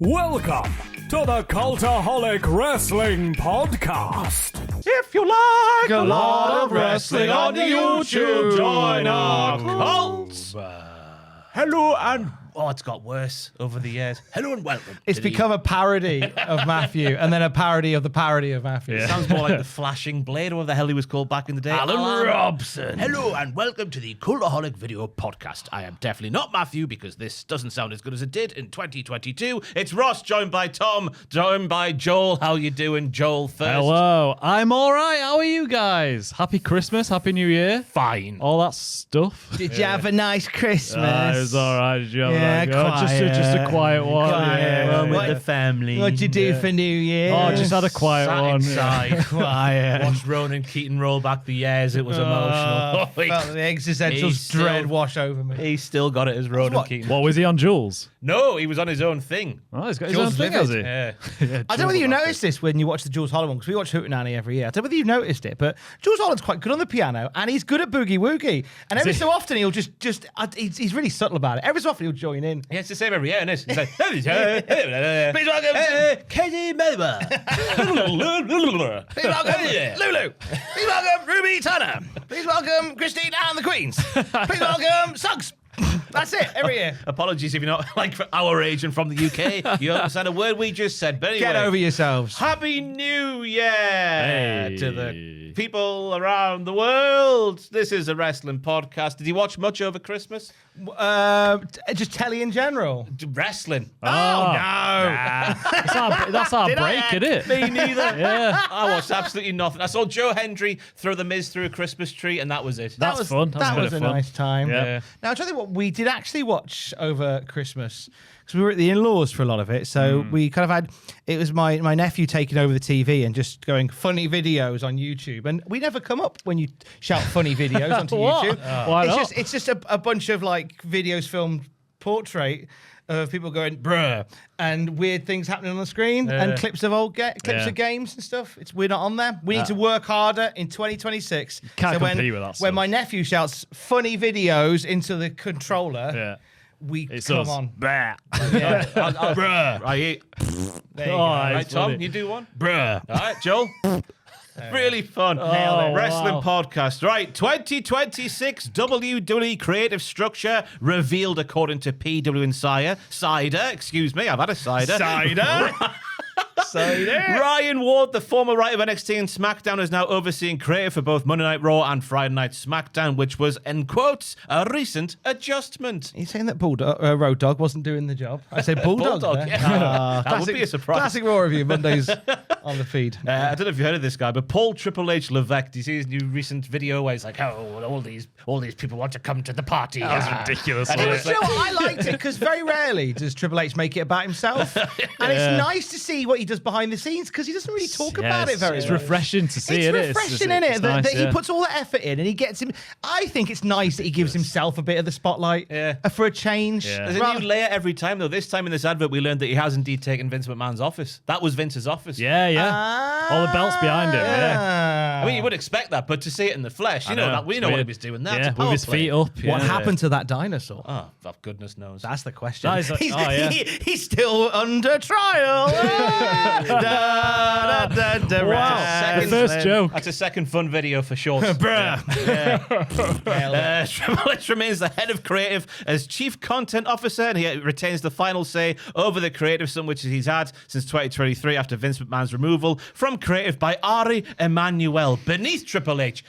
Welcome to the Cultaholic Wrestling Podcast. If you like a lot of wrestling on YouTube, join our cults. Hello and... Oh, it's got worse over the years. Hello and welcome. It's become a parody of Matthew and then a parody of the parody of Matthew. It sounds more like the Flashing Blade, or whatever the hell he was called back in the day. Alan Robson. Hello and welcome to the Cultaholic Video Podcast. I am definitely not Matthew because this doesn't sound as good as it did in 2022. It's Ross, joined by Tom, joined by Joel. How you doing, Joel, first? Hello. I'm all right. How are you guys? Happy Christmas. Happy New Year. Fine. All that stuff. Did you have a nice Christmas? It was all right. Did you have Yeah, just a quiet one. Quiet. With the family. What'd you do for New Year? Oh, just had a quiet Sat one. inside. Quiet. Watched Ronan Keaton roll back the years. It was emotional. Felt the existential He's still- dread wash over me. He still got it as Ronan Keaton. What was he on, Jules? No, he was on his own thing. Oh, he's got his Jules own thing, has he? Yeah. I don't know whether you noticed this when you watch the Jules Holland one, because we watch Hootenanny every year. I don't know whether you've noticed it, but Jules Holland's quite good on the piano, and he's good at boogie woogie. And every so often he'll he's really subtle about it. Every so often he'll join in. Yeah, it's the same every year, isn't it? He's like, please welcome Katie Melba. Please welcome Lulu. Please welcome Ruby Turner. Please welcome Christine and the Queens. Please welcome Suggs. That's it, every year. Apologies if you're not like for our age and from the UK. You understand a word we just said. But anyway, Get over yourselves. Happy New Year to the people around the world. This is a wrestling podcast. Did you watch much over Christmas? Just telly in general. Wrestling. Oh, no. That's our break, isn't it? Me neither. Yeah. I watched absolutely nothing. I saw Joe Hendry throw the Miz through a Christmas tree, and that was it. That's fun. That's That a bit was of a fun. nice time. Yeah. Now, I'll tell you what we did actually watch over Christmas, because we were at the in-laws for a lot of it. So we kind of had, it was my nephew taking over the TV and just going funny videos on YouTube. And we never come up when you shout funny videos onto What? YouTube. Why not? It's just a bunch of like videos filmed portrait of people going bruh and weird things happening on the screen and clips of clips of games and stuff. We're not on there. We need to work harder in 2026. Can't so compete with that when stuff. my nephew shouts funny videos into the controller, Yeah. we It's come us. on. Bah. Yeah. Bruh. Right, There you Oh, go. I- right, It's Tom, funny. you do one. Bruh. All right, Joel. Really fun. Nailed it. Wrestling Wow. podcast. Right, 2026 WWE creative structure revealed according to PW Insider. Excuse me, I've had a cider. Ryan Ward, the former writer of NXT and SmackDown, is now overseeing creative for both Monday Night Raw and Friday Night SmackDown, which was, in quotes, a recent adjustment. Are you saying that Road Dogg wasn't doing the job? I said Bulldog. Bulldog, there. yeah. That would be a surprise. Classic Raw review, Mondays on the feed. I don't know if you heard of this guy, but Paul Triple H Levesque. Do you see his new recent video where he's like, "Oh, all these people want to come to the party." That was ridiculous. And It wasn't was, you know what, I liked it because very rarely does Triple H make it about himself. And it's nice to see what he does behind the scenes because he doesn't really talk about it very It's much. refreshing to see It's it. refreshing, isn't it? It's That nice, he puts all the effort in and he gets him. I think it's nice that he gives himself a bit of the spotlight for a change. Yeah. There's a new layer every time, though. This time in this advert, we learned that he has indeed taken Vince McMahon's office. That was Vince's office. Yeah. All the belts behind him. Yeah. I mean, you would expect that, but to see it in the flesh, we know what he was doing. That's Yeah, a power with his play. feet up. What happened to that dinosaur? Oh, goodness knows. That's the question. That is a- he's, oh, yeah. he's still under trial. Wow. The first joke. That's a second fun video for shorts. Bruh. Triple H remains the head of creative as chief content officer, and he retains the final say over the creative, some which he's had since 2023 after Vince McMahon's removal from creative by Ari Emanuel. Beneath Triple H,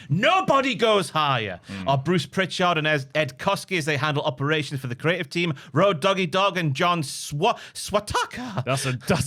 nobody goes higher. Are Bruce Pritchard and Ed Koski as they handle operations for the creative team, Road Doggy Dog and John Swataka. That's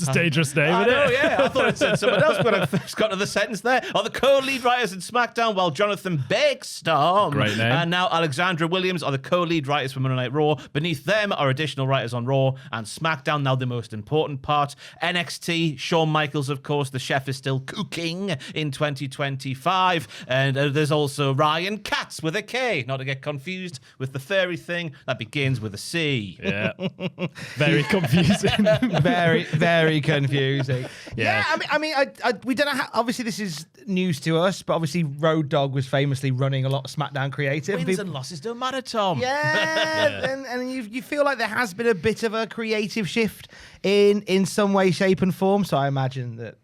a dangerous name, I isn't know, it? yeah. I thought it said someone else when I first got to the sentence there. Are the co-lead writers in SmackDown, while Jonathan Bexstorm Great name. and now Alexandra Williams are the co-lead writers for Monday Night Raw. Beneath them are additional writers on Raw and SmackDown. Now the most important part, NXT Shawn Michaels, of course, the chef, is still cooking in 2025. And there's also Ryan Katz with a K, not to get confused with the furry thing that begins with a C. Yeah. Very confusing. Very, very confusing. Yeah, we don't know how. Obviously, this is news to us, but obviously, Road Dogg was famously running a lot of SmackDown creative. Wins and losses don't matter, Tom. Yeah, and you feel like there has been a bit of a creative shift in some way, shape, and form. So I imagine that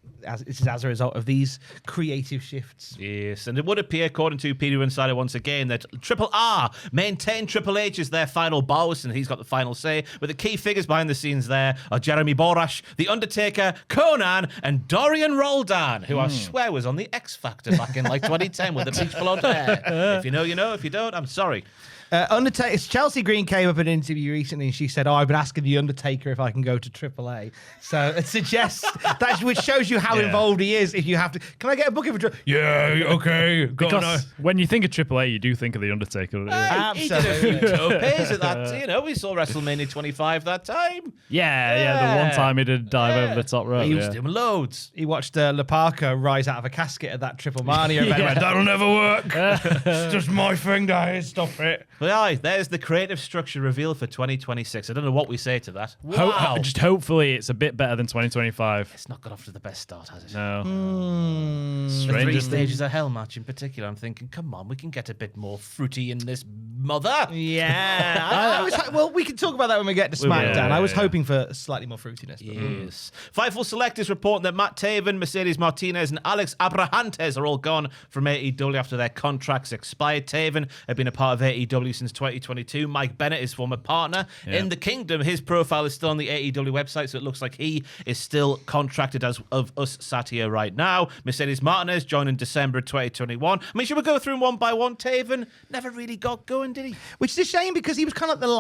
this is as a result of these creative shifts. Yes, and it would appear, according to Peter Insider once again, that Triple R maintained Triple H as their final boss, and he's got the final say. With the key figures behind the scenes there are Jeremy Borash, The Undertaker, Conan, and Dorian Roldan, who I swear was on the X Factor back in like 2010 with the bleach blonde hair. If you know, you know. If you don't, I'm sorry. Undertaker. Chelsea Green came up in an interview recently and she said, I've been asking The Undertaker if I can go to AAA. So it suggests that, which shows you how involved he is. If you have to, can I get a booking for Yeah, okay. Because when you think of AAA, you do think of The Undertaker. He did a few topes at that. We saw WrestleMania 25 that time. Yeah, the one time he did dive over the top rope. He used him loads. He watched La Parka rise out of a casket at that Triple Mania event. Went, that'll never work. It's just my thing, guys. Stop it. But aye, there's the creative structure reveal for 2026. I don't know what we say to that. Wow. Just hopefully it's a bit better than 2025. It's not got off to the best start, has it? No. The 3 stages of hell match in particular, I'm thinking, come on, we can get a bit more fruity in this mother. Yeah. Well, we can talk about that when we get to SmackDown. I was hoping for slightly more fruitiness. Yes. Fightful Select is reporting that Matt Taven, Mercedes Martinez, and Alex Abrahantes are all gone from AEW after their contracts expired. Taven had been a part of AEW since 2022. Mike Bennett, his former partner in the Kingdom, his profile is still on the AEW website, so it looks like he is still contracted as of us sat here right now. Mercedes Martinez joined in December 2021. I mean, should we go through them one by one? Taven never really got going, did he? Which is a shame because he was kind of like the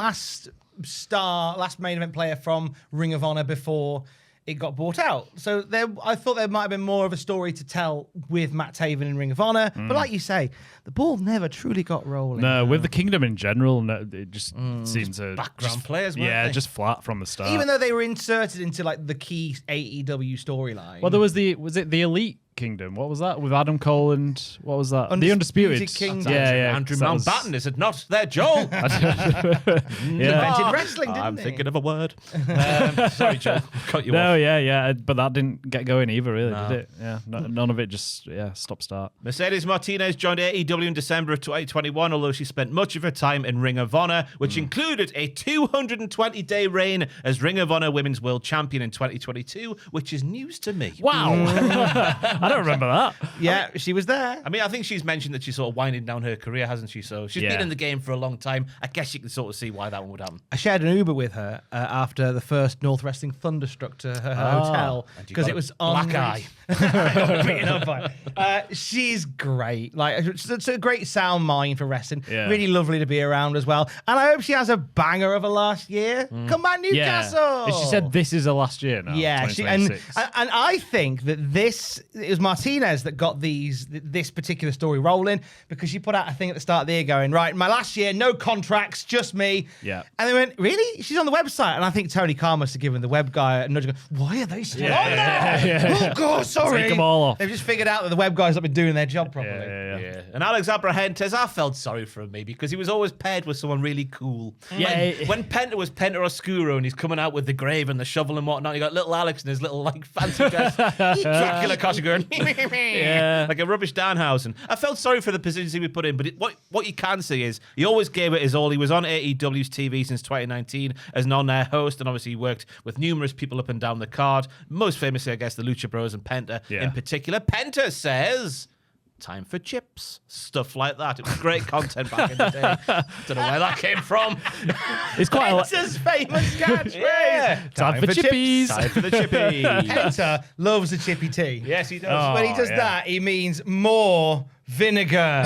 last main event player from Ring of Honor before it got bought out. So I thought there might have been more of a story to tell with Matt Taven in Ring of Honor. But like you say, the ball never truly got rolling. No, with the Kingdom in general, it just seemed to... Background players, weren't they? just flat from the start. Even though they were inserted into like the key AEW storyline. Well, there was was it the Elite Kingdom? What was that? With Adam Cole and what was that? The Undisputed Kingdom. Yeah. Andrew Mountbatten, is it not? They're Joel. Invented wrestling, didn't I'm they? thinking of a word. Sorry, Joel. Cut you off. No, yeah. But that didn't get going either, really, did it? Yeah. None of it just, stop-start. Mercedes Martinez joined AEW in December of 2021, although she spent much of her time in Ring of Honor, which included a 220-day reign as Ring of Honor Women's World Champion in 2022, which is news to me. Wow. I don't remember that. Yeah, she was there. I mean, I think she's mentioned that she's sort of winding down her career, hasn't she? So she's been in the game for a long time. I guess you can sort of see why that one would happen. I shared an Uber with her after the first North Wrestling Thunderstruck to her hotel because it was on black eye. She's great. Like, it's a great sound mind for wrestling. Yeah. Really lovely to be around as well. And I hope she has a banger of a last year. Come back, Newcastle. Yeah. She said this is her last year now. Yeah, and 2026. I think that it was Martinez that got this particular story rolling because she put out a thing at the start of the year going, right, my last year, no contracts, just me. Yeah. And they went, really? She's on the website. And I think Tony Khan must have given the web guy a nudge going, why are they still on there? Oh, God, sorry. Take them all off. They've just figured out that the web guys have been doing their job properly. Yeah. And Alex Abrahantes, I felt sorry for him maybe because he was always paired with someone really cool. Yeah. When Penta was Penta Oscuro and he's coming out with the grave and the shovel and whatnot, you got little Alex in his little like fancy dress, Dracula costume going, like a rubbish Danhausen. I felt sorry for the positions he would put in, but what you can see is he always gave it his all. He was on AEW's TV since 2019 as an on-air host, and obviously he worked with numerous people up and down the card. Most famously, I guess, the Lucha Bros and Penta in particular. Penta says, time for chips. Stuff like that. It was great content back in the day. Don't know where that came from. It's quite Penta's famous catchphrase. Yeah. Time for chippies. Time for the chippy. Penta loves a chippy tea. Yes, he does. When he does that, he means more vinegar.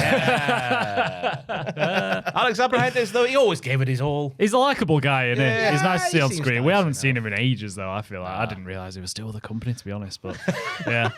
Alex Abrahantes, though, he always gave it his all. He's a likable guy, isn't he? He's nice to see he on seems screen. nice, We haven't seen him in ages, though, I feel like. I didn't realise he was still with the company, to be honest, but yeah.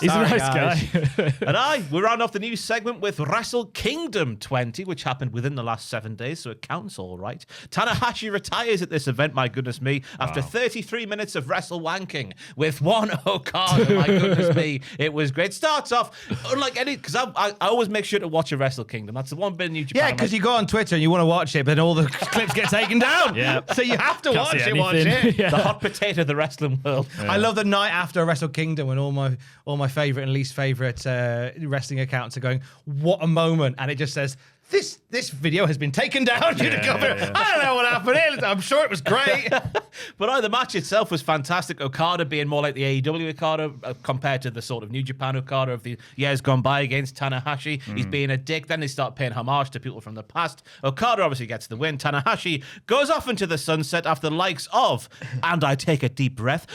He's a Sorry, nice guys. guy. We round off the news segment with Wrestle Kingdom 20, which happened within the last 7 days, so it counts all right. Tanahashi retires at this event, my goodness me, after 33 minutes of wrestle wanking with one Okada, my goodness me. It was great. Starts off, unlike any, because I always make sure to watch a Wrestle Kingdom. That's the one bit in New Japan. Yeah, because you go on Twitter and you want to watch it, but all the clips get taken down. Yeah. So you have to Can't watch see it. Watch anything. it. Yeah. The hot potato of the wrestling world. I love the night after Wrestle Kingdom when all my favorite and least favorite wrestling accounts are going, "What a moment!" and it just says, "This video has been taken down due to copyright." I don't know what happened. I'm sure it was great. But the match itself was fantastic. Okada being more like the AEW Okada compared to the sort of New Japan Okada of the years gone by against Tanahashi. He's being a dick. Then they start paying homage to people from the past. Okada obviously gets the win. Tanahashi goes off into the sunset after the likes of, and I take a deep breath,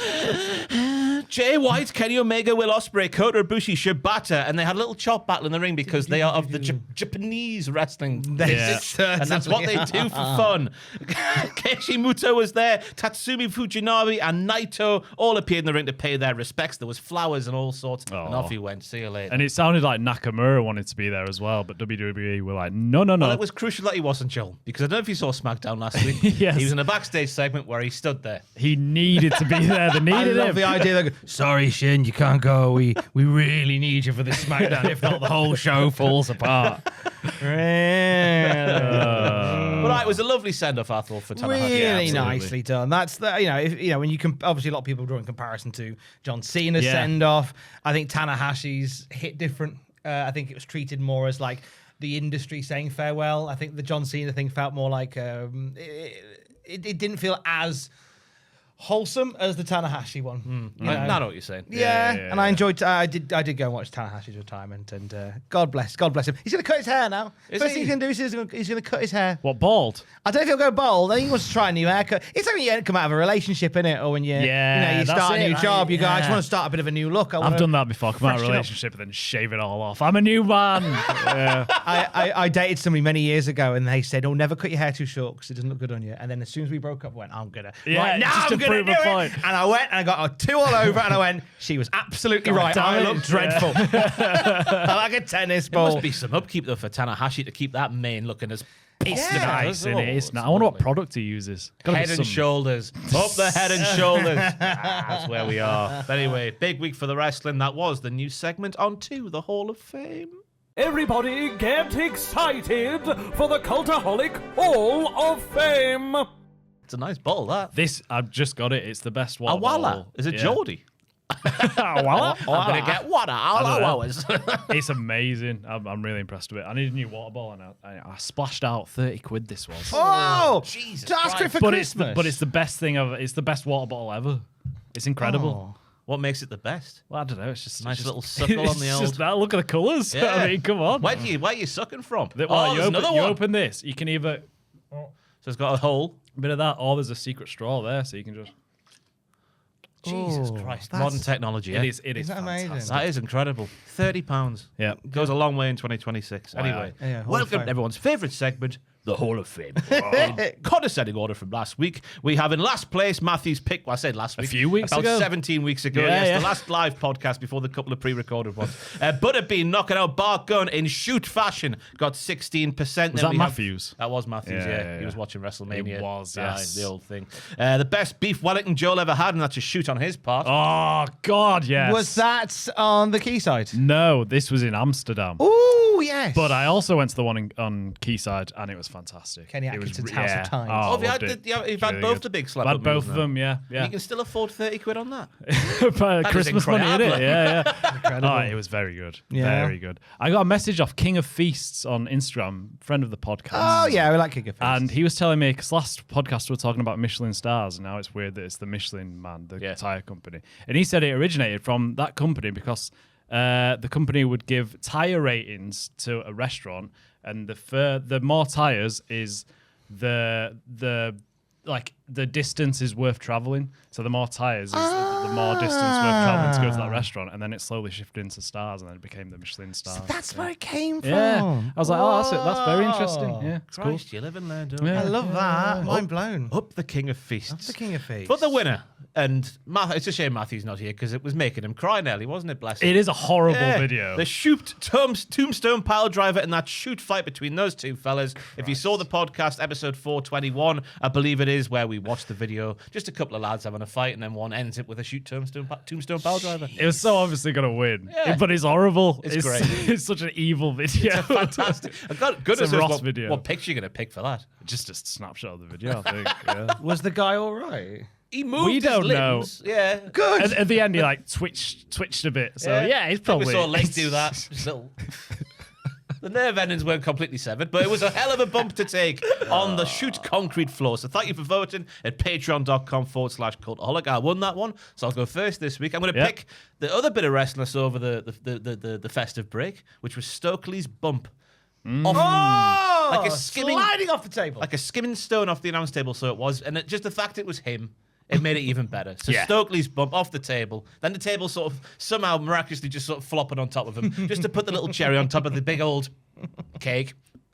Jay White, Kenny Omega, Will Ospreay, Kota Ibushi, Shibata, and they had a little chop battle in the ring because they are of the Japanese wrestling. And that's what they do for fun. Keiichi Muto was there, Tatsumi Fujinami and Naito all appeared in the ring to pay their respects. There was flowers and all sorts, and off he went. See you later. And it sounded like Nakamura wanted to be there as well, but WWE were like, no. Well, it was crucial that he wasn't, Joel, because I don't know if you saw SmackDown last week. Yes. He was in a backstage segment where he stood there. He needed to be there. They I needed love him. the idea that, sorry, Shin, you can't go. We really need you for this SmackDown. If not, the whole show falls apart. But it was a lovely send-off, I thought, for Tanahashi. Really Absolutely. nicely done. That's the when you can obviously a lot of people draw in comparison to John Cena's Yeah. send off. I think Tanahashi's hit different. I think it was treated more as like the industry saying farewell. I think the John Cena thing felt more like it didn't feel as wholesome as the Tanahashi one. I know what you're saying. Yeah, and I enjoyed. I did go and watch Tanahashi's retirement, and God bless him. He's gonna cut his hair now. First thing he's gonna do is he's gonna cut his hair. What, bald? I don't know if he'll go bald. I think he wants to try a new haircut. It's like when you come out of a relationship, innit? Or when you Yeah, you that's start a new it, job, you go, I just yeah. want to start a bit of a new look. I've done that before. Come out of a freshen up. relationship and then shave it all off. I'm a new man. Yeah. I dated somebody many years ago, and they said, "Oh, never cut your hair too short because it doesn't look good on you." And then as soon as we broke up, I went, "I'm gonna now just I'm to gonna prove do a it." point. And I went and I got a 2 all over, and I went, "She was absolutely right. damn I it. look dreadful, like a tennis There ball." must be some upkeep, though, for Tanahashi to keep that mane looking as... It's Yeah. nice, isn't it? It's nice. I wonder what product he uses. Gotta be Head and some- shoulders. Up the head and shoulders. That's where we are. But anyway, big week for the wrestling. That was the new segment on to the Hall of Fame. Everybody get excited for the Cultaholic Hall of Fame! It's a nice bottle, that. This, I've just got it. It's the best A water Walla. bottle. Is it Yeah. Geordie? Walla? I'm going to get water all I don't know. hours. It's amazing. I'm really impressed with it. I need a new water bottle, and I splashed out 30 quid. This was. Oh, Jesus to ask for it for Christ. Christmas. But it's the best thing ever. It's the best water bottle ever. It's incredible. What makes it the best? Well, I don't know. It's just Nice it's little just, suckle on it's the just old- that. Look at the colours. Yeah. I mean, come on. Where are you sucking from? Well, Oh, you there's another one. open this. You can either So it's got a hole. a bit of that, or there's a secret straw there, so you can just. Jesus Christ. that's- Modern technology. It eh? is. It is that amazing? fantastic. That is incredible. £30. Yeah. Goes a long way in 2026. Anyway, Yeah, Hall of welcome Fame. to everyone's favourite segment, the Hall of Fame. In condescending order from last week, we have in last place Matthew's pick. Well, I said last week. few weeks about ago. 17 weeks ago. Yeah, Yes, yeah. the last live podcast before the couple of pre-recorded ones. Butterbean knocking out Bart Gunn in shoot fashion. Got 16%. Was Then that we have- Matthews? That was Matthews, yeah. Yeah, He was yeah. watching WrestleMania. It was, Aye, yes. the old thing. The best beef Wellington Joel ever had, and that's a shoot on his part. Oh God, yes. Was that on the Quayside? No, this was in Amsterdam. Oh yes. But I also went to the one on Quayside, and it was fantastic. Kenny It was Atkinson's re- House of yeah. Times. Oh, Oh, have you loved had it. you've It's had really both good. the big slap I've up had both moves of now. them, yeah. You can still afford 30 quid on that. Christmas money, innit? incredible. Yeah. Oh, it was very good. Yeah. Very good. I got a message off King of Feasts on Instagram, friend of the podcast. Oh yeah, we like King of Feasts. And he was telling me, because last podcast we were talking about Michelin stars, and now it's weird that it's the Michelin man, the Yeah. tire company. And he said it originated from that company because the company would give tire ratings to a restaurant, and the more tires is the the distance is worth traveling. So the more tires, the more distance worth traveling to go to that restaurant. And then it slowly shifted into stars, and then it became the Michelin stars. So that's where it came from. Yeah. I was like, oh, that's very interesting. Yeah, it's cool. Christ, you live and learn, don't you? I love that. Mind blown. Up the King of Feasts. Up the King of Feasts. But the winner, and it's a shame Matthew's not here because it was making him cry nearly, wasn't it, bless him? It is a horrible video. The shoot tombstone pile driver and that shoot fight between those two fellas. Christ. If you saw the podcast, episode 421, I believe it is, where we watched the video, just a couple of lads having a fight, and then one ends it with a shoot tombstone pile driver. It was so obviously going to win, but it's horrible. It's great. It's such an evil video. It's a fantastic. I've got goodness Ross video. What picture are you going to pick for that? Just a snapshot of the video, I think. Yeah. Was the guy all right? He moved We his don't limbs. know. Yeah. Good. At the end, he like twitched a bit. So yeah, he's probably. We saw legs do that. Just little. The nerve endings weren't completely severed, but it was a hell of a bump to take on the shoot concrete floor. So thank you for voting at patreon.com/Cultaholic. I won that one, so I'll go first this week. I'm going to pick the other bit of wrestling over the festive break, which was Stokely's bump. Like a skimming, sliding off the table. like a skimming stone off the announce table. So it was, and just the fact it was him, it made it even better. So Stokely's bump off the table, then the table sort of somehow miraculously just sort of flopping on top of him, just to put the little cherry on top of the big old cake.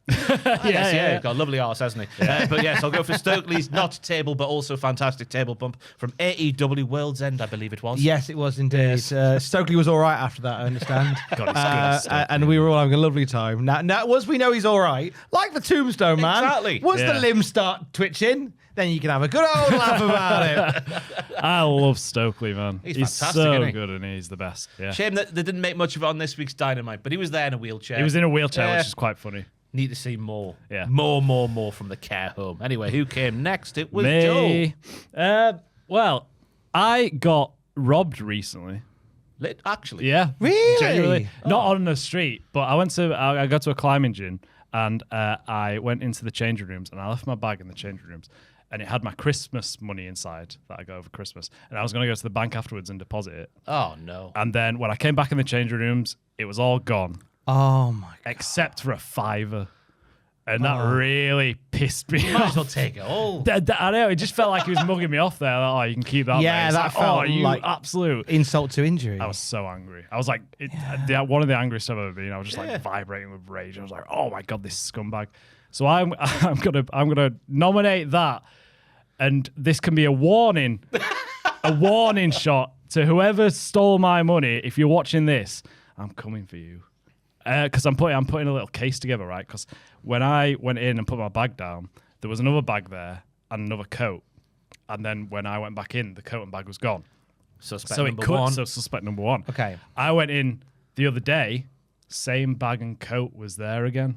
Yeah, he's got a lovely arse, hasn't he? But yes, I'll go for Stokely's not table, but also fantastic table bump from AEW World's End, I believe it was. Yes, it was indeed. Stokely was all right after that, I understand. God, he's good, and we were all having a lovely time. Now, once we know he's all right, like the tombstone man, Exactly. once the limbs start twitching, then you can have a good old laugh about it. I love Stokely, man. He's fantastic, so isn't he? good, and he's the best. Yeah. Shame that they didn't make much of it on this week's Dynamite, but he was there in a wheelchair. He was in a wheelchair, Yeah. which is quite funny. Need to see more. Yeah. More from the care home. Anyway, who came next? It was Me. Joel. Well, I got robbed recently. Actually. Yeah. Really? Genuinely. Not on the street, but I got to a climbing gym, and I went into the changing rooms, and I left my bag in the changing rooms, and it had my Christmas money inside that I got over Christmas, and I was going to go to the bank afterwards and deposit it. Oh, no. And then when I came back in the changing rooms, it was all gone. Oh, my God. Except for a $5. And that really pissed me Might off. as well take it all. I know, it just felt like he was mugging me off there. Like, oh, you can keep that. Yeah, mate. It's that like, felt oh, you like absolute. Insult to injury. I was so angry. I was like, one of the angriest I've ever been. I was just like vibrating with rage. I was like, oh my God, this scumbag. So I'm gonna nominate that, and this can be a warning, a warning shot to whoever stole my money. If you're watching this, I'm coming for you. Because I'm putting a little case together, right? Because when I went in and put my bag down, there was another bag there and another coat. And then when I went back in, the coat and bag was gone. Suspect So number one. So suspect number one. Okay. I went in the other day, same bag and coat was there again.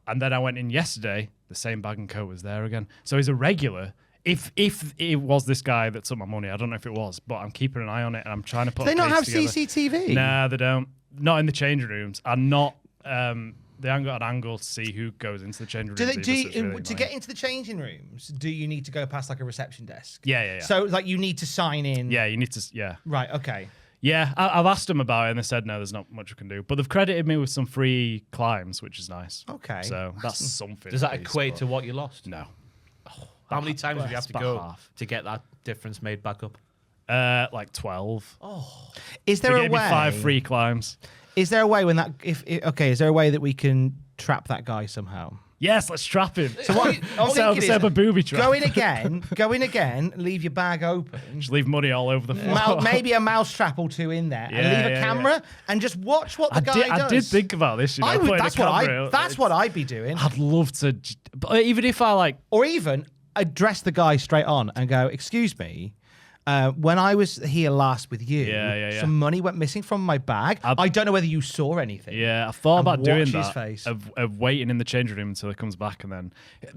And then I went in yesterday, the same bag and coat was there again. So he's a regular. If it was this guy that took my money, I don't know if it was, but I'm keeping an eye on it and I'm trying to put. Do they not have together. CCTV? Nah, they don't. Not in the changing rooms, and not. They haven't got an angle to see who goes into the changing rooms. To Really get into the changing rooms, do you need to go past like a reception desk? Yeah. So like you need to sign in. Yeah, you need to. Yeah. Right. Okay. Yeah, I've asked them about it, and they said no, there's not much we can do. But they've credited me with some free climbs, which is nice. Okay. So that's something. Does that at least, equate but- to what you lost? No. How many times would you have to about go half. to get that difference made back up? Like 12. Is there They a gave way? me 5 free climbs. Is there a way when that is there a way that we can trap that guy somehow? Yes, let's trap him. So what? Set up a booby trap. Go in again. Leave your bag open. Just leave money all over the floor. Maybe a mouse trap or two in there, and Yeah, leave a camera and just watch what the guy does. I did think about this. You know, I would. putting a camera. That's what I'd be doing. I'd love to. But even if I like. Or even address the guy straight on and go, "Excuse me, when I was here last with you, Yeah. some money went missing from my bag. I don't know whether you saw anything." Yeah, I thought And about doing watch his that. face. Of waiting in the changing room until he comes back and then.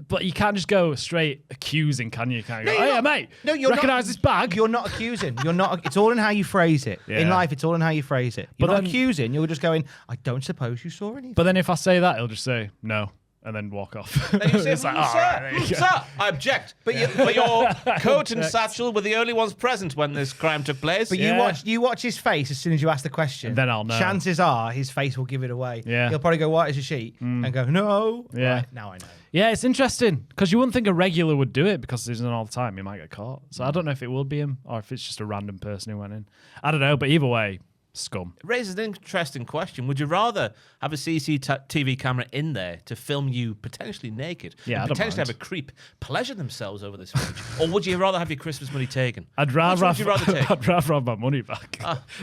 But you can't just go straight accusing, can you? You can't go, you're hey, not. mate, No, you're recognise not, this bag? You're not accusing. You're not. It's all in how you phrase it. In Yeah. life, it's all in how you phrase it. You're But not then- accusing. You're just going, "I don't suppose you saw anything." But then if I say that, he'll just say no. and then walk off. Then you say, It's like, all right, there you go. sir, I object. But your coat and satchel were the only ones present when this crime took place. But Yeah. you watch his face as soon as you ask the question. And then I'll know. Chances are his face will give it away. Yeah. He'll probably go white as a sheet and go, no. Yeah. Right, now I know. Yeah, it's interesting because you wouldn't think a regular would do it because it isn't all the time. He might get caught. So I don't know if it will be him or if it's just a random person who went in. I don't know, but either way, scum. It raises an interesting question. Would you rather have a CCTV camera in there to film you potentially naked, Yeah, I and don't potentially mind. have a creep pleasure themselves over this footage, or would you rather have your Christmas money taken? I'd rather Which one would you rather take? I'd rather have my money back.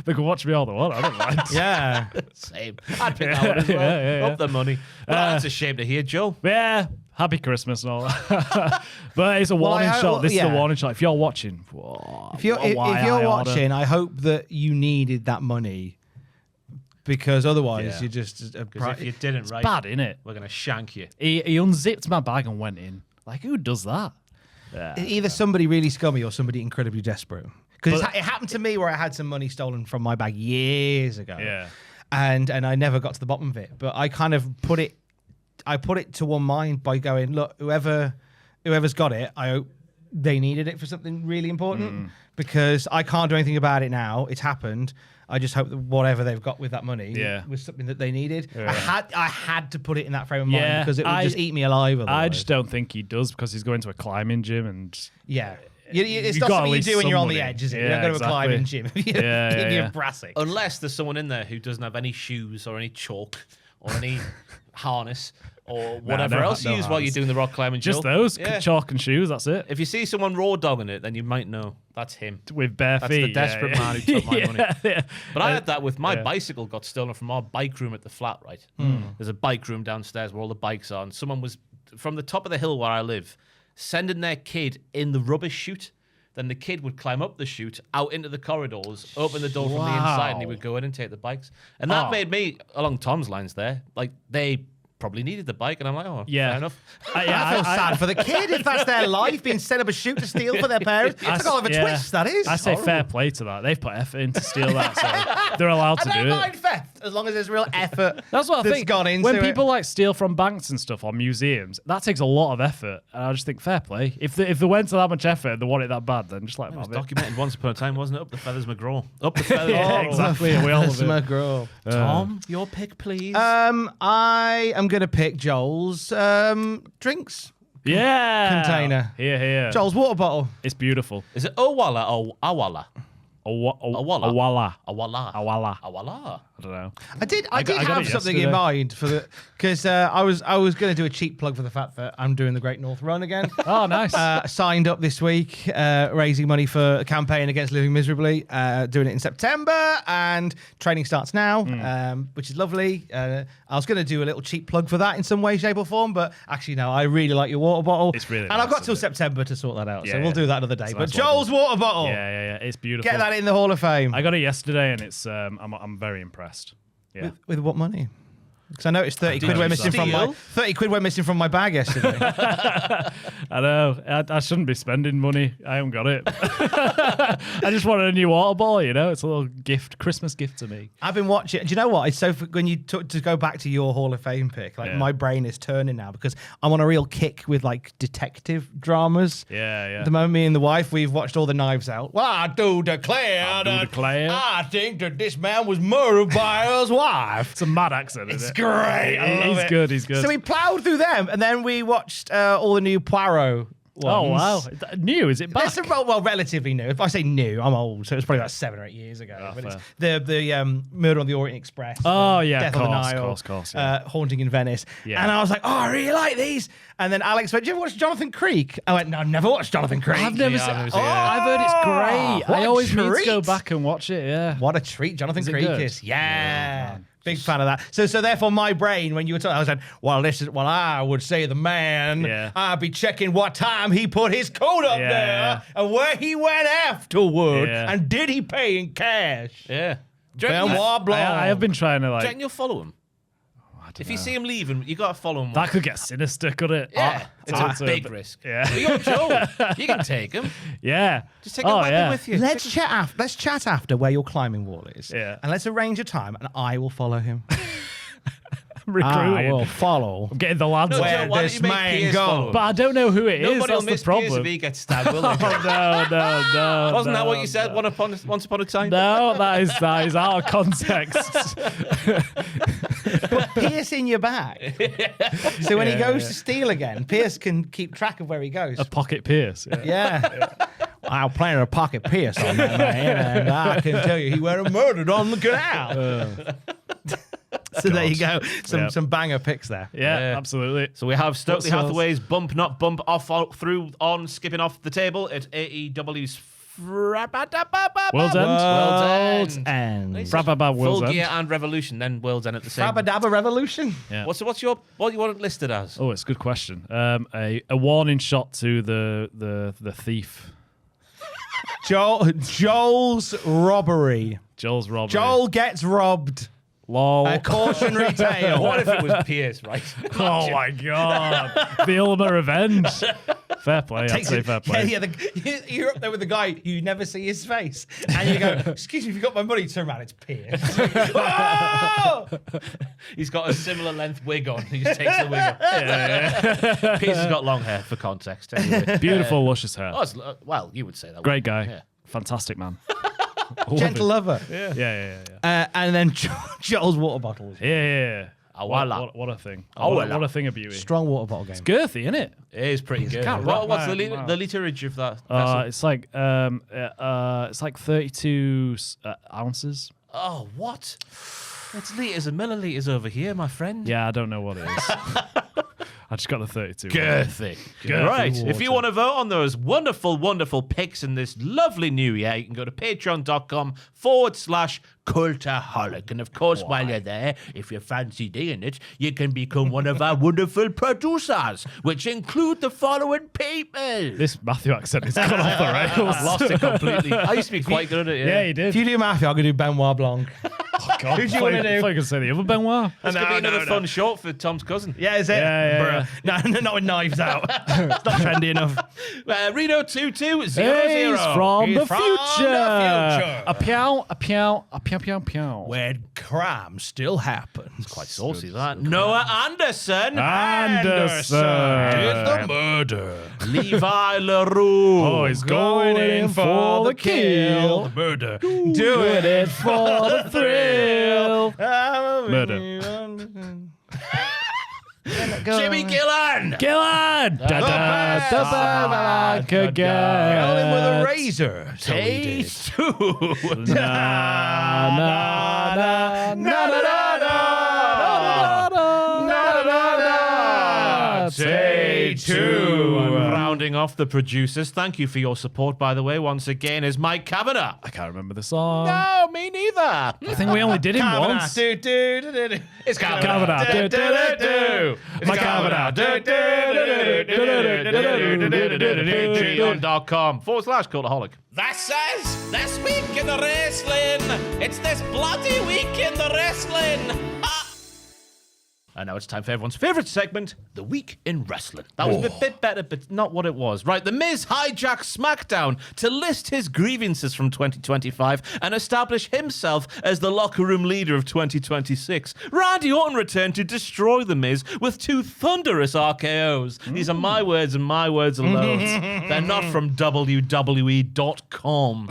They can watch me all they want. I don't mind. Yeah. Same. I'd pick that one as well. Yeah. Up the money. But that's a shame to hear, Joe. Yeah, happy Christmas and all that. But it's a warning I- shot. This is yeah. a warning shot. If you're watching, whoa, If you're watching, I hope that you needed that money because otherwise Yeah. you're just Because if you didn't, right, bad, innit? we're going to shank you. He unzipped my bag and went in. Like, who does that? Yeah. either somebody really scummy or somebody incredibly desperate. Because But- it happened to me where I had some money stolen from my bag years ago. Yeah. And I never got to the bottom of it. But I kind of put it to one mind by going, look, whoever's got it, I hope they needed it for something really important because I can't do anything about it now. It's happened. I just hope that whatever they've got with that money was something that they needed. I had to put it in that frame of mind Yeah, because it would just eat me alive. I Otherwise. just don't think he does because he's going to a climbing gym and Yeah. It's You've not got at something you least do when you're on some the money. edge, is it? Yeah, You don't go to exactly. a climbing gym. You're yeah. brassic. Unless there's someone in there who doesn't have any shoes or any chalk or any harness or whatever no- else you no use while you're harness. doing the rock climbing. just Joe. those Yeah. chalk and shoes. That's it. If you see someone raw dogging it, then you might know that's him. With bare That's feet. the desperate man who took my money. Yeah. But I had that with my yeah. bicycle got stolen from our bike room at the flat, right? There's a bike room downstairs where all the bikes are, and someone was from the top of the hill where I live sending their kid in the rubbish chute. Then the kid would climb up the chute, out into the corridors, open the door from the inside, and he would go in and take the bikes. And that made me, along Tom's lines there, like they probably needed the bike, and I'm like, oh, Yeah. fair enough. I feel sad for the kid if that's their life, being set up a shoot to steal for their parents. It's a kind of a twist, that is. I say Horrible. fair play to that. They've put effort in to steal that, so they're allowed to I don't do mind it. theft as long as there's real effort. That's what I that's think. gone into when it. people like steal from banks and stuff or museums, that takes a lot of effort. And I just think fair play. If they went to that much effort and they want it that bad, then just let It them was have it. documented once upon a time, wasn't it? Up the feathers McGraw. Up the feathers Yeah, McGraw. exactly. We all love it. McGraw. Tom, your pick, please. I am going to pick Joel's drinks Yeah. container. Here. Joel's water bottle. It's beautiful. Is it Owala or Awala? Awala. Awala. Awala. Awala. Awala. Awala. I don't know. I did got have it something in yesterday. mind for the because I was going to do a cheap plug for the fact that I'm doing the Great North Run again. Oh, nice. Signed up this week, raising money for a campaign against living miserably. Doing it in September, and training starts now, which is lovely. I was going to do a little cheap plug for that in some way, shape, or form, but actually, no. I really like your water bottle. It's really and I've nice, got till isn't it? September to sort that out, so Yeah, we'll yeah. do that another day. It's a But nice Joel's water bottle, yeah. It's beautiful. get that in the Hall of Fame. I got it yesterday, and it's I'm very impressed. Yeah. With what money? Because I noticed 30 Did quid you went missing from my steal? 30 quid went missing from my bag yesterday. I know. I shouldn't be spending money. I haven't got it. I just wanted a new water bottle, you know? It's a little gift, Christmas gift to me. I've been watching. Do you know what? It's so when you took to go back to your Hall of Fame pick, like Yeah. my brain is turning now because I'm on a real kick with like detective dramas. Yeah. At the moment, me and the wife, we've watched all the Knives Out. Well, I do declare I think that this man was murdered by his wife. It's a mad accent, It's isn't it? great. I love He's it. good. He's good. So we ploughed through them, and then we watched all the new Poirot ones. Oh, wow. New? Is it back? There's some, well, relatively new. If I say new, I'm old, so it was probably about 7 or 8 years ago. But it's the Murder on the Orient Express. Oh, yeah, Death of on the course, Nile, of course, yeah. Haunting in Venice. Yeah. And I was like, oh, I really like these. And then Alex went, "Did you ever watch Jonathan Creek?" I went, "No, I've never watched Jonathan Creek." I've never Yeah, seen I've it. never seen it. I've heard it's great. What I a always need to go treat. back and watch it, yeah. What a treat Jonathan Is it Creek good? is. Yeah. Big fan of that. So therefore, my brain, when you were talking, I was like, well, I would say the man, Yeah. I'd be checking what time he put his coat up Yeah, there yeah. and where he went afterward, Yeah. and did he pay in cash? Yeah. Do you reckon Benoit you- Blanc. I have been trying to, do you like, reckon you'll follow him? If you see him leaving, you got to follow him. that could get sinister, could it? Yeah. It's a big bit- risk. Yeah. But you're Joe. You can take him. Yeah. Just take a weapon with you. Let's chat after where your climbing wall is. Yeah. And let's arrange a time, and I will follow him. recruiting. I will follow. I'm getting the lads. No, on. Joe, why don't this you make man Pierce goes. follow him? But I don't know who it is. Nobody will That's miss the problem. Pierce if he gets stabbed, will they? Oh, no. Wasn't that what you said once upon a time? No, that is out of context. Pierce in your back. So when he goes to steal again, Pierce can keep track of where he goes. A pocket Pierce. Yeah. Yeah. I'll plan a pocket Pierce on that man, and I can tell you he went and murdered on the canal. So there you go. Some banger picks there. Yeah, absolutely. So we have Stokely What's Hathaway's bump, not bump, off, through, on, skipping off the table at AEW's World's End. Brababa World's Full End. Gear and Revolution, then World's End at the same. Frabba Dabba Revolution. Yeah. What you want it listed as? Oh, it's a good question. A warning shot to the thief. Joel's robbery. Joel's robbery. Joel gets robbed. Lol. A cautionary tale. What if it was Pierce, right? Oh my god. The ultimate revenge. Fair play. I'd say fair play. Yeah, you're up there with the guy, you never see his face. And you go, excuse me, if you got my money, turn around, it's Pierce. Oh! He's got a similar length wig on. He just takes the wig off. Pierce has got long hair, for context. Anyway. Beautiful, luscious hair. Well, you would say that. Great guy. Yeah. Fantastic man. Gentle lover. Yeah. And then Joel's water bottles. Yeah. Oh, What voila. a thing. Oh, what voila. a thing of beauty. Strong water bottle game. Girthy, isn't it? It is pretty good. can't rock What's the that. literage of that vessel? It's like 32 ounces. Oh, what? It's litres and millilitres over here, my friend. Yeah, I don't know what it is. I just got the 32. Girthy. Right. If you want to vote on those wonderful, wonderful picks in this lovely new year, you can go to patreon.com/Cultaholic. And of course, while you're there, if you fancy doing it, you can become one of our wonderful producers, which include the following people. This Matthew accent is gone off the rails. I've lost it completely. I used to be quite good at it. Yeah, he did. If you do Matthew, I'm going to do Benoit Blanc. Oh, God. Who do you want to do? I thought you could say the other Benoit. This could be another fun short for Tom's cousin. Yeah, is it? Yeah. No, not with knives out. It's not trendy enough. Reno220. He's from the future. A pew. Where crime still happens. Quite saucy, that. Noah Anderson. Did the murder. Levi LaRue. Oh, he's going in for the kill. Murder. Doing it for the thrill. Murder. Jimmy Gillan. Gillan! Back Kill him with a again. razor. So he did. Day 2. And rounding off the producers, thank you for your support, by the way, once again, is Mike Kavanagh. I can't remember the song. No, me neither. I think we only did him once. It's Kavanagh. My Kavanagh. Patreon.com/Cultaholic. This is This Week in the Wrestling. It's this bloody week in the wrestling. And now it's time for everyone's favourite segment, The Week in Wrestling. That was a bit better, but not what it was. Right, The Miz hijacks SmackDown to list his grievances from 2025 and establish himself as the locker room leader of 2026. Randy Orton returned to destroy The Miz with 2 thunderous RKOs. These are my words and my words alone. They're not from WWE.com.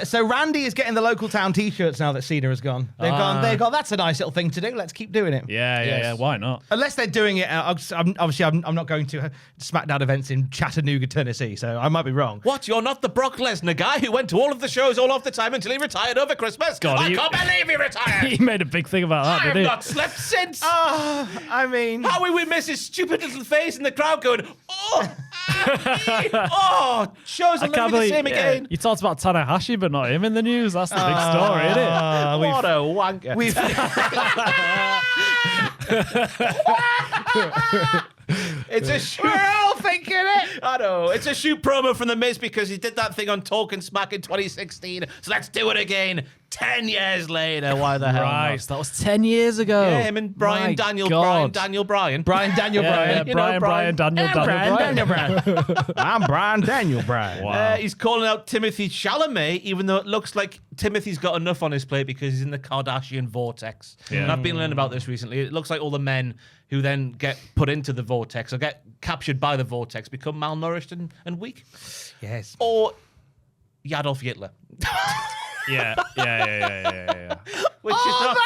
So Randy is getting the local town T-shirts now that Cena has gone. They've gone, that's a nice little thing to do. Let's keep doing it. Yeah. Why not? Unless they're doing it, I'm not going to SmackDown events in Chattanooga, Tennessee, so I might be wrong. What? You're not the Brock Lesnar guy who went to all of the shows all of the time until he retired over Christmas? God, I can't believe he retired! He made a big thing about that, I have didn't he? not slept since! I mean... How will we miss his stupid little face in the crowd going, oh, shows will never be the same again. You talked about Tanahashi, but not him in the news. That's the big story, isn't it? What a wanker. It's a shoot. We're all thinking it. I know. It's a shoot promo from The Miz because he did that thing on Talking Smack in 2016. So let's do it again. 10 years later, why the hell Right, not? that was 10 years ago. Yeah, him and Brian My Daniel, God. Brian. Brian Daniel Bryan. You know, Brian Daniel Bryan. I'm Brian Daniel Bryan. Wow. He's calling out Timothy Chalamet, even though it looks like Timothy's got enough on his plate because he's in the Kardashian vortex. Yeah. And I've been learning about this recently. It looks like all the men who then get put into the vortex or get captured by the vortex become malnourished and weak. Yes. Or Adolf Hitler. Yeah. Which is not.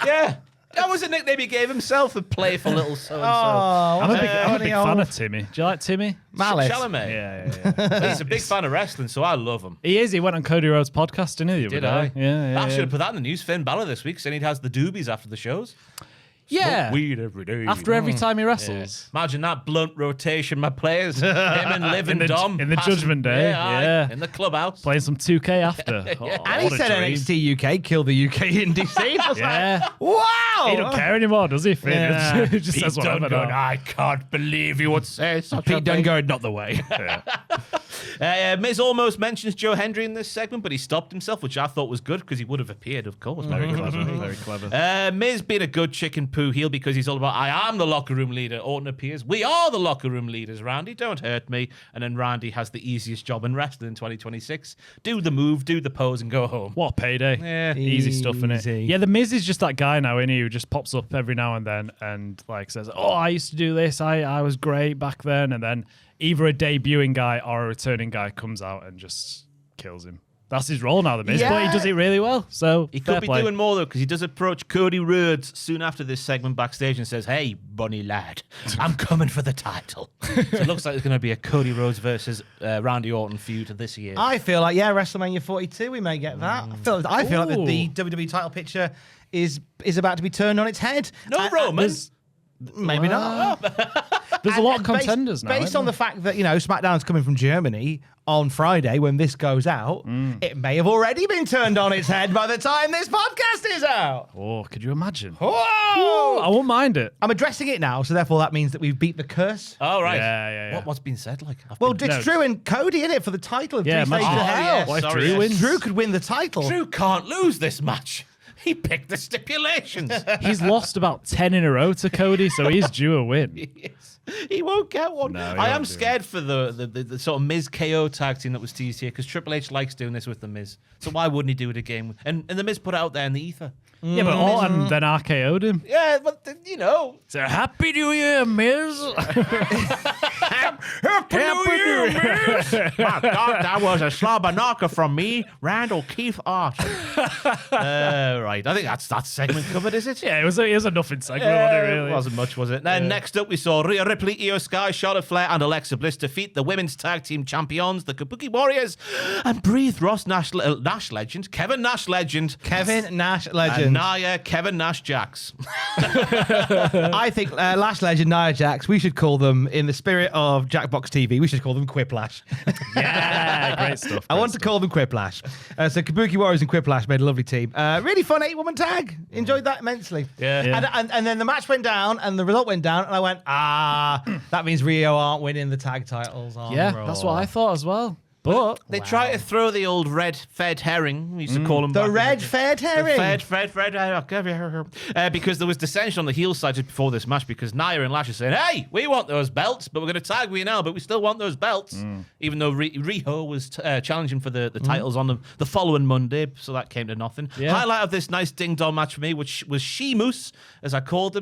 Yeah. That was a nickname he gave himself, a playful little so-and-so. I'm a big funny fan old- of Timmy. Do you like Timmy? Malice. Chalamet. Yeah. He's a big fan of wrestling, so I love him. He is. He went on Cody Rhodes' podcast, didn't he? the Did other I? day? Yeah. I should have put that in the news. Finn Balor this week saying he has the doobies after the shows. Yeah. Weed every day. After every time he wrestles. Imagine that blunt rotation, my players. Him and Liv and Dom. in the passing- Judgment Day, aye, yeah. in the clubhouse. Playing some 2K after. Oh, And he what a said dream. NXT UK killed the UK indie scene. I was Yeah. like, wow. He don't care anymore, does he, Finn? Yeah. He just says whatever. Dunne, now. I can't believe you would say such a Pete Dunne thing. going, not the way. Miz almost mentions Joe Hendry in this segment, but he stopped himself, which I thought was good because he would have appeared, of course. Very clever. Very clever. Miz being a good chicken poo heel because he's all about, I am the locker room leader. Orton appears. We are the locker room leaders, Randy. Don't hurt me. And then Randy has the easiest job in wrestling in 2026. Do the move, do the pose, and go home. What a payday. Yeah. Easy stuff, innit? Easy. Yeah, the Miz is just that guy now, innit, who just pops up every now and then and like says, oh, I used to do this. I was great back then. And then either a debuting guy or a returning guy comes out and just kills him. That's his role now, the Miz, but he does it really well. So He fair could be play. doing more, though, because he does approach Cody Rhodes soon after this segment backstage and says, hey, bunny lad, I'm coming for the title. So it looks like there's going to be a Cody Rhodes versus Randy Orton feud this year. I feel like, WrestleMania 42, we may get that. I feel like the WWE title picture is about to be turned on its head. No Roman. Maybe not. There's a lot of And contenders now. Based isn't on the there? fact that, SmackDown's coming from Germany on Friday when this goes out, it may have already been turned on its head by the time this podcast is out. Oh, could you imagine? Whoa! I won't mind it. I'm addressing it now, so therefore that means that we've beat the curse. Oh, right. Yeah. What's been said? Like, Well, it's Drew and Cody in it for the title of Yeah, Three Stages imagine- of Oh, Hell. yeah. What if Sorry, Drew yes. wins? Drew could win the title. Drew can't lose this match. He picked the stipulations. He's lost about 10 in a row to Cody, so he's due a win. Yes. He won't get one. No, he I won't am do scared for the sort of Miz KO tag team that was teased here because Triple H likes doing this with the Miz. So why wouldn't he do it again? And the Miz put it out there in the ether. Yeah, but Orton then RKO'd him. Yeah, but So Happy New Year, Miz. Happy New Year, Miz. My God, that was a slobber knocker from me, Randall Keith Archer. Right, I think that's that segment covered, is it? Yeah, it was a nothing segment, wasn't it, really? It wasn't much, was it? Then next up, we saw Rhea Ripley, Io Sky, Charlotte Flair, and Alexa Bliss defeat the women's tag team champions, the Kabuki Warriors, and breathe Ross Nash legend, Kevin Nash legend, Kevin Nash and legend. Nia Kevin Nash Jax. I think Lash legend Nia Jax, we should call them, in the spirit of Jackbox TV, we should call them Quiplash. Yeah, great stuff. I want to call them Quiplash. So Kabuki Warriors and Quiplash made a lovely team. Really fun 8-woman tag. Enjoyed that immensely. Yeah. And then the match went down and the result went down and I went, that means Rio aren't winning the tag titles on Yeah, Raw. that's what I thought as well. But They try to throw the old red fed herring. We used to call him The back in red day. fed herring. Because there was dissension on the heel side just before this match because Nia and Lash are saying, hey, we want those belts, but we're going to tag we now, but we still want those belts. Even though Riho was challenging for the titles on the following Monday, so that came to nothing. Yeah. Highlight of this nice ding-dong match for me, which was Sheamus, as I called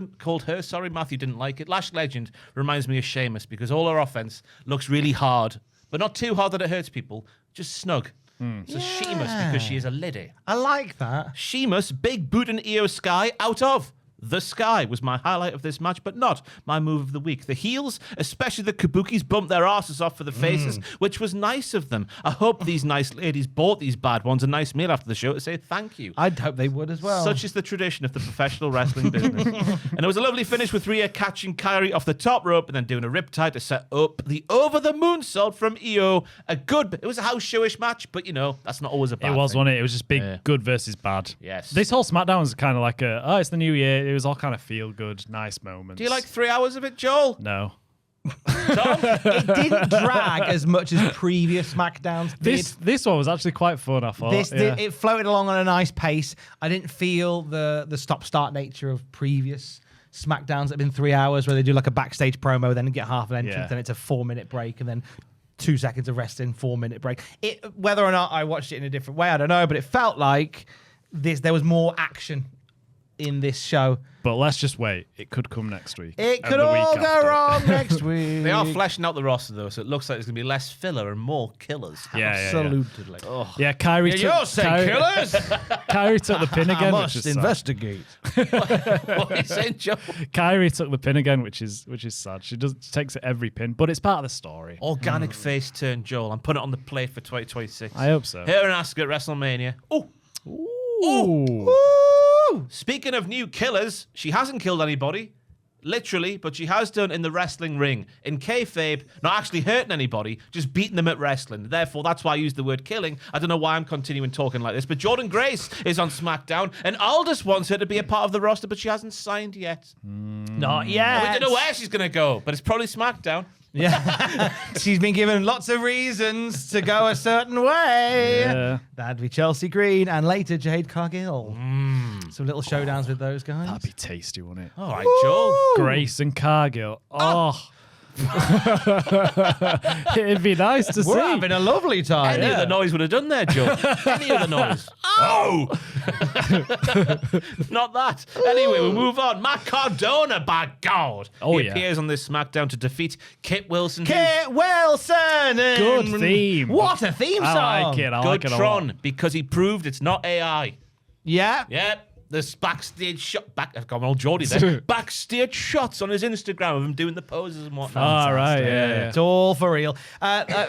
her. Sorry, Matthew didn't like it. Lash Legend reminds me of Sheamus because all her offense looks really hard, but not too hard that it hurts people, just snug. So Sheamus, because she is a lady. I like that. Sheamus, big boot and Io Sky out of the sky was my highlight of this match, but not my move of the week. The heels, especially the Kabukis, bumped their asses off for the faces, which was nice of them. I hope these nice ladies bought these bad ones a nice meal after the show to say thank you. I'd hope they would as well. Such is the tradition of the professional wrestling business. And it was a lovely finish with Rhea catching Kyrie off the top rope and then doing a riptide to set up the over the moonsault from Io. It was a house showish match, but that's not always a bad it was, thing. wasn't it? It was just big Yeah. good versus bad. Yes. This whole SmackDown was kind of like it's the new year. It was all kind of feel good, nice moments. Do you like 3 hours of it, Joel? No. Tom? It didn't drag as much as previous SmackDowns did. This one was actually quite fun, I thought. It floated along on a nice pace. I didn't feel the stop-start nature of previous SmackDowns that have been 3 hours where they do like a backstage promo, then get half an entrance, then it's a 4-minute break, and then 2 seconds of resting, 4-minute break. Whether or not I watched it in a different way, I don't know, but it felt like there was more action in this show. But let's just wait. It could come next week. It could all go wrong next week. They are fleshing out the roster, though, so it looks like there's going to be less filler and more killers. Absolutely. Yeah, Kyrie took... You're saying killers? Kyrie took the pin again, I which must is investigate. What are you saying, Joe? Kyrie took the pin again, which is sad. She takes it every pin, but it's part of the story. Organic face turn Joel. I'm putting it on the plate for 2026. I hope so. Her and Asuka at WrestleMania. Ooh. Speaking of new killers, she hasn't killed anybody, literally, but she has done in the wrestling ring. In kayfabe, not actually hurting anybody, just beating them at wrestling. Therefore, that's why I use the word killing. I don't know why I'm continuing talking like this, but Jordynne Grace is on SmackDown, and Aldous wants her to be a part of the roster, but she hasn't signed yet. Not yet. We don't know where she's going to go, but it's probably SmackDown. Yeah. She's been given lots of reasons to go a certain way. Yeah. That'd be Chelsea Green and later Jade Cargill. Some little showdowns with those guys. That'd be tasty, wouldn't it? All right, Joel. Grace and Cargill. Oh. It'd be nice to see. We're having a lovely time. Any other noise would have done there, Joe. Any other noise. Oh! Not that. Anyway, we'll move on. Matt Cardona, by God. He appears on this SmackDown to defeat Kit Wilson. Kit Wilson! Good theme. What a theme song. I like it. I like it a lot. Tron, because he proved it's not AI. Yeah. Yep. There's backstage shot. I've got an old Geordie there. Backstage shots on his Instagram of him doing the poses and whatnot. All right, yeah. It's all for real.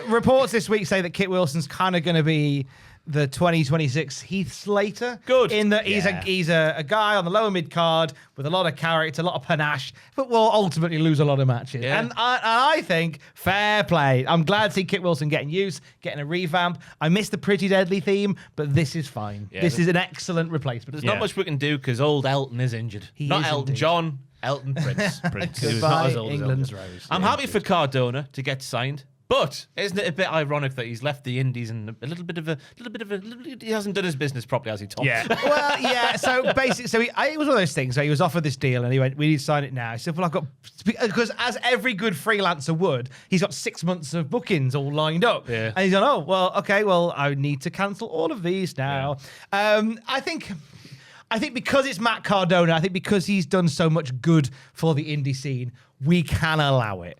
Reports this week say that Kit Wilson's kind of going to be the 2026 Heath Slater. Good. In that he's a guy on the lower mid card with a lot of character, a lot of panache, but will ultimately lose a lot of matches. Yeah. And I think fair play. I'm glad to see Kit Wilson getting a revamp. I missed the Pretty Deadly theme, but this is fine. Yeah, this is an excellent replacement. There's not much we can do because old Elton is injured. He not is Elton indeed. John. Elton Prince. He was Goodbye, not as old England's as Elton. Rose. I'm happy for Cardona to get signed. But isn't it a bit ironic that he's left the Indies and he hasn't done his business properly, has he, Tom? Yeah. Well, yeah. So basically, it was one of those things where he was offered this deal and he went, "We need to sign it now." He said, "Well, I've got," because as every good freelancer would, he's got 6 months of bookings all lined up. Yeah. And he's gone, "Oh, well, okay, well, I need to cancel all of these now." I think because it's Matt Cardona, I think because he's done so much good for the indie scene, we can allow it.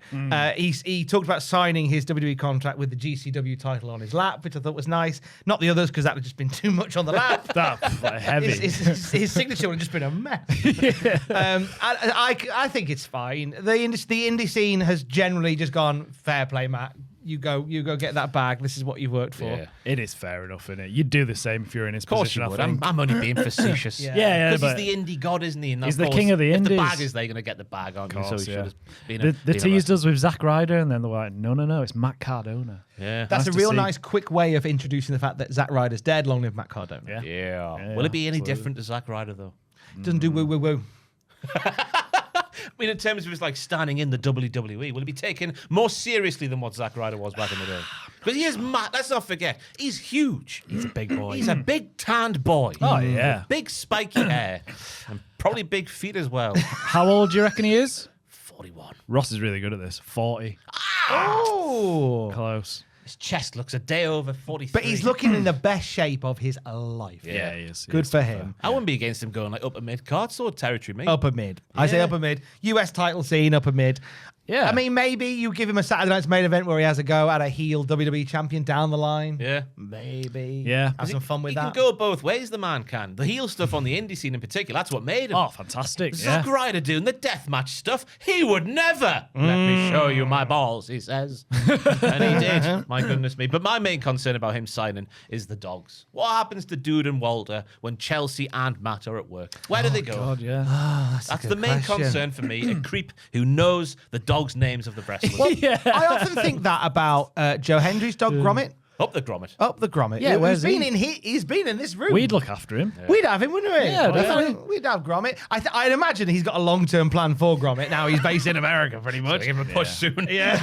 He talked about signing his WWE contract with the GCW title on his lap, which I thought was nice. Not the others, because that would just been too much on the lap. That's heavy. His signature would have just been a mess. I think it's fine. The indie scene has generally just gone, fair play, Matt. You go get that bag. This is what you worked for. Yeah. It is fair enough, isn't it? You'd do the same if you're in his Of course position. you would. I think. I'm only being facetious. Yeah, Because but he's the indie god, isn't he? And he's of the course, king of the if the indies. bag is there, you're going to get the bag, aren't you? So he should have been the been teased a us with Zack Ryder, and then they're like, no, it's Matt Cardona. Yeah. That's Nice a to real see. nice, quick way of introducing the fact that Zack Ryder's dead. Long live Matt Cardona. Yeah. Will it be any absolutely. different to Zack Ryder, though? Doesn't do woo woo woo. I mean, in terms of his like standing in the WWE, will he be taken more seriously than what Zack Ryder was back in the day? Because he is mad. Let's not forget, he's huge. He's a big boy. He's a big tanned boy. Oh, yeah. Big spiky hair. And probably big feet as well. How old do you reckon he is? 41. Ross is really good at this. 40. Oh. Close. His chest looks a day over 43. But he's looking in the best shape of his life. Yeah, he is. Good for him. I wouldn't be against him going like upper mid card sort of territory, mate. Upper mid. I say Yeah. upper mid. US title scene, upper mid. Yeah. I mean, maybe you give him a Saturday night's main event where he has a go at a heel WWE champion down the line. Yeah. Maybe. Yeah. Have some fun with he that. can go both ways, the man can. The heel stuff on the indie scene in particular, that's what made him. Oh, fantastic. Yeah. Zack Ryder doing the deathmatch stuff, he would never. Let me show you my balls, he says. And he did. My goodness me. But my main concern about him signing is the dogs. What happens to Dude and Walter when Chelsea and Matt are at work? Where do they go? God, yeah. That's the main concern for me. A creep who knows the dogs' names of the wrestlers. I often think that about Joe Hendry's dog Gromit. Up the grommet. Up the grommet. Yeah, where's he's been he? he's been in this room. We'd look after him. We'd have him, wouldn't we? Yeah, definitely. We'd have Gromit. I'd imagine he's got a long-term plan for Gromit. Now he's based in America, pretty much. Give him a push soon. Yeah.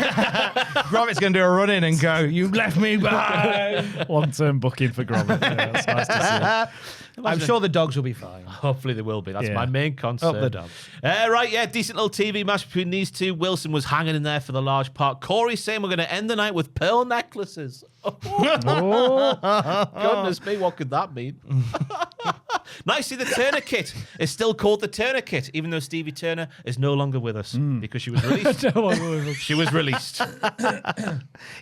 Gromit's going to do a run-in and go, "You left me behind." Long-term booking for Gromit. Yeah, that's nice to see. I'm sure the dogs will be fine. Hopefully they will be. That's Yeah. my main concern. Up the dogs. Right, yeah, decent little TV match between these two. Wilson was hanging in there for the large part. Corey's saying we're going to end the night with pearl necklaces. Goodness me, what could that mean? Nicely, the Turner kit is still called the Turner kit, even though Stevie Turner is no longer with us because she was released. She was released.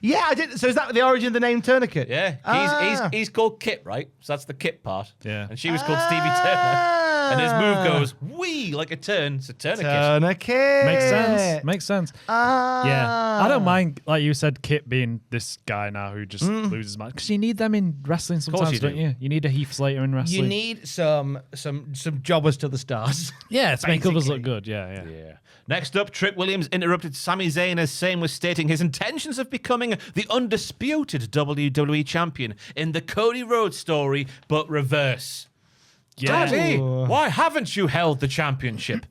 Yeah, I did. So is that the origin of the name Tourniquet? Yeah, he's called Kit, right? So that's the Kit part. Yeah. And she was called Stevie Turner. And his move goes, wee, like a turn. It's a tourniquet. Tourniquet. Makes sense. Yeah. I don't mind, like you said, Kit being this guy now who just loses match. Because you need them in wrestling sometimes, you don't do. you? You need a Heath Slater in wrestling. You need some jobbers to the stars. Yeah, to make others Basically. look good. Yeah. Yeah. Next up, Trick Williams interrupted Sami Zayn as Zayn was stating his intentions of becoming the undisputed WWE champion in the Cody Rhodes story, but reverse. Yeah. Daddy, why haven't you held the championship?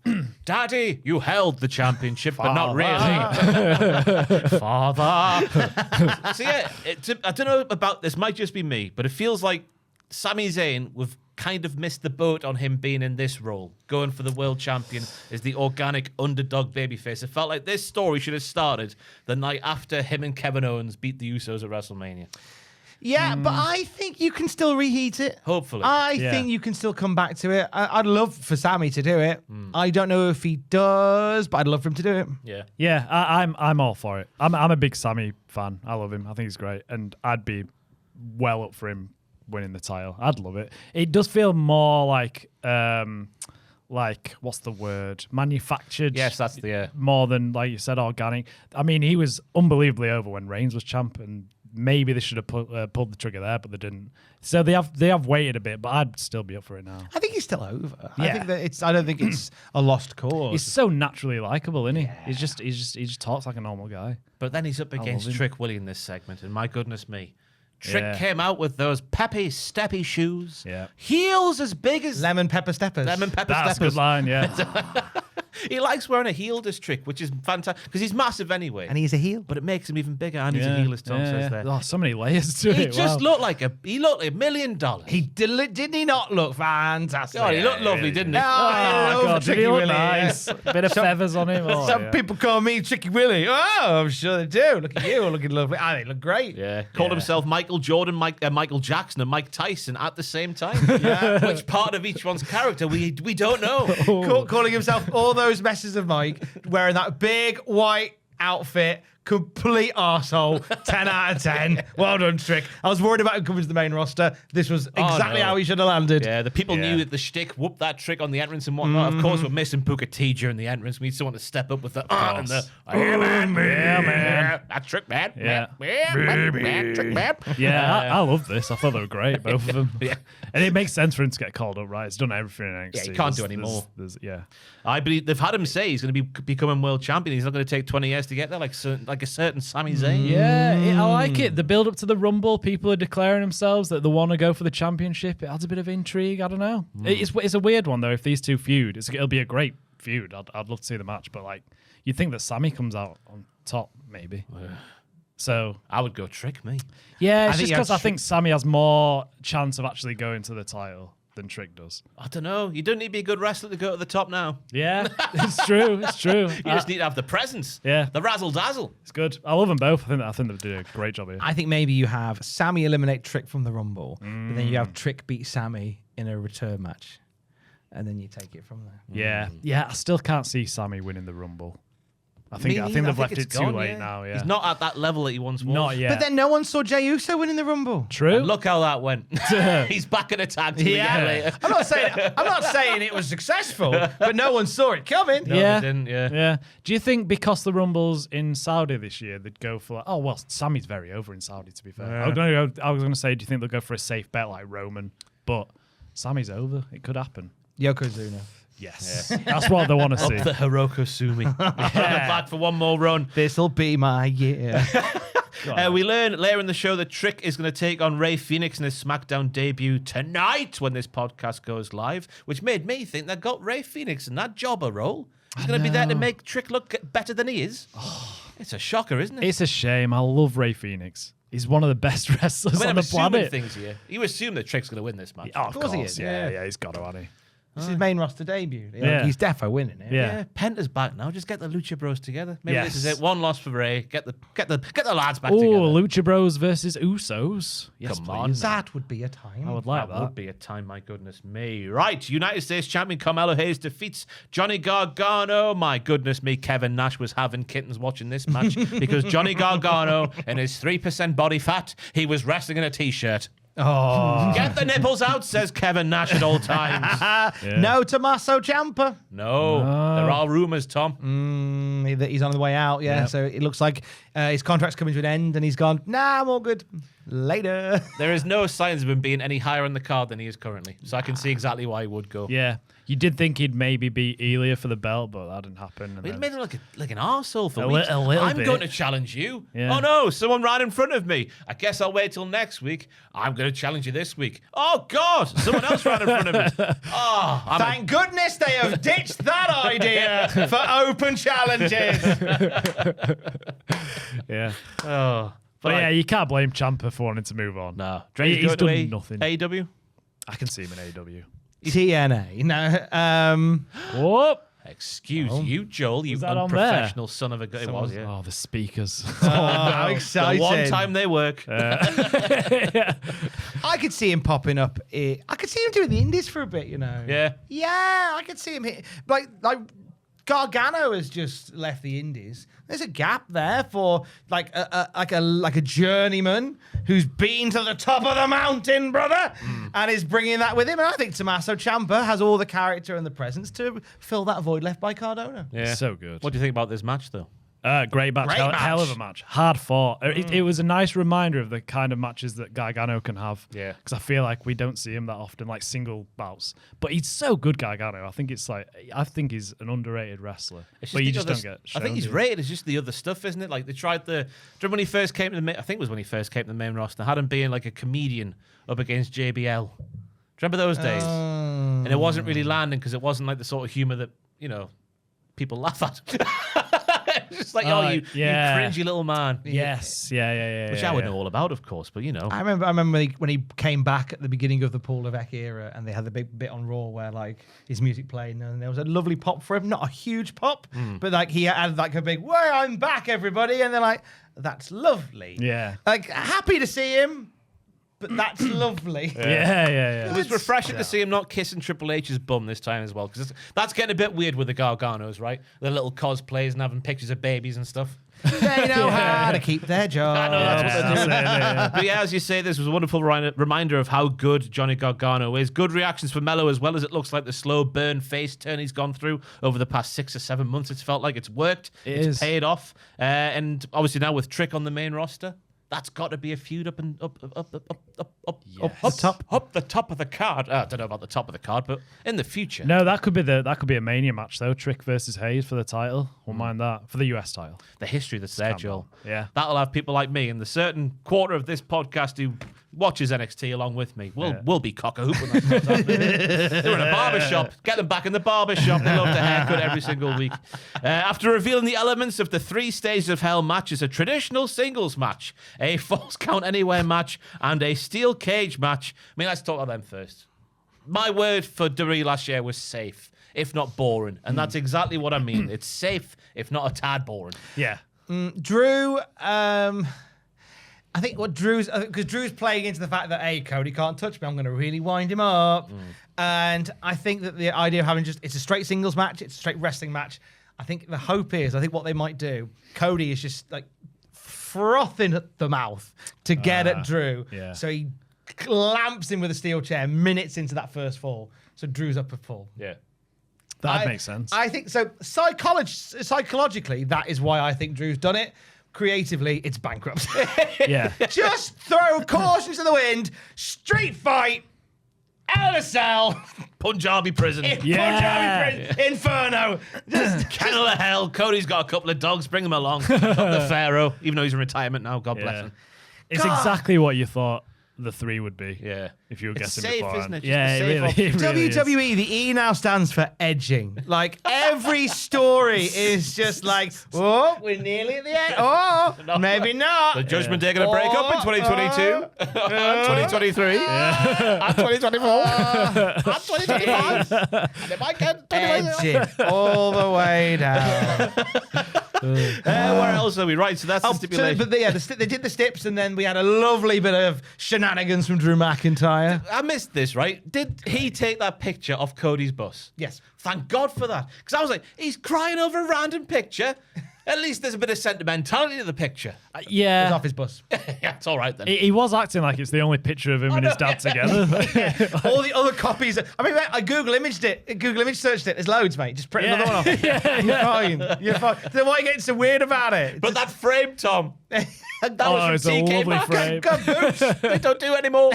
Daddy, you held the championship, but not really. Father. So yeah, I don't know about this, might just be me, but it feels like Sami Zayn, we've kind of missed the boat on him being in this role, going for the world champion as the organic underdog babyface. It felt like this story should have started the night after him and Kevin Owens beat the Usos at WrestleMania. Yeah, but I think you can still reheat it. Hopefully. I think you can still come back to it. I'd love for Sammy to do it. I don't know if he does, but I'd love for him to do it. Yeah. Yeah, I'm all for it. I'm a big Sammy fan. I love him. I think he's great. And I'd be well up for him winning the title. I'd love it. It does feel more like what's the word? Manufactured. Yes, that's the more than, like you said, organic. I mean, he was unbelievably over when Reigns was champ, and maybe they should have pulled the trigger there, but they didn't. So they have waited a bit, but I'd still be up for it now. I think he's still over. Yeah. I think that I don't think it's a lost cause. He's so naturally likable, isn't he? Yeah. He just talks like a normal guy. But then he's up against him. Trick Willie in this segment, and my goodness me. Trick Yeah. came out with those peppy, steppy shoes. Yeah. Heels as big as Lemon pepper steppers. lemon pepper That's a steppers. good line, yeah. He likes wearing a heel, this Trick, which is fantastic because he's massive anyway. And he's a heel. But it makes him even bigger, and he's a heel, as Tom says there. Oh, so many layers to He it. just wow. looked like $1 million. Didn't he not look fantastic? God, he looked lovely, didn't he? Oh, I Oh, love God, did Tricky he look Willie, nice? yeah. Bit of feathers on him. Oh, Some yeah. people call me Tricky Willie. Oh, I'm sure they do. Look at you, looking lovely. Ah, they look great. Yeah, called himself Michael Jordan, Michael Jackson, and Mike Tyson at the same time. Which part of each one's character we don't know. Calling himself all those messes of Mike, wearing that big white outfit, complete arsehole, 10 out of 10. Well done, Trick. I was worried about him coming to the main roster. This was exactly no. how he should have landed. Yeah, the people knew that the shtick whooped that Trick on the entrance and whatnot. Of course, we're missing Booker T during the entrance. We need someone to step up with the and the yeah, man. That's Trick, man. Yeah. Man. Trick, man. Yeah, I love this. I thought they were great, both of them. Yeah. And it makes sense for him to get called up, right? He's done everything in NXT. Yeah, he can't do any more. Yeah. I believe they've had him say he's going to be becoming world champion. He's not going to take 20 years to get there, like a certain Sami Zayn. Yeah, I like it. The build up to the Rumble, people are declaring themselves that they want to go for the championship. It adds a bit of intrigue. I don't know. It's a weird one though. If these two feud, it'll be a great feud. I'd love to see the match, but like you'd think that Sami comes out on top, maybe. So I would go Trick me. yeah, it's think just you have because I think Sami has more chance of actually going to the title than Trick does. I don't know. You don't need to be a good wrestler to go to the top now. Yeah, it's true. It's true. You just need to have the presence. Yeah. The razzle dazzle. It's good. I love them both. I think they do a great job here. I think maybe you have Sammy eliminate Trick from the Rumble, but then you have Trick beat Sammy in a return match, and then you take it from there. Yeah. I still can't see Sami winning the Rumble. I think they've left it's it too gone, late now. Yeah, He's not at that level that he once was. Not yet. But then no one saw Jey Uso winning the Rumble. True. And look how that went. He's back in a tag team again later. I'm not saying it was successful, but no one saw it coming. No, Yeah. they didn't, yeah. Yeah. Do you think because the Rumble's in Saudi this year, they'd go for Sammy's very over in Saudi, to be fair. Yeah. I was going to say, do you think they'll go for a safe bet like Roman? But Sammy's over. It could happen. Yokozuna. Yes. That's what they want to see. Up the Hiroko Sumi. Back for one more run. This'll be my year. We learn later in the show that Trick is going to take on Rey Fenix in his SmackDown debut tonight when this podcast goes live, which made me think they got Rey Fenix in that jobber role. He's going to be there to make Trick look better than he is. It's a shocker, isn't it? It's a shame. I love Rey Fenix. He's one of the best wrestlers on the planet. Things here. You assume that Trick's going to win this match. Of course he is. Yeah, he's got to, hasn't he? It's his main roster debut. Yeah. He's defo winning it. Yeah. Penta's back now. Just get the Lucha Bros together. Maybe Yes. this is it. One loss for Ray. Get the lads back Oh, together. Lucha Bros versus Usos. Yes, Come on. please. That would be a time. I would like That that. would be a time, my goodness me. Right, United States champion Carmelo Hayes defeats Johnny Gargano. My goodness me, Kevin Nash was having kittens watching this match because Johnny Gargano, in his 3% body fat, he was wrestling in a t-shirt. Oh. Get the nipples out, says Kevin Nash at all times. No Tommaso Ciampa. No, there are rumors, Tom. That he's on the way out, So it looks like his contract's coming to an end and he's gone, nah, I'm all good. Later. There is no signs of him being any higher on the card than he is currently. So I can see exactly why he would go. Yeah. You did think he'd maybe beat Elia for the belt, but that didn't happen. And He then- made it like an arsehole for A weeks. little I'm bit. going to challenge you. Yeah. Oh no, someone right in front of me. I guess I'll wait till next week. I'm going to challenge you this week. Oh God, someone else right in front of me. Oh, Thank goodness they have ditched that idea for open challenges. Yeah. Oh, But yeah, you can't blame Ciampa for wanting to move on. no. He's done nothing. AEW. I can see him in AEW. TNA. No. Whoop. Excuse you, Joel. You Was that on there? unprofessional son of a gun. It was, yeah. Oh, the speakers. How The exciting. one time they work. I could see him popping up. I could see him doing the indies for a bit, you know. Yeah. Yeah, I could see him hit. Like Gargano has just left the indies. There's a gap there for like a journeyman who's been to the top of the mountain, brother, and is bringing that with him. And I think Tommaso Ciampa has all the character and the presence to fill that void left by Cardona. Yeah. So good. What do you think about this match, though? Great match. Great Hell of match. a match. Hard fought. It was a nice reminder of the kind of matches that Gargano can have. Yeah. Because I feel like we don't see him that often, like single bouts. But he's so good, Gargano. I think he's an underrated wrestler. It's But you the just other don't get shown, I think he's do you? rated. It's just the other stuff, isn't it? Like they tried remember when he first came to the I think it was when he first came to the main roster, had him being like a comedian up against JBL. Do you remember those days? And it wasn't really landing because it wasn't like the sort of humor that, people laugh at. It's just like, you cringy little man. Yes. Yeah. Which I would know all about, of course, but I remember when he came back at the beginning of the Paul Levesque era, and they had the big bit on Raw where like his music played, and there was a lovely pop for him, not a huge pop, but like he had like a big, "Well, I'm back, everybody," and they're like, "That's lovely." Yeah. Like happy to see him, but that's lovely. Yeah. It was refreshing to see him not kissing Triple H's bum this time as well, because that's getting a bit weird with the Garganos, right? The little cosplays and having pictures of babies and stuff. They know how to keep their job. I know that's what they're doing. But yeah, as you say, this was a wonderful reminder of how good Johnny Gargano is. Good reactions for Mello, as well as it looks like the slow burn face turn he's gone through over the past 6 or 7 months. It's felt like it's worked. It's paid off. And obviously now with Trick on the main roster, that's got to be a feud up the top of the card. I don't know about the top of the card, but in the future. No, that could be a Mania match though. Trick versus Hayes for the title. Won't mind that for the US title. The history that's there, Joel. Yeah. That'll have people like me and the certain quarter of this podcast who watches NXT along with me. We'll be cock-a-hoop when that comes out. They're in a barbershop. Get them back in the barbershop. They love the haircut every single week. After revealing the elements of the 3 Stages of Hell match is a traditional singles match, a false count anywhere match, and a steel cage match. I mean, let's talk about them first. My word for WWE last year was safe, if not boring. And that's exactly what I mean. It's safe, if not a tad boring. Yeah. Drew, I think what because Drew's playing into the fact that, hey, Cody can't touch me, I'm going to really wind him up. And I think that the idea of having it's a straight singles match, it's a straight wrestling match. I think the hope is, I think what they might do, Cody is just like frothing at the mouth to get at Drew. Yeah. So he clamps him with a steel chair minutes into that first fall. So Drew's up a full. Yeah. That makes sense. I think so. Psychologically, that is why I think Drew's done it. Creatively, it's bankrupt. Yeah. Just throw caution to the wind, street fight, Hell in a Cell, Punjabi prison. Yeah. Punjabi Prison, Inferno. Just Kennel of Hell. Cody's got a couple of dogs. Bring them along. The Pharaoh, even though he's in retirement now. God bless him. It's exactly what you thought the 3 would be. Yeah. If you were It's guessing safe, beforehand. isn't it? Just Yeah, a it safe really, it really is. WWE, the E now stands for edging. Like every story is just like, oh, we're nearly at the end. Oh, maybe not. The Judgment Day going to break up in 2022, 2023, and 2024, and 2025. And it might get Edging all the way down. where else are we? Right, so that's the stipulation. But they did the steps, and then we had a lovely bit of shenanigans from Drew McIntyre. I missed this, right? Did he take that picture off Cody's bus? Yes. Thank God for that. Because I was like, he's crying over a random picture. At least there's a bit of sentimentality to the picture. It was Yeah. off his bus. Yeah, it's all right then. He was acting like it's the only picture of him and his dad together. All the other copies. I mean, I Google imaged it. Google image searched it. There's loads, mate. Just print another one off. You're fine. You're fine. Then why are you getting so weird about it? But that frame, Tom. That was it's from a TK lovely Maxx. frame. God, boots. They don't do anymore.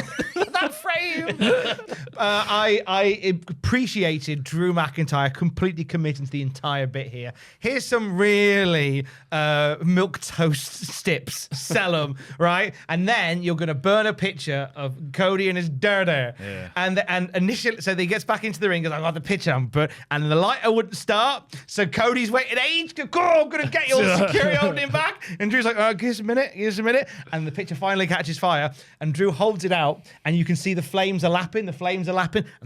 That frame. I appreciated Drew McIntyre completely committing to the entire bit here. Here's some really milk toast stips. Sell them, right? And then you're going to burn a picture of Cody and his dirter. Yeah. And initially, so he gets back into the ring, goes, I got the picture, and the lighter wouldn't start. So Cody's waiting age. Go, I'm going to get your security holding him back. And Drew's like, give us a minute. And the picture finally catches fire. And Drew holds it out, and you can see the flames are lapping. And the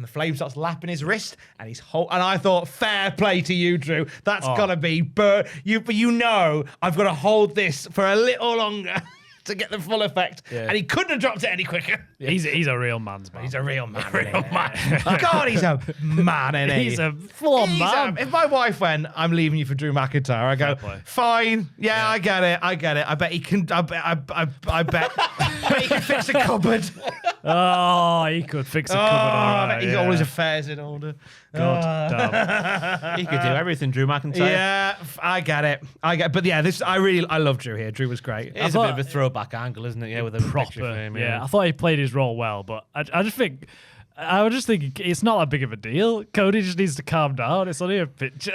flame starts lapping his wrist. And and I thought, fair play to you, Drew. That's gotta be, but you know, I've got to hold this for a little longer to get the full effect. Yeah. And he couldn't have dropped it any quicker. He's a real man's man. He's a real man. God, he's a man, isn't he? He's a full-on man. If my wife went, I'm leaving you for Drew McIntyre, I go, Fair play. fine. Yeah, I get it. I bet he can. I bet he can fix a cupboard. Oh, he could fix a cupboard. All right, He's yeah. always affairs in order. God damn. He could do everything, Drew McIntyre. Yeah, I get it. But yeah, I love Drew here. Drew was great. It is a bit of a throwback angle, isn't it? Yeah, with a picture Proper. of him. Yeah, I thought he played his role well, but I just think it's not that big of a deal. Cody just needs to calm down. It's only a picture.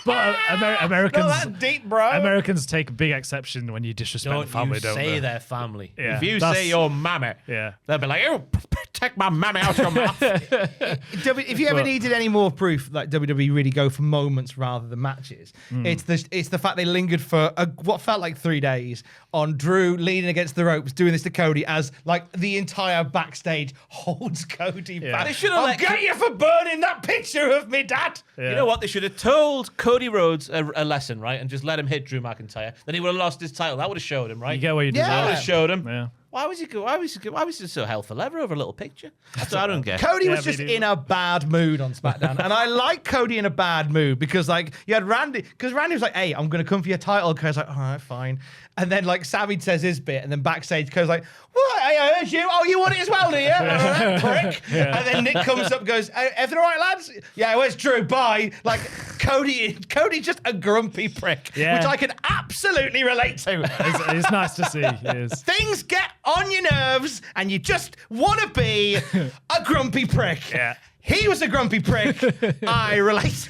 But Americans, Not that deep, bro. Americans take a big exception when you disrespect Don't the family, you don't say they? their family. Yeah, If you that's- say your mammy, Yeah. they'll be like, oh, take my mammy out your mouth. If you ever needed any more proof, like WWE really go for moments rather than matches, it's the fact they lingered for what felt like 3 days on Drew leaning against the ropes, doing this to Cody as like the entire backstage holds Cody back. They should have I'll let get you for burning that picture of me, Dad. You know what? They should have told Cody Rhodes a lesson, right? And just let him hit Drew McIntyre. Then he would have lost his title. That would have showed him, right? You get what you Yeah. That would deserve. have showed him. Yeah. Why was he so hell for leather over a little picture? That's what I don't get. Cody Yeah, was just me neither. in a bad mood on SmackDown. And I like Cody in a bad mood because, like, you had Randy, because Randy was like, hey, I'm going to come for your title. Cody's like, all right, fine. And then, like, Savage says his bit, and then backstage, Cody's like, what? I heard you. Oh, you want it as well, do you? Prick. And then Nick comes up and goes, everything all right, lads? Yeah, where's Drew? Bye. Like, Cody's just a grumpy prick, Yeah. which I can absolutely relate to. It's nice to see. It is. Things get on your nerves and you just want to be a grumpy prick. Yeah. He was a grumpy prick. I relate.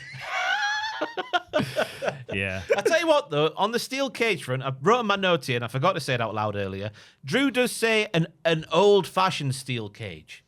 Yeah. I tell you what, though, on the steel cage front, I wrote in my notes here, and I forgot to say it out loud earlier. Drew does say an old-fashioned steel cage.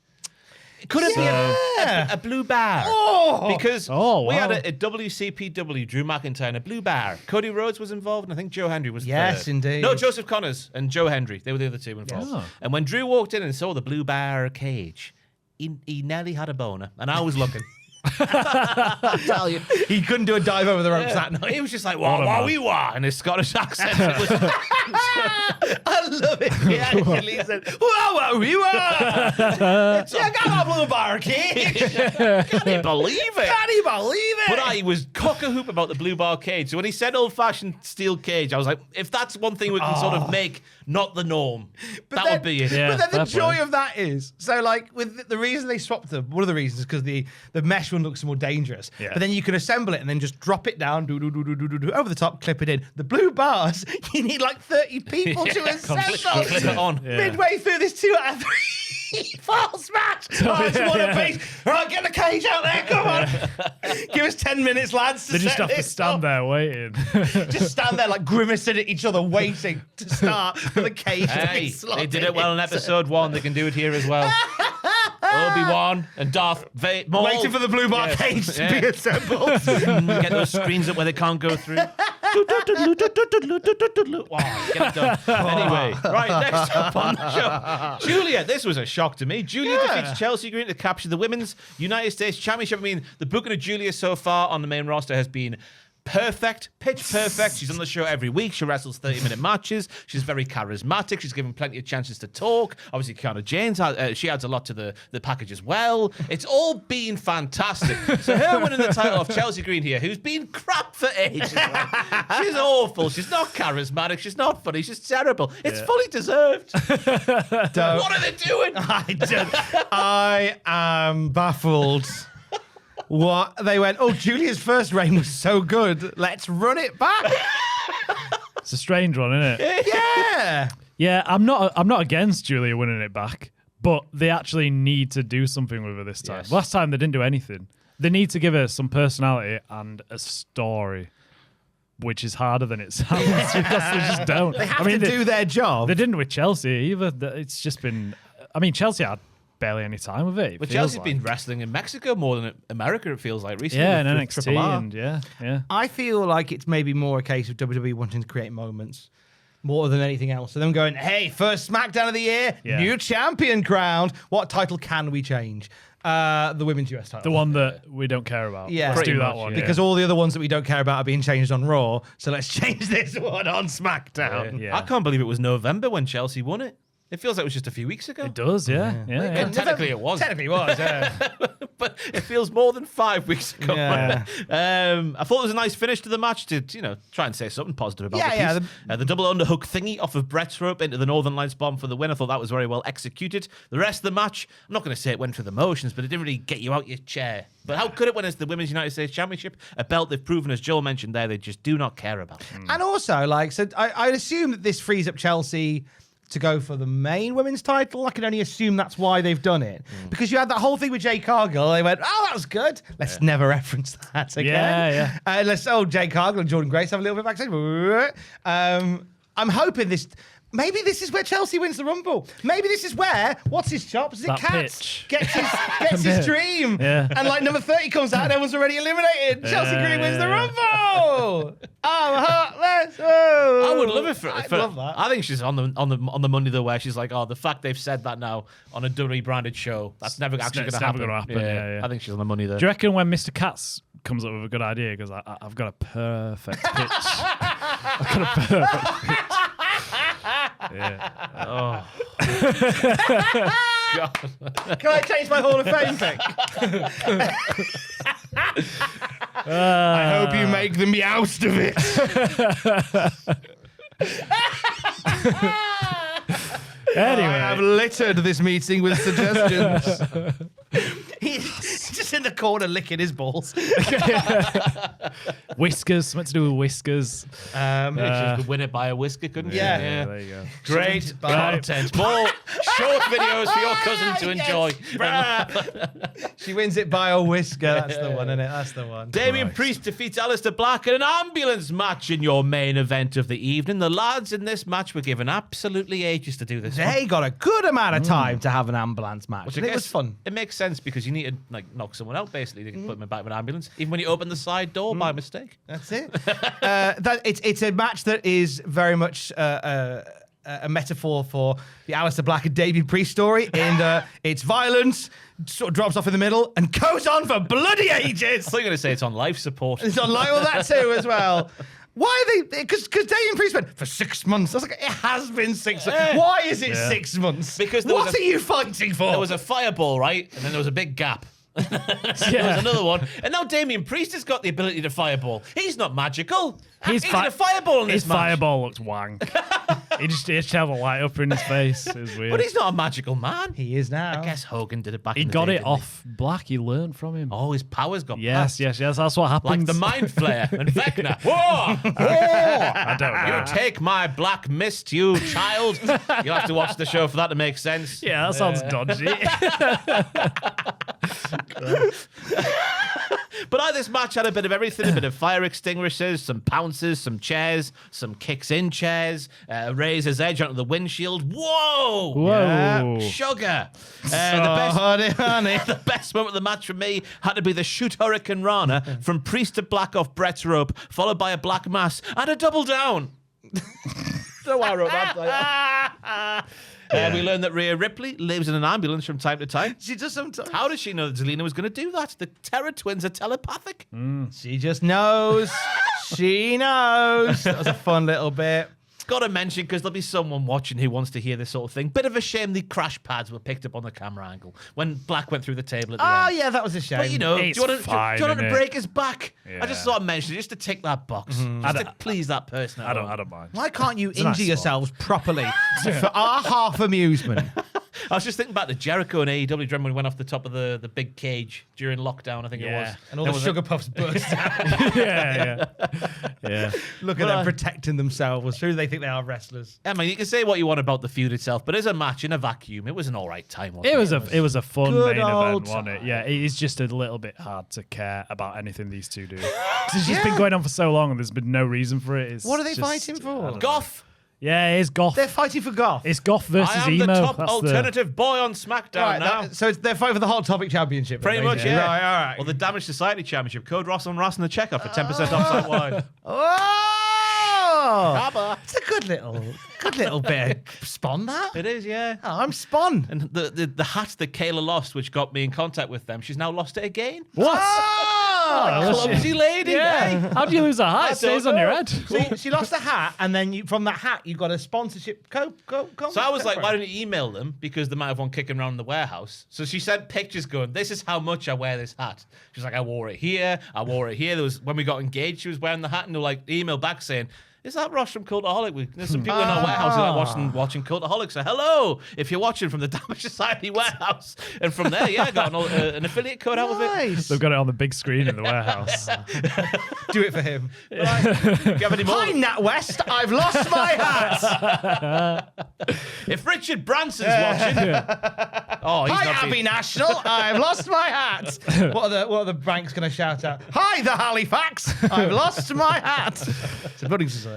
Could it be a blue bar? Oh. Because Oh, we had wow. a WCPW, Drew McIntyre, and a blue bar. Cody Rhodes was involved, and I think Joe Hendry was Yes, third. indeed. No, Joseph Connors and Joe Hendry. They were the other two involved. Yes. And when Drew walked in and saw the blue bar cage, he nearly had a boner, and I was looking. I tell you. He couldn't do a dive over the ropes that night. He was just like, wah, wee, wah, in his Scottish accent. It was, I love it. He actually said, whoa, wee, wah. Yeah, got that blue bar cage. can you believe it? Can you believe it? But I was cock-a-hoop about the blue bar cage. So when he said old-fashioned steel cage, I was like, if that's one thing we can sort of make not the norm. But That would be it. Yeah, but then the fair joy play. of that is, so like with the reason they swapped them, one of the reasons is because the mesh one looks more dangerous. Yeah. But then you can assemble it and then just drop it down, do over the top, clip it in. The blue bars, you need like 30 people to assemble. Clip it on. Yeah. Midway through this 2 out of 3 false match. Oh, it's one apiece. Right, get the cage out there. Come on. Give us 10 minutes, lads. They just have to stand there waiting. Just stand there like grimacing at each other, waiting to start for the cage to be Hey, slotted they did it well in episode 1. They can do it here as well. Obi-Wan and Darth Vader. Waiting for the blue bar cage to be assembled. Get those screens up where they can't go through. Wow, get it done. Anyway, right, next up on the show. Julia, this was a shock to me. Julia defeats Chelsea Green to capture the Women's United States Championship. I mean, the booking of Julia so far on the main roster has been perfect, pitch perfect. She's on the show every week. She wrestles 30-minute matches. She's very charismatic. She's given plenty of chances to talk. Obviously, Kiana James, she adds a lot to the package as well. It's all been fantastic. So her winning the title of Chelsea Green here, who's been crap for ages. Right? She's awful. She's not charismatic. She's not funny. She's terrible. It's fully deserved. What are they doing? I am baffled. What? They went, oh, Julia's first reign was so good. Let's run it back. It's a strange one, isn't it? Yeah. Yeah, I'm not against Julia winning it back, but they actually need to do something with her this time. Yes. Last time they didn't do anything. They need to give her some personality and a story, which is harder than it sounds because they just don't. They have to do their job. They didn't with Chelsea either. It's just been. I mean, Chelsea had barely any time with it. But Chelsea's been wrestling in Mexico more than America, it feels like, recently. Yeah, and with NXT, Triple R. and yeah. I feel like it's maybe more a case of WWE wanting to create moments more than anything else. So them going, hey, first SmackDown of the year, new champion crowned. What title can we change? The Women's US title. The one that we don't care about. Yeah. Let's do that much, one. yeah. Because all the other ones that we don't care about are being changed on Raw. So let's change this one on SmackDown. Yeah. I can't believe it was November when Chelsea won it. It feels like it was just a few weeks ago. It does, yeah. And technically it was. Technically it was, yeah. But it feels more than 5 weeks ago. Yeah. I thought it was a nice finish to the match to, try and say something positive about Yeah, the piece. The double underhook thingy off of Brett's rope into the Northern Lights bomb for the win. I thought that was very well executed. The rest of the match, I'm not going to say it went through the motions, but it didn't really get you out your chair. But how could it when it's the Women's United States Championship, a belt they've proven, as Joel mentioned there, they just do not care about. And also, I'd assume that this frees up Chelsea to go for the main women's title. I can only assume that's why they've done it. Because you had that whole thing with Jay Cargill. They went, oh, that was good. Let's never reference that again. Yeah. Jay Cargill and Jordan Grace have a little bit backstage. I'm hoping this... Maybe this is where Chelsea wins the Rumble. Maybe this is where, what's his chops? Is it That Katz? pitch. Gets his dream. Yeah. And like number 30 comes out and everyone's already eliminated. Chelsea Green wins the Rumble. I'm heartless. Oh. I would love it for I'd love that. I think she's on the Monday though, where she's like, oh, the fact they've said that now on a WWE branded show, that's never actually It's going to never happen. gonna happen, yeah. I think she's on the money there. Do you reckon when Mr. Katz comes up with a good idea, because I've got a perfect pitch. I've got a perfect pitch. Yeah. Oh. God. Can I change my Hall of Fame pick? I hope you make the meowst of it. Anyway. I have littered this meeting with suggestions. He's just in the corner licking his balls. Whiskers, something to do with whiskers. She could win it by a whisker, couldn't Yeah. she? There you go. Great content. More short videos for your cousin to enjoy. She wins it by a whisker. That's the one, isn't it? That's the one. Damien Priest defeats Aleister Black in an ambulance match in your main event of the evening. The lads in this match were given absolutely ages to do this. They got a good amount of time to have an ambulance match. Which And I it was guess fun. It makes sense because you need to knock someone out basically to put them in the back of an ambulance, even when you open the side door by mistake. That's it. It's a match that is very much a metaphor for the Aleister Black and Damien Priest story. In it's violence, sort of drops off in the middle, and goes on for bloody ages. I thought you were going to say it's on life support. It's on like all that too as well. Why are they? Because Damien Priest went for 6 months. I was like, it has been 6 months. Why is it 6 months? Because what are you fighting for? There was a fireball, right? And then there was a big gap. There was another one. And now Damien Priest has got the ability to fireball. He's not magical. He's a fireball in this His match. fireball looks wank. He just had a light up in his face. It was weird. But he's not a magical man. He is now. I guess Hogan did it back He in the got day, it didn't he? off Black. He learned from him. Oh, his powers got Yes, passed. yes. That's what Like happens. the Mind Flayer and Vecna. Whoa! I don't know. You take my black mist, you child. You'll have to watch the show for that to make sense. Yeah, that sounds dodgy. But this match had a bit of everything, a bit of fire extinguishers, some pounces, some chairs, some kicks in chairs, razor's edge onto the windshield. Whoa! Whoa. Sugar. Honey. The best moment of the match for me had to be the shoot Hurricane Rana from Priest to Black off Brett's rope, followed by a black mass and a double down. Don't know why I wrote that. We learned that Rhea Ripley lives in an ambulance from time to time. She does sometimes. How does she know that Zelina was going to do that? The Terror Twins are telepathic. She just knows. She knows. That was a fun little bit. Got to mention, because there'll be someone watching who wants to hear this sort of thing. Bit of a shame the crash pads were picked up on the camera angle when Black went through the table at the end. Yeah, that was a shame. But, do It's you want fine, to innit? break his back? I Yeah. just thought I'd mention it just to tick that box. Just to please that person. I don't mind. Why can't you a nice injure spot. yourselves properly for our half amusement? I was just thinking about the Jericho and AEW. Do you remember when he went off the top of the big cage during lockdown, I think it was. And all the sugar puffs burst out. Yeah. Look at them protecting themselves. Who do they think they are, wrestlers? I mean, you can say what you want about the feud itself, but as a match in a vacuum, it was an all right time, wasn't it? It was a fun Good main old event, wasn't it? time. Yeah, it is just a little bit hard to care about anything these two do. 'Cause it's just been going on for so long and there's been no reason for it. It's What are they just- fighting for? I don't know. Goff. Yeah, it is Goff. They're fighting for Goff. It's Goff versus I am Emo. the top That's alternative boy on SmackDown now. So they're fighting for the Hot Topic Championship. Pretty much, basically. yeah. Right, all right. Or the Damage Society Championship. Code Ross on Ross in the checkout for 10% off site wide. Oh! It's a good little bit of spun, that. It is, yeah. Oh, I'm spun. And the hat that Kayla lost, which got me in contact with them, she's now lost it again. What? Oh! Clumsy lady. Yeah. Hey. How do you lose a hat? I It stays don't on your know. head. She lost a hat, and then from that hat, you got a sponsorship. Go. So I was like, why don't you email them? Because they might have one kicking around in the warehouse. So she sent pictures going, this is how much I wear this hat. She's like, I wore it here. There was, when we got engaged, she was wearing the hat, and they're like, email back saying, is that Ross from Cultaholic? There's some people in our warehouse who are watching Cultaholic. So hello, if you're watching from the Damage Society warehouse. And from there, I got an affiliate code out of it. Nice. They've got it on the big screen in the warehouse. Do it for him. Do you have any more? Hi, Nat West. I've lost my hat. If Richard Branson's watching, oh, he's Hi, not Abbey National. I've lost my hat. What are the banks going to shout out? Hi, the Halifax. I've lost my hat. It's a building society.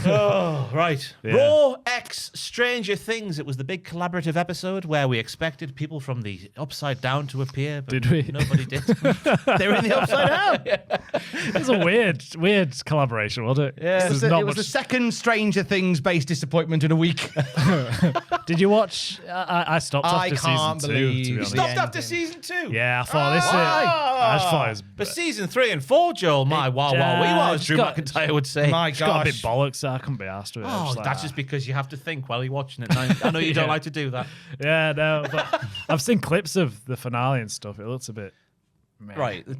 Oh, right. Yeah. Raw X Stranger Things. It was the big collaborative episode where we expected people from the Upside Down to appear, but Did we? nobody did. They were in the Upside Down. It was a weird collaboration, wasn't it? Yeah, There's it not was the much- second Stranger Things based disappointment in a week. Did you watch? I stopped I after can't season 2. believe To be you honest. Stopped ending. after season 2. Yeah, I thought this. Why? I just thought it was. But season 3 and 4, Joel, my wow, wow, we was, it's Drew got- McIntyre would say. My It's got a bit gosh. bollocks. I couldn't be asked with it. I was Oh, like, that's just because you have to think while you're watching it. And I know you don't Yeah. like to do that. Yeah, no, but I've seen clips of the finale and stuff. It looks a bit. Meh. Right. The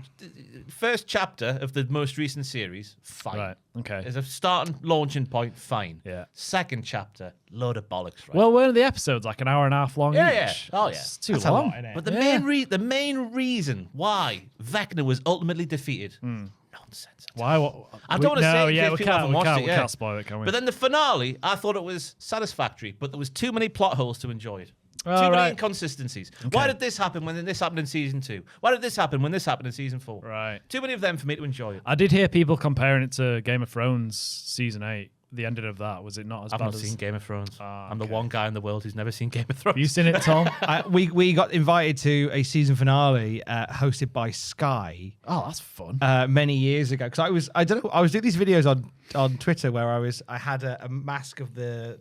first chapter of the most recent series, fine. Right. Okay. As a starting launching point, fine. Yeah. Second chapter, load of bollocks, right? Well, weren't the episodes like an hour and a half long Yeah, each? yeah. Oh, yeah. It's too That's a long. lot, innit? But the Yeah. main reason why Vecna was ultimately defeated, nonsense. Why? What? I don't want to no, say it in yeah, case we people haven't can't, we watched can't, it we yet. can't spoil it, can we? But then the finale, I thought it was satisfactory, but there was too many plot holes to enjoy it. Oh, Too many right. inconsistencies. Why did this happen when this happened in season 2? Why did this happen when this happened in season 4? Right. Too many of them for me to enjoy it. I did hear people comparing it to Game of Thrones season 8. The ending of that, was it not as I've bad not as? seen Game of Thrones. Ah, I'm the okay. one guy in the world who's never seen Game of Thrones. Have you seen it, Tom? We got invited to a season finale hosted by Sky Oh, that's fun. many years ago. Because I was doing these videos on Twitter where I had a mask of the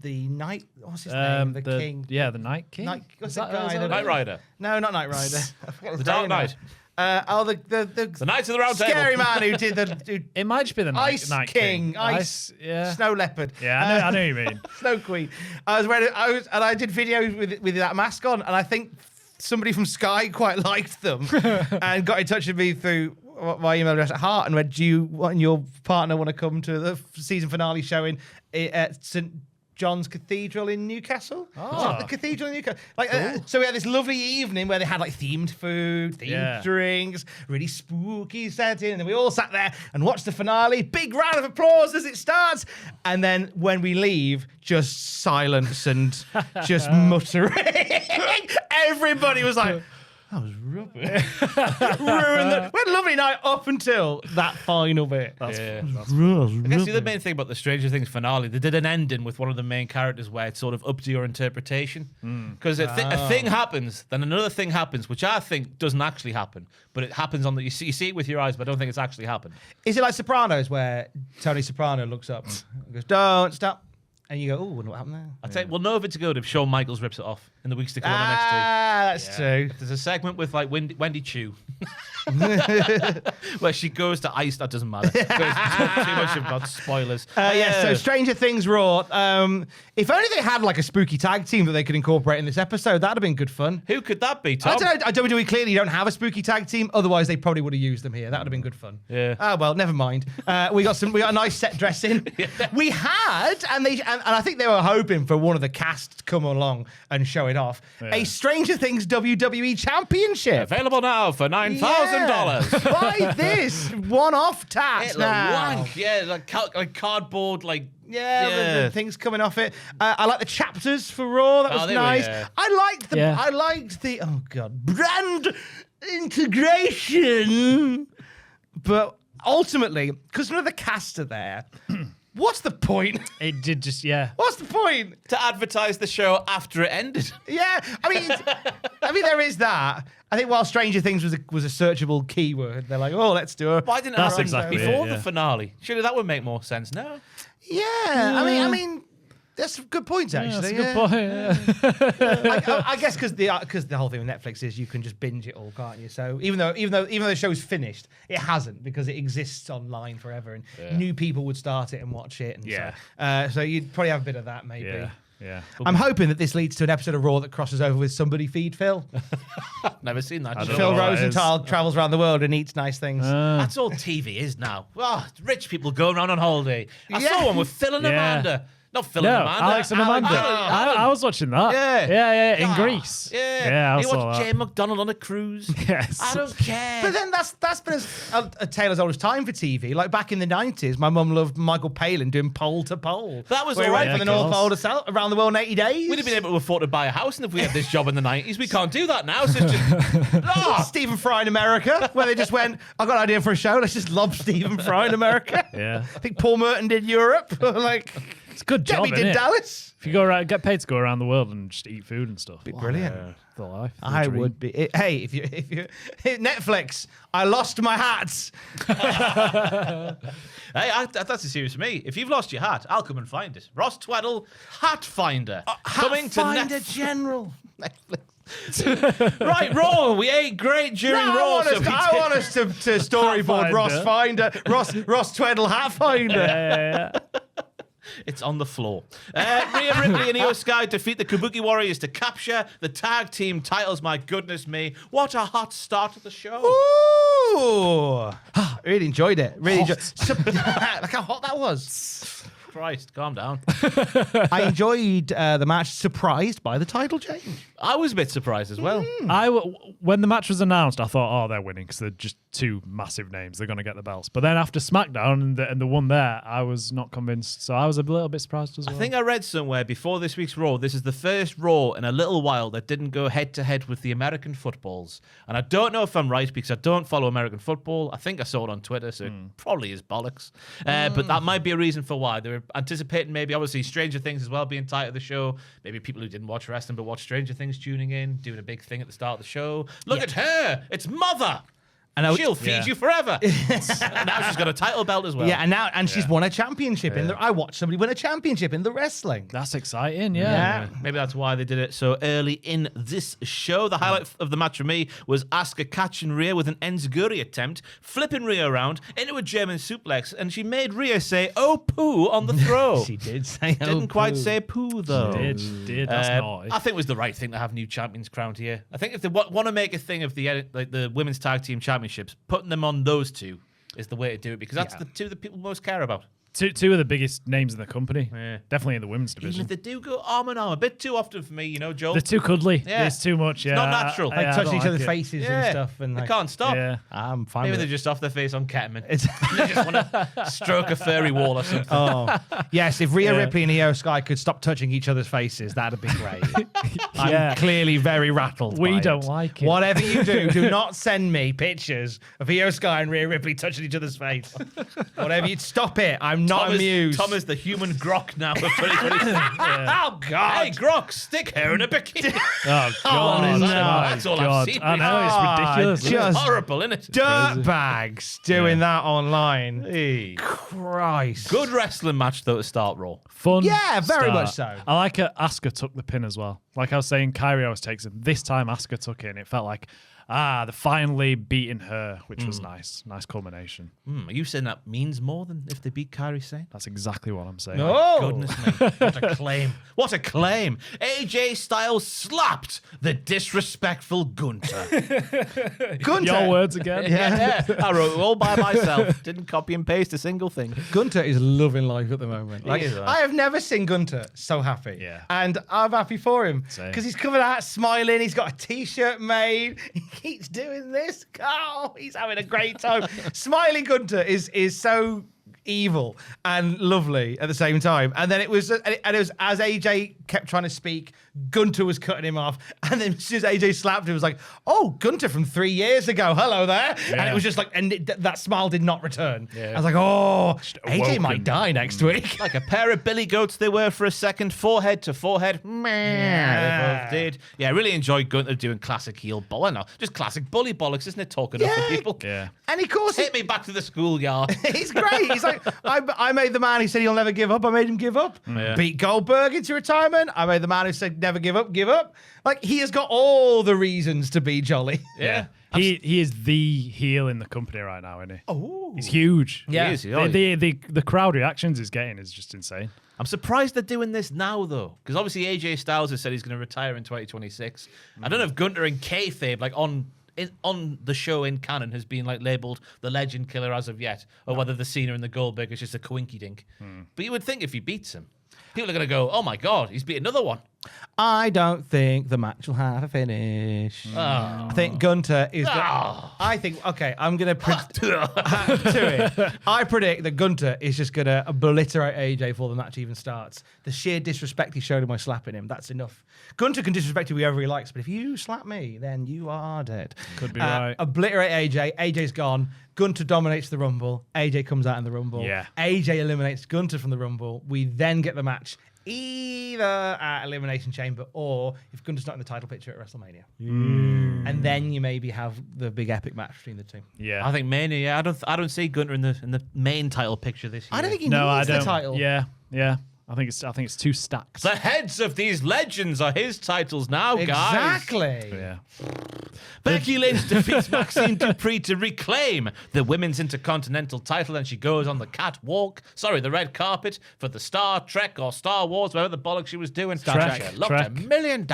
night. What's his name? The king. Yeah, the Night King. What's Is that that- guy? is that Knight it? Rider. No, not Knight Rider. I forget his The Dark name now. Knight. The Knights of the Round Table. scary man who did the It might just be the Ice Night King, King. Ice, yeah. Snow Leopard. Yeah, I know what you mean. Snow Queen. I did videos with that mask on, and I think somebody from Sky quite liked them and got in touch with me through my email address at heart and went, do you and your partner want to come to the season finale showing at St. John's Cathedral in Newcastle? The Cathedral in Newcastle. So we had this lovely evening where they had like themed food, themed drinks, really spooky setting, and then we all sat there and watched the finale. Big round of applause as it starts, and then when we leave, just silence and just muttering. Everybody was like, that was rubbish. We had a lovely night up until that final bit. I guess the other main thing about the Stranger Things finale, they did an ending with one of the main characters where it's sort of up to your interpretation. Because a thing happens, then another thing happens, which I think doesn't actually happen, but it happens on the you see it with your eyes, but I don't think it's actually happened. Is it like Sopranos where Tony Soprano looks up and goes, "Don't stop," and you go, "Oh, what happened there?" I'd say we'll know if it's good if Shawn Michaels rips it off in the weeks to come on NXT. That's true. There's a segment with like Wendy Chu where she goes to ice. That doesn't matter. Too much about spoilers. So Stranger Things Raw. If only they had like a spooky tag team that they could incorporate in this episode, that'd have been good fun. Who could that be, Tom? I don't know. WWE clearly don't have a spooky tag team. Otherwise, they probably would have used them here. That would have been good fun. Yeah. Well, never mind. We got a nice set dressing. We had, and I think they were hoping for one of the cast to come along and show it off. A Stranger Things WWE Championship. Available now for $9,000. Buy this one-off tats now. Wank. Yeah, like cardboard, like. The things coming off it. I like the chapters for Raw. That was nice. I liked the brand integration. But ultimately, because none of the cast are there, what's the point? It did just What's the point? To advertise the show after it ended. Yeah, I mean, there is that. I think while Stranger Things was a searchable keyword, they're like, oh, let's do it. Why didn't That's it exactly before it, the finale? Surely that would make more sense. No. Yeah, I mean, that's a good point actually. That's a good point. I guess because the whole thing with Netflix is you can just binge it all, can't you? So even though the show's finished, it hasn't because it exists online forever, and new people would start it and watch it. And so you'd probably have a bit of that maybe. Yeah. I'm hoping that this leads to an episode of Raw that crosses over with Somebody Feed Phil. Never seen that. Phil Rosenthal travels around the world and eats nice things. That's all TV is now. Oh, rich people going around on holiday. I saw one with Phil and Amanda. Not Phil and Amanda. Alex and Amanda. I was watching that. Yeah, in Greece. Yeah, I you saw watch that. Jay McDonald on a cruise. Yes. I don't care. But then that's been a tale as old as time for TV. Like back in the 90s, my mum loved Michael Palin doing pole to pole. That was all all right right from the North Pole to South, around the world in 80 days. We'd have been able to afford to buy a house, and if we had this job in the 90s, we can't do that now. So it's just Stephen Fry in America, where they just went, I've got an idea for a show, let's just lob Stephen Fry in America. Yeah. I think Paul Merton did Europe. Like, It's a good job, Debbie did innit? Dallas. If you go around, get paid to go around the world and just eat food and stuff. Be brilliant. The life. the I dream. would be. Hey, if you Netflix, I lost my hat. Hey, that's a serious for me. If you've lost your hat, I'll come and find it. Ross Tweddle, Hat Finder, coming to Finder Netflix. General. Right, Raw. We ate great during Raw. I want us to storyboard Hat Ross Finder. Finder, Ross Tweddle Hat Finder. Yeah. It's on the floor. Rhea Ripley and Io Sky defeat the Kabuki Warriors to capture the tag team titles. My goodness me. What a hot start to the show. Ooh, really enjoyed it. Really enjoyed. Look how hot that was. Christ, calm down. I enjoyed the match. Surprised by the title change. I was a bit surprised as well. When the match was announced, I thought, they're winning because they're just two massive names. They're going to get the belts. But then after SmackDown and the one there, I was not convinced. So I was a little bit surprised as well. I think I read somewhere before this week's Raw, this is the first Raw in a little while that didn't go head-to-head with the American footballs. And I don't know if I'm right because I don't follow American football. I think I saw it on Twitter, so it probably is bollocks. But that might be a reason for why. They were anticipating maybe, obviously, Stranger Things as well being tied to the show. Maybe people who didn't watch wrestling but watch Stranger Things tuning in, doing a big thing at the start of the show. Look at her! It's Mother! And she'll feed you forever. And now she's got a title belt as well. Yeah, and she's won a championship in the. I watched somebody win a championship in the wrestling. That's exciting, yeah. Maybe that's why they did it so early in this show. The highlight of the match for me was Asuka catching Rhea with an Enziguri attempt, flipping Rhea around into a German suplex, and she made Rhea say, "Oh, poo," on the throw. She did say, Didn't quite say poo, though. She did. That's naughty. I think it was the right thing to have new champions crowned here. I think if they want to make a thing of the women's tag team championship championships, putting them on those two is the way to do it because that's the two that people most care about. Two of the biggest names in the company. Yeah. Definitely in the women's Even division. if they do go arm in arm, a bit too often for me, Joel. They're too cuddly. Yeah. It's too much. Yeah. not natural. Like I touching don't each other's like it. faces and stuff. And they like, can't stop. Yeah. I'm fine Maybe with they're it. just off their face on ketamine. It's They just want to stroke a furry wall or something. Oh, yes. If Rhea Yeah. Ripley and Io Sky could stop touching each other's faces, that'd be great. Yeah. I'm clearly very rattled. We by don't it. like it. Whatever you do not send me pictures of Io Sky and Rhea Ripley touching each other's face. Whatever you stop it. I'm not amused. Tom is the human Grok now of 2023. Oh God! Hey, Grok, stick hair in a bikini. Oh, God. no. That's all I've God. seen. I know, it's ridiculous. just- It's horrible, isn't it? Dirtbags doing that online. Hey. Christ. Good wrestling match, though, to start Raw. Fun. Yeah, very start. much so. I like it. Asuka took the pin as well. Like I was saying, Kyrie always takes it. This time, Asuka took it, and it felt like, they're finally beating her, which was nice. Nice culmination. Are you saying that means more than if they beat Kairi Sane? That's exactly what I'm saying. Oh, Goodness me. What a claim. What a claim. AJ Styles slapped the disrespectful Gunter. Gunter. Your words again. Yeah. I wrote it all by myself. Didn't copy and paste a single thing. Gunter is loving life at the moment. Like, is, right? I have never seen Gunter so happy. Yeah. And I'm happy for him. Same. Because he's coming out smiling. He's got a t-shirt made. He keeps doing this. Oh, he's having a great time. Smiling Gunter is so evil and lovely at the same time. And then it was as AJ kept trying to speak, Gunter was cutting him off. And then as soon as AJ slapped him, it was like, oh, Gunter from 3 years ago. Hello there. And it was just like, and that smile did not return. I was like, oh, AJ awoken. might die next week. Like a pair of billy goats they were for a second, forehead to forehead. They both did. Yeah, I really enjoyed Gunter doing classic heel bully. No, just classic bully bollocks, isn't it? Talking up Yeah. for people. Yeah. And of course, Hit me back to the schoolyard. he's great. He's like, I made the man who said he'll never give up. I made him give up. Yeah. Beat Goldberg into retirement. I made the man who said never give up, give up. Like, he has got all the reasons to be jolly. Yeah. He is the heel in the company right now, isn't he? Oh. He's huge. Yeah. He is, yeah. The crowd reactions he's getting is just insane. I'm surprised they're doing this now, though, because obviously AJ Styles has said he's going to retire in 2026. I don't know if Gunter and kayfabe, like on the show in canon, has been like labeled the Legend Killer as of yet, or whether the Cena and the Goldberg is just a coinky dink. But you would think if he beats him, people are going to go, "Oh my God, he's beat another one." I don't think the match will have a finish. I think Gunter is. I think, okay, I'm going to I predict that Gunter is just going to obliterate AJ before the match even starts. The sheer disrespect he showed him by slapping him, that's enough. Gunter can disrespect whoever he likes, but if you slap me, then you are dead. Could be right. Obliterate AJ. AJ's gone. Gunter dominates the Rumble. AJ comes out in the Rumble. Yeah. AJ eliminates Gunter from the Rumble. We then get the match either at Elimination Chamber or if Gunter's not in the title picture at WrestleMania. And then you maybe have the big epic match between the two. Yeah. I think Mania. Yeah, I don't see Gunter in the main title picture this year. I don't think he I needs don't. the title. Yeah. I think it's too stacked. The heads of these legends are his titles now, guys. Exactly. Yeah. Becky Lynch defeats Maxine Dupree to reclaim the women's intercontinental title, and she goes on the the red carpet for the Star Trek or Star Wars, whatever the bollocks she was doing. Trek. She loved $1 million.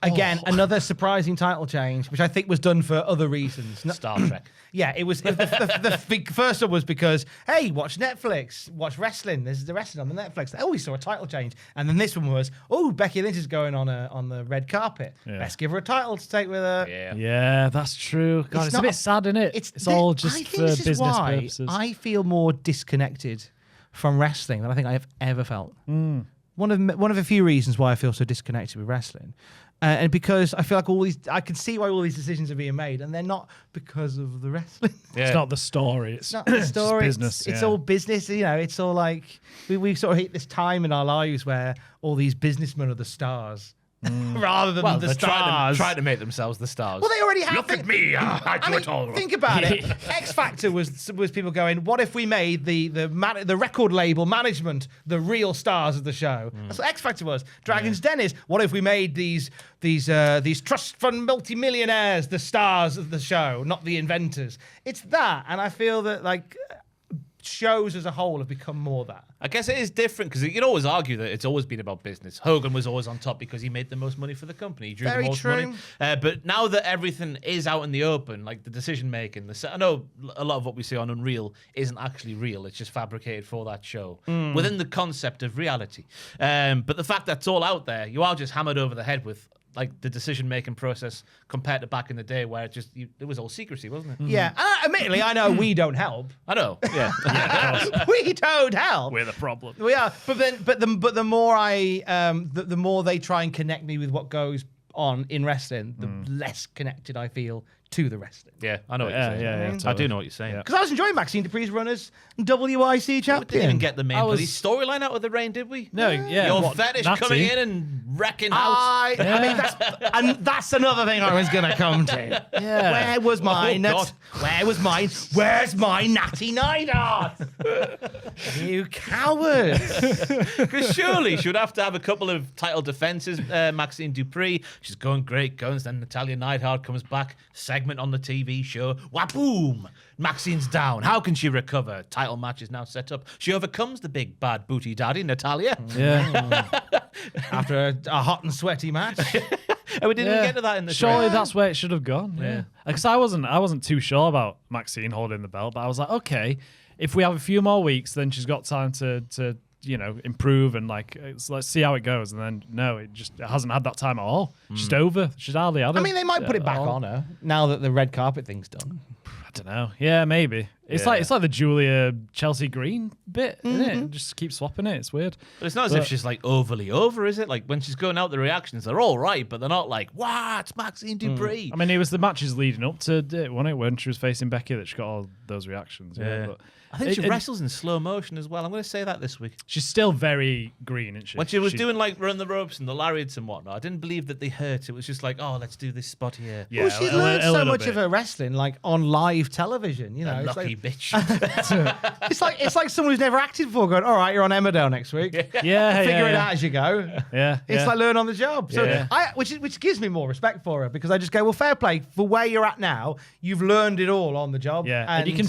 Again, another surprising title change, which I think was done for other reasons. Star Trek. Yeah, it was. The first one was because, hey, watch Netflix, watch wrestling. There's the wrestling on the Netflix. Oh, we saw a title change, and then this one was, oh, Becky Lynch is going on the red carpet. Yeah. Let's give her a title to take with her. Yeah. Yeah, that's true. God, it's a not bit sad, isn't it? It's all just I think for this is business why purposes. I feel more disconnected from wrestling than I think I have ever felt. One of a few reasons why I feel so disconnected with wrestling. And because I feel like I can see why all these decisions are being made, and they're not because of the wrestling. Yeah. It's not the story. It's Not the story. Just business. It's yeah. all business. You know, it's all like we sort of hit this time in our lives where all these businnesmen are the stars rather than the they're stars. trying to make themselves the stars. Well, they already have. Look at me. I do it all. Think about it. X Factor was people going, what if we made the record label management the real stars of the show? That's what X Factor was. Dragon's Den is, what if we made these trust fund multimillionaires the stars of the show, not the inventors? It's that, and I feel that like shows as a whole have become more that. I guess it is different because you can always argue that it's always been about business. Hogan was always on top because he made the most money for the company. He drew Very the most true. money. But now that everything is out in the open, like the decision making, I know a lot of what we see on Unreal isn't actually real. It's just fabricated for that show within the concept of reality. But the fact that it's all out there, you are just hammered over the head with like the decision-making process compared to back in the day where it was all secrecy, wasn't it? Yeah, admittedly, I know we don't help. I know. Yeah. We don't help. We're the problem. We are, but the more the more they try and connect me with what goes on in wrestling, the less connected I feel to the wrestling. Yeah, I know what you're saying. Yeah, I do know what you're saying. Because I was enjoying Maxine Dupree's run as WIC We champion. didn't even get the main bloody storyline out of the reign, did we? No, yeah. Your what, fetish Nazi? coming in and wrecking house. I mean, that's another thing I was going to come to. Yeah. Where was my God. Where's my natty Neidhart? You cowards. Because surely she would have to have a couple of title defenses, Maxine Dupree. She's going great guns. Then Natalya Neidhart comes back. Segment on the TV show. Waboom! Maxine's down. How can she recover? Title match is now set up. She overcomes the big bad booty daddy, Natalya. Yeah. After a hot and sweaty match. And we didn't even get to that in the Surely trailer. that's where it should have gone. Yeah. Because I wasn't too sure about Maxine holding the belt, but I was like, okay, if we have a few more weeks, then she's got time to improve and let's see how it goes. And then no, it hasn't had that time at all. Just over. She's hardly had it. I mean, they might put it back on her now that the red carpet thing's done. I don't know. Yeah, maybe. It's like the Julia Chelsea Green bit, isn't it? Just keep swapping it. It's weird. But it's not as if she's like overly over, is it? Like when she's going out, the reactions they're all right, but they're not like, "Wow, it's Maxine Dupree." I mean, it was the matches leading up to it, wasn't it? When she was facing Becky, that she got all those reactions. Yeah. But I think she wrestles in slow motion as well. I'm going to say that this week. she's still very green, isn't she? When she was doing like run the ropes and the lariats and whatnot, I didn't believe that they hurt. It was just like, oh, let's do this spot here. Yeah, Well, she's a learned so little much bit. of her wrestling, like on live television. You know, it's Lucky like, bitch. it's like someone who's never acted before going, all right, you're on Emmerdale next week. Yeah, Figure it out as you go. Yeah, It's like learn on the job. So Yeah. which gives me more respect for her because I just go, well, fair play for where you're at now. You've learned it all on the job. Yeah, and you can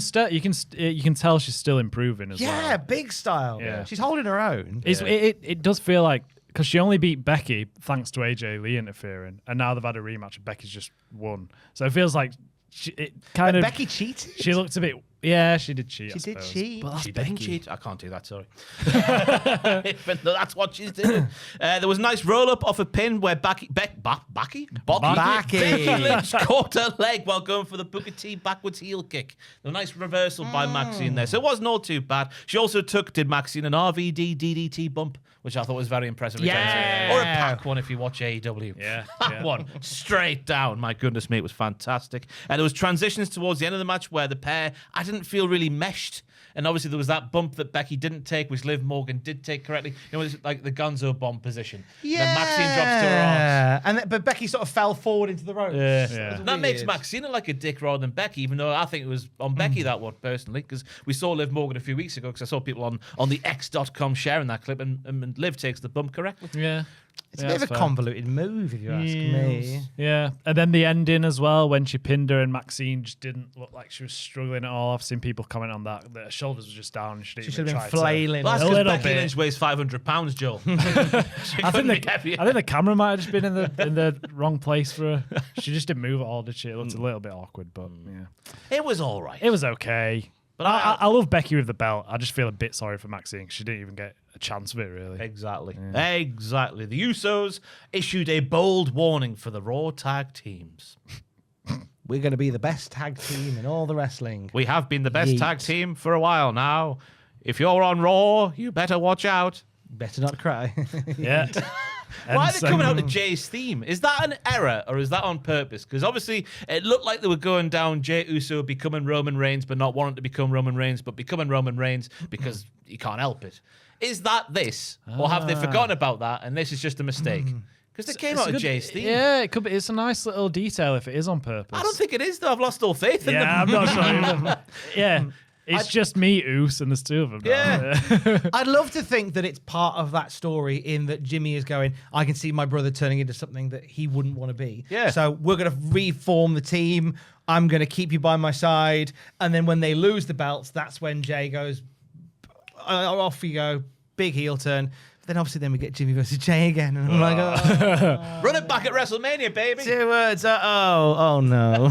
tell she's still improving as well. Yeah, big style. Yeah. She's holding her own. It does feel like because she only beat Becky thanks to AJ Lee interfering, and now they've had a rematch and Becky's just won. So it feels like Becky cheated. She looked a bit. Yeah, she did cheat. She did suppose. cheat. But that's She Becky. didn't cheat. I can't do that, sorry. Even though that's what she's doing. There was a nice roll-up off a pin where Becky Lynch caught her leg while going for the Booker T backwards heel kick. A nice reversal by Maxine there. So it wasn't all too bad. She also did Maxine an RVD DDT bump, which I thought was very impressive. Yeah. Or a pack one if you watch AEW. Yeah, That yeah. one straight down. My goodness me, it was fantastic. And there was transitions towards the end of the match where the pair, I didn't feel really meshed. And obviously there was that bump that Becky didn't take, which Liv Morgan did take correctly. It was like the Gonzo bomb position. Yeah. Then Maxine drops to her arms. But Becky sort of fell forward into the ropes. Yeah. That makes Maxine look like a dick rather than Becky, even though I think it was on Becky that one, personally, because we saw Liv Morgan a few weeks ago, because I saw people on the X.com sharing that clip, and Liv takes the bump correctly. Yeah. It's a bit of a convoluted move, if you ask me. Yeah, and then the ending as well when she pinned her and Maxine just didn't look like she was struggling at all. I've seen people comment on that. Her shoulders were just down. She should have been flailing. Well, that's A because little Becky bit. Lynch weighs 500 pounds, Joel. I think the camera might have just been in the wrong place for her. She just didn't move at all, did she? It looked a little bit awkward, but yeah, It was all right. it was okay. But I love Becky with the belt. I just feel a bit sorry for Maxine because she didn't even get a chance of it, really. Exactly. Exactly. The Usos issued a bold warning for the Raw tag teams. We're going to be the best tag team in all the wrestling. We have been the best Yeet. tag team for a while now. If you're on Raw, you better watch out. Better not cry. Yeah. Why are they coming out to Jay's theme? Is that an error or is that on purpose? Because obviously it looked like they were going down Jey Uso becoming Roman Reigns, but not wanting to become Roman Reigns, but becoming Roman Reigns because he can't help it. Is that this? Or have they forgotten about that and this is just a mistake? Because they came out of Jay's theme. Yeah, it could be. It's a nice little detail if it is on purpose. I don't think it is, though. I've lost all faith in them. Yeah, I'm not sure. Either. Yeah. It's just me, Oos, and there's two of them. Yeah. I'd love to think that it's part of that story in that Jimmy is going, I can see my brother turning into something that he wouldn't want to be. Yeah. So we're going to reform the team I'm going to keep you by my side. And then when they lose the belts, that's when Jay goes, off you go, big heel turn. But then obviously we get Jimmy versus Jay again. And I'm like, oh. Run it back at WrestleMania, baby. 2 words. Oh no.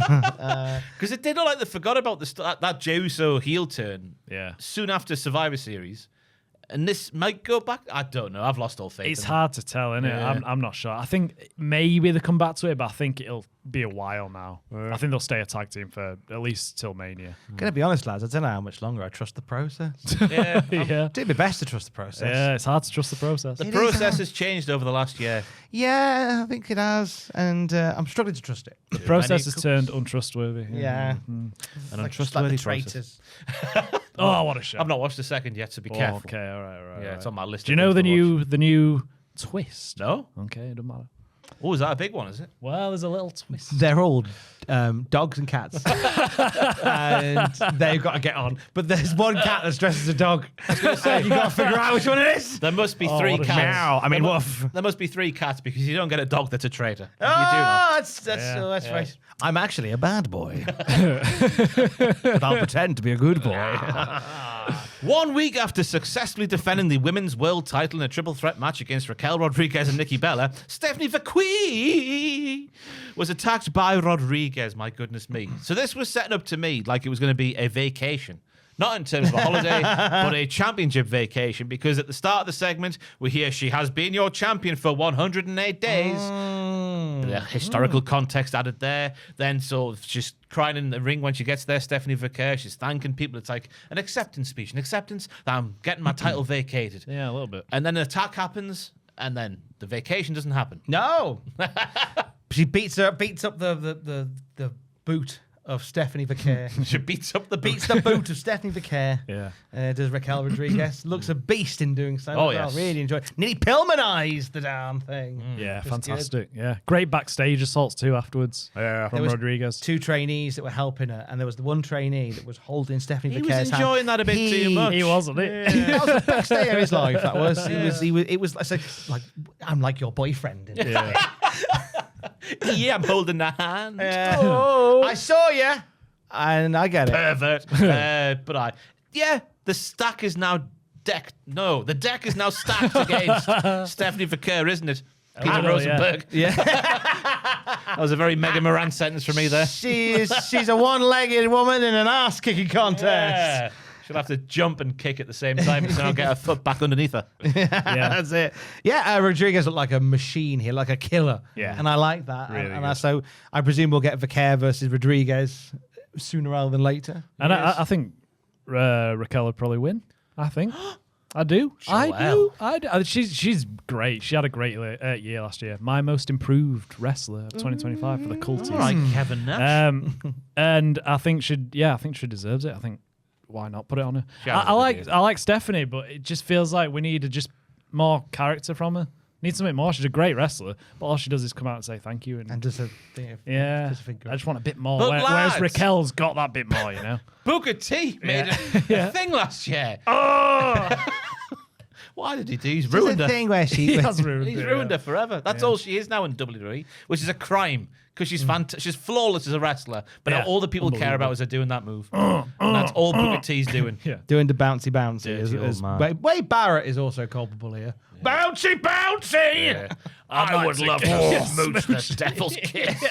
Because it did look like they forgot about that Jey Uso heel turn soon after Survivor Series. And this might go back. I don't know. I've lost all faith. It's hard to tell, isn't it? I'm not sure. I think maybe they come back to it, but I think it'll be a while now. I think they'll stay a tag team for at least till Mania. Gonna be honest, lads. I don't know how much longer I trust the process. Yeah. Do my best to trust the process. Yeah, it's hard to trust the process. The process has changed over the last year. Yeah, I think it has, and I'm struggling to trust it. The process has turned untrustworthy. Yeah, An like untrustworthy the traitors. Oh, what a show! I've not watched the second yet, so be careful. Okay, all right. Yeah, it's on my list. Do you know the new twist? No. Okay, it doesn't matter. Oh, is that a big one? Is it? Well, there's a little twist. They're all dogs and cats, and they've got to get on. But there's one cat that's dressed as a dog. You got to figure out which one it is. There must be 3 cats. Meow. I mean, there must be 3 cats because you don't get a dog that's a traitor. Oh, that's right. I'm actually a bad boy, but I'll pretend to be a good boy. 1 week after successfully defending the women's world title in a triple threat match against Raquel Rodriguez and Nikki Bella, Stephanie McQueen was attacked by Rodriguez. My goodness me. So this was setting up to me like it was going to be a vacation. Not in terms of a holiday, but a championship vacation, because at the start of the segment, we hear she has been your champion for 108 days. The historical context added there. Then, so she's crying in the ring when she gets there, Stephanie Vaquer. She's thanking people. It's like an acceptance speech, an acceptance that I'm getting my title vacated. Yeah, a little bit. And then an attack happens, and then the vacation doesn't happen. No, she beats up the boot of Stephanie Vaquer. She beats up the boot. Beats the boot of Stephanie Vaquer. Yeah. Does Raquel Rodriguez. Looks a beast in doing so. Oh, yes. yes. Really enjoy it. Nearly Pillmanized the damn thing. Yeah, Just fantastic. Yeah. Great backstage assaults too afterwards. Yeah. From There was Rodriguez. 2 trainees that were helping her, and there was the one trainee that was holding Stephanie He Vaquer's was enjoying that a bit too much. He wasn't it? That was the best day of his life. That was. It was like I'm like your boyfriend. Yeah. Yeah, I'm holding the hand. I saw you, and I get it. Pervert. The stack is now decked. No, the deck is now stacked against Stephanie Vaquer, isn't it? Peter Rosenberg. Yeah. That was a very Mega Moran sentence for me there. She's a one-legged woman in an ass-kicking contest. Yeah. She'll have to jump and kick at the same time so I'll get her foot back underneath her. Yeah, that's it. Yeah, Rodriguez looked like a machine here, like a killer. Yeah. And I like that. Really So I presume we'll get Vaquer versus Rodriguez sooner rather than later. And I think Raquel would probably win. I think. I do. Joelle. I do. She's great. She had a great year last year. My most improved wrestler of 2025 for the Culties. All right, Kevin Nash. And I think she deserves it. I think why not put it on her? I like Stephanie, but it just feels like we need just more character from her. Need something more. She's a great wrestler, but all she does is come out and say thank you. And just a thing of, Yeah, just a thing of- I just want a bit more. But Whereas lads- Raquel's got that bit more, you know. Booker T made a thing last year. Oh, Why did he do? He's There's ruined a her. thing where he has ruined He's it, ruined yeah. her forever. That's all she is now in WWE, which is a crime because she's she's flawless as a wrestler. But now Yeah. all the people care about is her doing that move. And that's all Booker T's doing. Yeah. doing the bouncy. Dirty old man. Wade Barrett is also culpable here. Bouncy. Yeah. I would love to smooch the devil's kiss.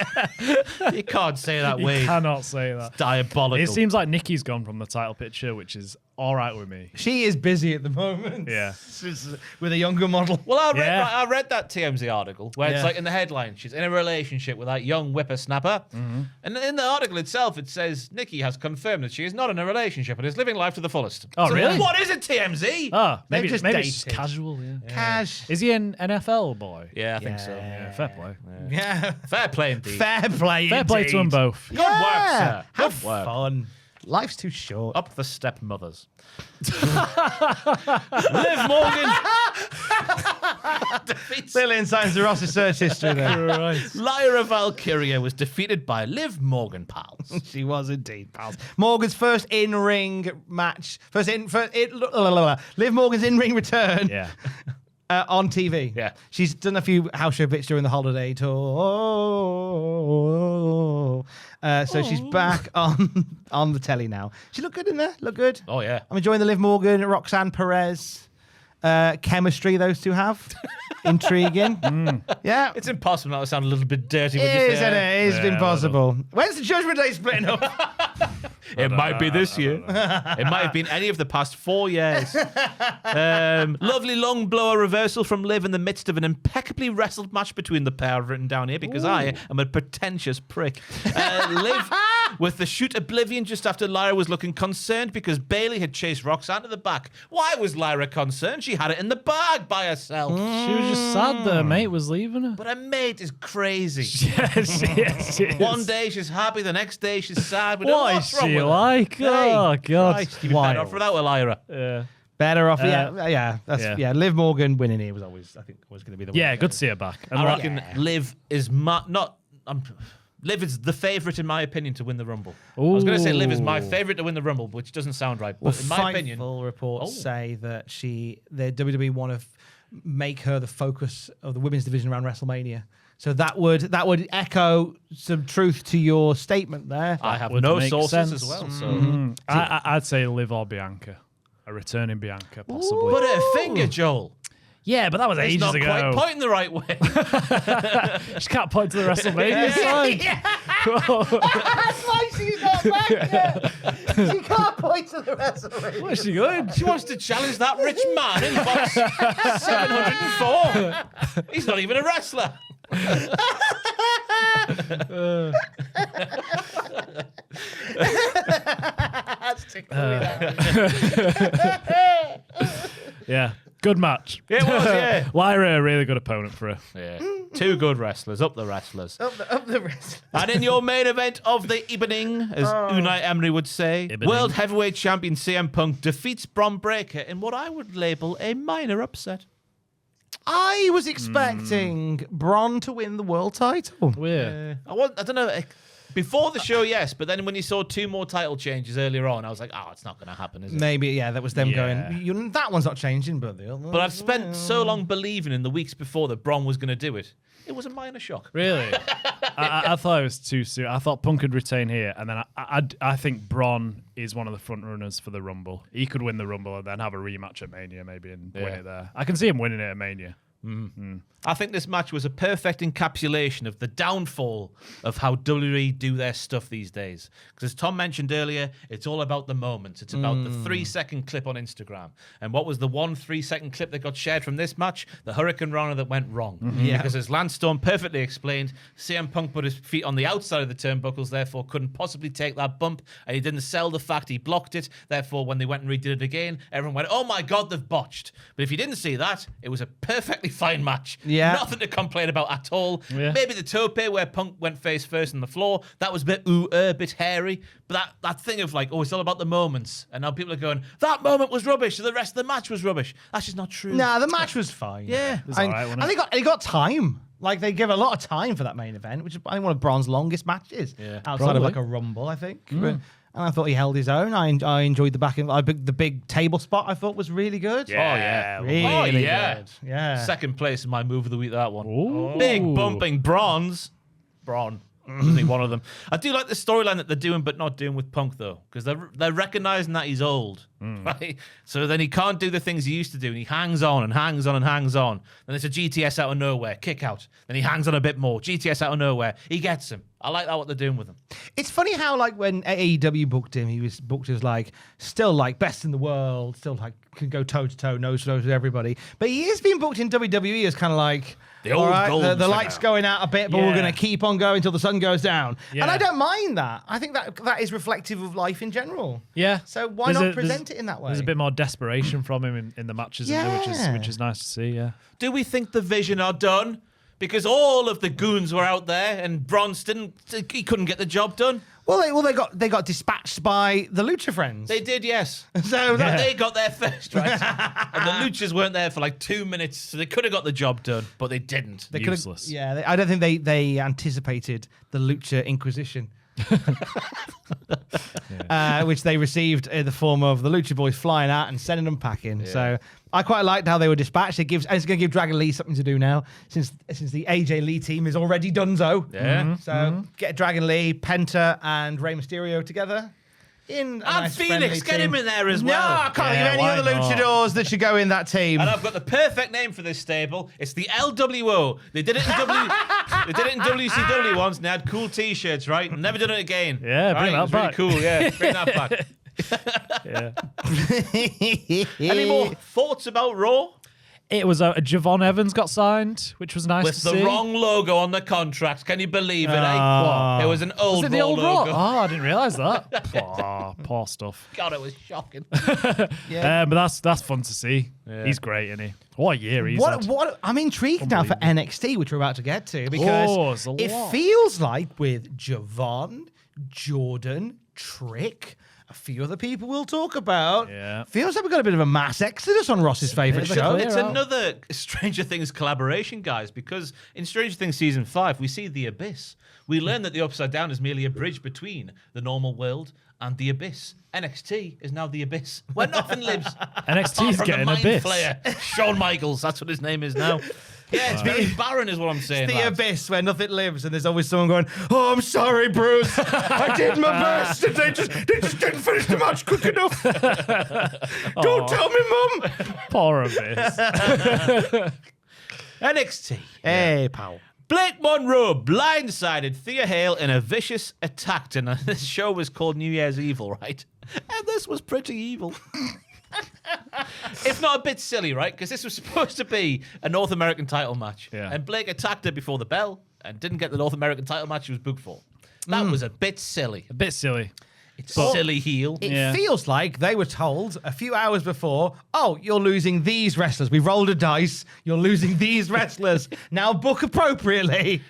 You can't say that You way. cannot say that. Diabolical. It seems like Nikki's gone from the title picture, which is all right with me. She is busy at the moment. Yeah. She's with a younger model. Well, Yeah. I read that TMZ article where it's Yeah. like in the headline, she's in a relationship with that young whippersnapper. And in the article itself, it says Nikki has confirmed that she is not in a relationship and is living life to the fullest. Oh, really? What is it, TMZ? Maybe just it's dated. casual. Yeah. Cash. Is he an NFL boy? Yeah, I think so. Yeah, fair play. Yeah. Fair play indeed. Fair play. Fair play to them both. Good work, sir. Have Good work. fun. Life's too short. Up the stepmothers. Liv Morgan. defeats Little insight into Ross's search history there. Lyra Valkyria was defeated by Liv Morgan, pals. She was indeed, pals. Morgan's first in-ring match. Liv Morgan's in-ring return. Yeah. On TV. Yeah. She's done a few house show bits during the holiday tour. So she's back on the telly now. She look good in there. Look good. Oh, yeah. I'm enjoying the Liv Morgan, Roxanne Perez chemistry those two have. Intriguing. Yeah. It's impossible not to sound a little bit dirty when It you is, say and it is impossible. When's the Judgment Day splitting up? It might be this year. It might have been any of the past 4 years. Lovely long blower reversal from Liv in the midst of an impeccably wrestled match between the pair. I've written down here because I am a pretentious prick. Liv with the shoot oblivion just after Lyra was looking concerned because Bayley had chased Roxanne to the back. Why was Lyra concerned? She had it in the bag by herself. She was just sad that her mate was leaving her. But her mate is crazy. Yes, she is. One day she's happy, the next day she's sad. We don't know What is what's wrong she with her. like? Oh, God. Christ, you'd be better off without a Lyra. Yeah. Better off. Yeah. Liv Morgan winning here was always, I think, was going to be the winner. Yeah, good to see her back. And I like- reckon Liv is Liv is the favourite, in my opinion, to win the Rumble. I was going to say Liv is my Ooh. favourite to win the Rumble, which doesn't sound right. Well, But in my opinion, Fightful reports say that the WWE want to make her the focus of the women's division around WrestleMania. So that would echo some truth to your statement there. I have would no make sources sense. as well. So. I'd say Liv or Bianca. A returning Bianca, possibly. But her finger, Joel. Yeah, but that was It's ages not ago. quite pointing the right way. She can't point to the WrestleMania sign. That's why she's not back yet. She can't point to the WrestleMania. Where's she going? She wants to challenge that rich man in box 704. He's not even a wrestler. Yeah, good match. It was, yeah. Lyra, a really good opponent for her. Yeah. Two good wrestlers, up the wrestlers. Up the wrestler. And in your main event of the evening, as Unai Emery would say, Evening. World Heavyweight Champion CM Punk defeats Bron Breakker in what I would label a minor upset. I was expecting Braun to win the world title. Weird. I don't know. Before the show, yes, but then when you saw 2 more title changes earlier on, I was like, oh, it's not going to happen, is it? Maybe, yeah, that was them Yeah. going, that one's not changing, but the other. But I've spent so long believing in the weeks before that Bron was going to do it. It was a minor shock. Really? I thought it was too soon. I thought Punk could retain here, and then I think Braun is one of the front runners for the Rumble. He could win the Rumble and then have a rematch at Mania, maybe, and win it there. I can see him winning it at Mania. I think this match was a perfect encapsulation of the downfall of how WWE do their stuff these days. Because as Tom mentioned earlier, it's all about the moments. It's about the 3-second clip on Instagram. And what was the 1 3-second clip that got shared from this match? The Hurricane Rana that went wrong. Yeah. Because as Lance Storm perfectly explained, CM Punk put his feet on the outside of the turnbuckles, therefore couldn't possibly take that bump. And he didn't sell the fact he blocked it. Therefore, when they went and redid it again, everyone went, oh my God, they've botched. But if you didn't see that, it was a perfectly fine match. Yeah. Nothing to complain about at all. Yeah. Maybe the tope where Punk went face first on the floor, that was a bit bit hairy. But that thing of like, oh, it's all about the moments. And now people are going, that moment was rubbish, so the rest of the match was rubbish. That's just not true. Nah, the match was fine. Yeah. was all right, wasn't and they got time. Like, they give a lot of time for that main event, which is, I think, one of Braun's longest matches. Yeah. Outside of Probably. like a Rumble, I think. And I thought he held his own. I enjoyed the back end. The big table spot I thought was really good. Yeah. Really Oh, yeah. good. Yeah. Second place is my move of the week, that one. Ooh. Big bumping Braun. Only one of them. I do like the storyline that they're doing but not doing with Punk, though, because they're recognizing that he's old, right? So then he can't do the things he used to do, and he hangs on and hangs on and hangs on. Then it's a GTS out of nowhere, kick out. Then he hangs on a bit more, GTS out of nowhere. He gets him. I like that, what they're doing with him. It's funny how, like, when AEW booked him, he was booked as, like, still, like, best in the world, still, like, can go toe-to-toe, nose-to-nose with everybody. But he is being booked in WWE as kind of like, The old gold the singer. light's going out a bit, but we're Yeah. going to keep on going until the sun goes down. Yeah. And I don't mind that. I think that is reflective of life in general. Yeah. So why not present it in that way? There's a bit more desperation from him in the matches, Yeah. which is nice to see, yeah. Do we think the Vision are done? Because all of the goons were out there, and Bronze he couldn't get the job done. Well, they got dispatched by the Lucha Friends. They did, yes. So They got there first, right? And the Luchas weren't there for like 2 minutes, so they could have got the job done, but they didn't. they could've- Useless. Yeah, I don't think they anticipated the Lucha Inquisition. which they received in the form of the Lucha Boys flying out and sending them packing. So I quite liked how they were dispatched. And it's going to give Dragon Lee something to do now, since the AJ Lee team is already donezo. Yeah. So get Dragon Lee, Penta, and Rey Mysterio together. And Phoenix, get him in there as well. No, I can't think of any other luchadors that should go in that team. And I've got the perfect name for this stable. It's the LWO. They did it in WCW once, and they had cool T-shirts, right? Never done it again. Yeah, bring that back. Really cool. Yeah, bring that back. Any more thoughts about Raw? It was Javon Evans got signed, which was nice With to see. the wrong logo on the contract. Can you believe it? Oh. It was an old Was it the Raw old Raw? logo. Oh, I didn't realise that. Poor stuff. God, it was shocking. Yeah. But that's fun to see. He's great, isn't he? What a year he's had. What I'm intrigued now for NXT, which we're about to get to, there's because a it lot. feels like with Javon, Jordan, Trick, a few other people we'll talk about. Yeah. Feels like we've got a bit of a mass exodus on Ross's favourite bit of a show. clear It's out. another Stranger Things collaboration, guys, because in Stranger Things Season 5, we see the Abyss. We learn that the Upside Down is merely a bridge between the normal world and the Abyss. NXT is now the Abyss, where nothing lives. NXT's Apart from getting the a bit. Mind Flayer, Shawn Michaels, that's what his name is now. Yeah, it's very barren is what I'm saying. The lads. Abyss, where nothing lives, and there's always someone going, "Oh, I'm sorry, Bruce. I did my best, and they just didn't finish the match quick enough. Don't tell me, Mum." Poor Abyss. NXT. Hey, pal. Blake Monroe blindsided Thea Hale in a vicious attack tonight. This show was called New Year's Evil, right? And this was pretty evil. If not a bit silly, right? Because this was supposed to be a North American title match. Yeah. And Blake attacked her before the bell and didn't get the North American title match she was booked for. That was a bit silly. A bit silly. It's silly heel. It Yeah. feels like they were told a few hours before, "Oh, you're losing these wrestlers. We rolled a dice. You're losing these wrestlers. Now book appropriately."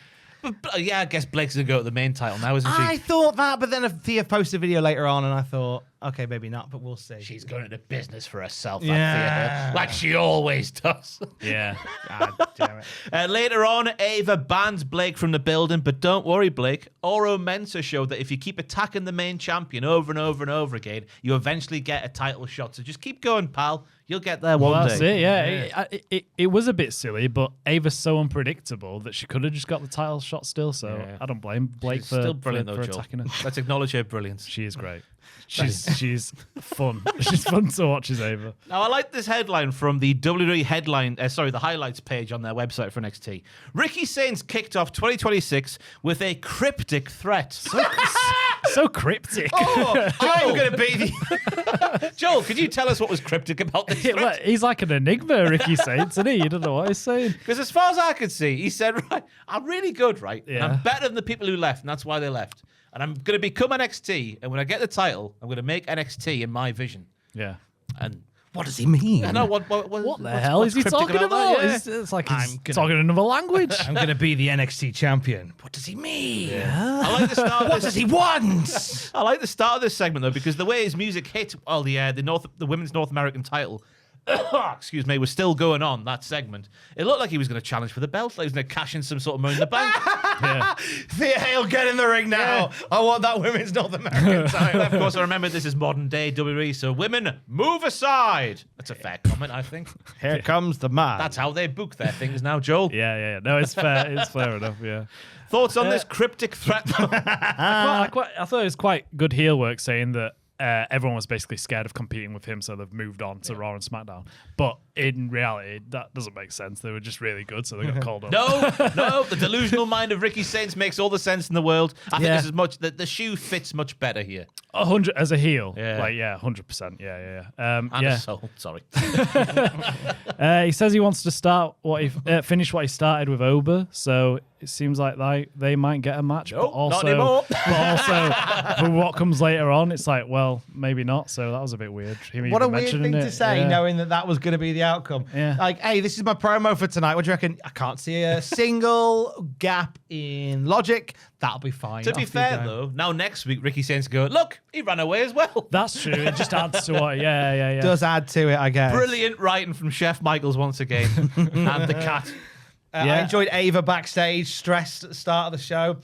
But, yeah, I guess Blake's going to go at the main title now, isn't she? I thought that, but then Thea posted a video later on, and I thought, okay, maybe not, but we'll see. She's going into business for herself, that Yeah. Thea Hale, like she always does. Yeah. God damn it. Later on, Ava bans Blake from the building, but don't worry, Blake. Oro Mensah showed that if you keep attacking the main champion over and over and over again, you eventually get a title shot. So just keep going, pal. You'll get there one Well, that's day. it, yeah. It was a bit silly, but Ava's so unpredictable that she could have just got the title shot still, so Yeah. I don't blame Blake She's for, still brilliant, for though, Joel. attacking her. Let's acknowledge her brilliance. She is great. She's fun. She's fun to watch, is Ava. Now, I like this headline from the WWE the highlights page on their website for NXT. Ricky Saints kicked off 2026 with a cryptic threat. So cryptic. I'm going to be the... Joel, could you tell us what was cryptic about this threat? He's like an enigma, Ricky Saints, isn't he? You don't know what he's saying. Because as far as I could see, he said, right, I'm really good, right? And Yeah. I'm better than the people who left, and that's why they left. And I'm going to become NXT, and when I get the title, I'm going to make NXT in my vision. Yeah. And What does he mean? I know what What the what's- hell what's is he cryptic talking about? that? Yeah. It's like he's I'm gonna- talking another language. I'm going to be the NXT champion. What does he mean? I like the start. What does he want? I like the start of this segment though, because the way his music hit while the women's North American title, excuse me, was still going on that segment. It looked like he was going to challenge for the belt. Like he was going to cash in some sort of money in the bank. Yeah. Thea Hale, get in the ring now. I want that women's North American title. Of course, I remember this is modern day WWE, so women move aside. That's a fair comment, I think. Here comes the man. That's how they book their things now, Joel. Yeah. No, it's fair. It's fair enough. Yeah. Thoughts on this cryptic threat? I thought it was quite good heel work saying that everyone was basically scared of competing with him, so they've moved on to Raw and SmackDown. But in reality, that doesn't make sense. They were just really good, so they got called up. No, the delusional mind of Ricky Saints makes all the sense in the world. I think Yeah. this is much the shoe fits much better here. 100 as a heel. Yeah. 100%. Yeah. And a soul, sorry. He says he wants to finish what he started with Oba, so it seems like they might get a match. Nope, but also, not anymore. But also, for what comes later on, it's like, well, maybe not. So that was a bit weird. Him What a even weird mentioning thing it. to say, Yeah. knowing that was going to be the outcome. Yeah. Like, hey, this is my promo for tonight. What do you reckon? I can't see a single gap in logic. That'll be fine. To be Off you fair, go. though, now next week Ricky Saints go, look, he ran away as well. That's true. It just adds to what. Yeah. Does add to it, I guess. Brilliant writing from Chef Michaels once again. And the cat. I enjoyed Ava backstage, stressed at the start of the show.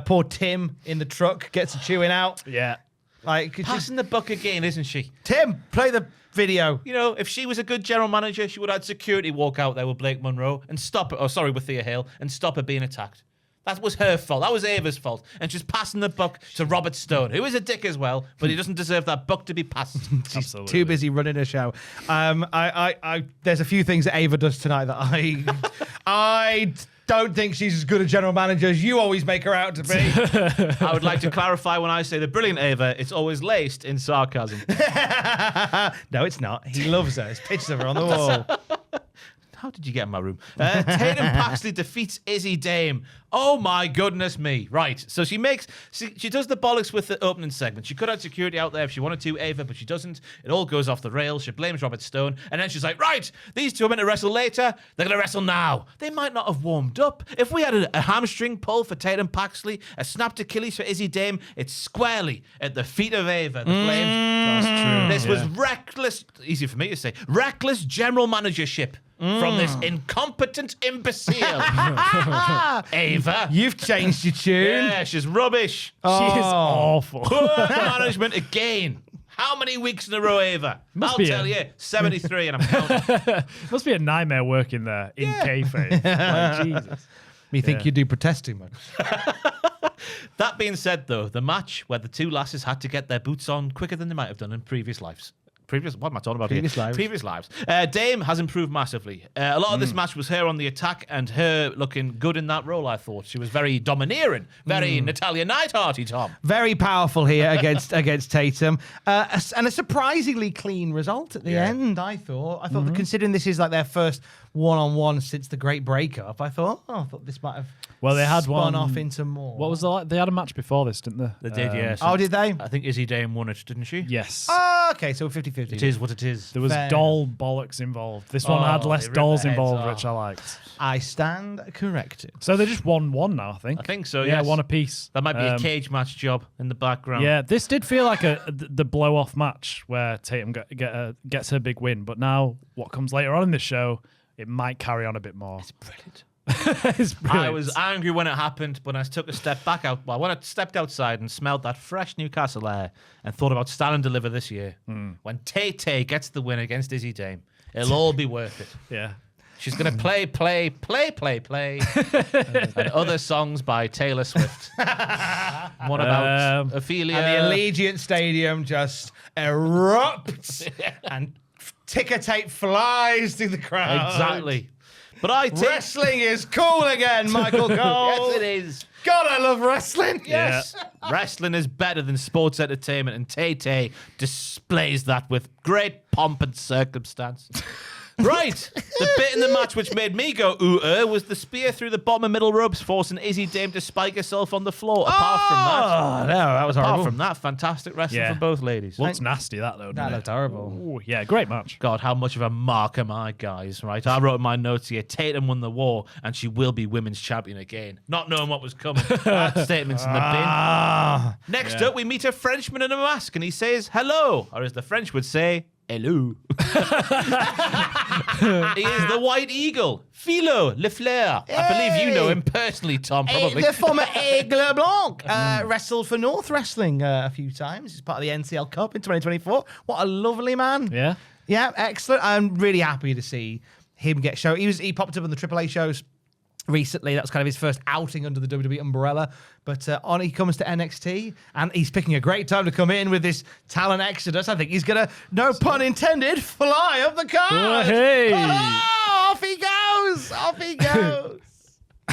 Poor Tim in the truck gets a chewing out. Yeah. Like Passing the buck again, isn't she? Tim, play the video. You know, if she was a good general manager, she would have had security walk out there with Blake Monroe and stop it. Oh, sorry, with Thea Hale and stop her being attacked. That was her fault. That was Ava's fault. And she's passing the buck to Robert Stone, who is a dick as well, but he doesn't deserve that buck to be passed. She's too busy running a show. There's a few things that Ava does tonight that I don't think she's as good a general manager as you always make her out to be. I would like to clarify when I say the brilliant Ava, it's always laced in sarcasm. No, it's not. He loves her. There's pictures of her on the wall. How did you get in my room? Tatum Paxley defeats Izzy Dame. Oh my goodness me. Right. So she does the bollocks with the opening segment. She could have security out there if she wanted to, Ava, but she doesn't. It all goes off the rails. She blames Robert Stone. And then she's like, right, these two are meant to wrestle later. They're going to wrestle now. They might not have warmed up. If we had a hamstring pull for Tatum Paxley, a snapped Achilles for Izzy Dame, it's squarely at the feet of Ava. The blame. That's true. This was reckless, easy for me to say, reckless general managership. From this incompetent imbecile. Ava. You've changed your tune. Yeah, she's rubbish. She is awful. Poor management again. How many weeks in a row, Ava? I'll tell you, 73 and I'm counting. Must be a nightmare working there in kayfabe. Like, Jesus. Me think you do protest too much. That being said, though, the match where the two lasses had to get their boots on quicker than they might have done in previous lives. What am I talking about here? Previous lives. Dame has improved massively. A lot of this match was her on the attack and her looking good in that role, I thought. She was very domineering, very Natalia Neidharty, Tom. Very powerful here against Tatum. And a surprisingly clean result at the end, I thought. I thought that considering this is like their first one-on-one since the great breakup, I thought this might have they had spun off into more. What was the they had a match before this, didn't they? They did, yes. Oh, did they? I think Izzy Dame won it, didn't she? Yes. Oh, okay, so 50-50. It is what it is. There was doll bollocks involved. This one had less dolls involved, which I liked. I stand corrected. So they just won one now, I think. I think so, Yeah, yes. one apiece. That might be a cage match job in the background. Yeah, this did feel like the blow-off match where Tatum gets her big win. But now, what comes later on in the show, it might carry on a bit more. It's brilliant. It's brilliant. I was angry when it happened, but I took a step back out. Well, when I stepped outside and smelled that fresh Newcastle air and thought about Stand and Deliver this year, when Tay gets the win against Izzy Dame, it'll all be worth it. Yeah. She's going to play, and other songs by Taylor Swift. One about Ophelia. And the Allegiant Stadium just erupts and ticker tape flies through the crowd. Exactly. But I think wrestling is cool again, Michael Cole. Yes, it is. God, I love wrestling. Yes. Yeah. Wrestling is better than sports entertainment, and Tay displays that with great pomp and circumstance. Right. The bit in the match which made me go ooh was the spear through the bottom of middle ropes, forcing Izzy Dame to spike herself on the floor. Apart from that, that was horrible. Apart from that, fantastic wrestling from both ladies. Looks nasty, that though. That looked horrible. Ooh, yeah, great match. God, how much of a mark am I, guys? Right, I wrote in my notes here: Tatum won the war, and she will be women's champion again. Not knowing what was coming. That statement's in the bin. Next up, we meet a Frenchman in a mask, and he says hello, or as the French would say, hello. He is the White Eagle, Philo Lefleur. I believe you know him personally, Tom, probably. The former Aigle Blanc wrestled for North Wrestling a few times. He's part of the NCL Cup in 2024. What a lovely man. Yeah. Yeah, excellent. I'm really happy to see him get show. He popped up on the AAA shows recently. That was kind of his first outing under the WWE umbrella. But on he comes to NXT, and he's picking a great time to come in with this talent exodus. I think he's going to, no pun intended, fly up the card. Oh, hey. Oh, off he goes. Off he goes.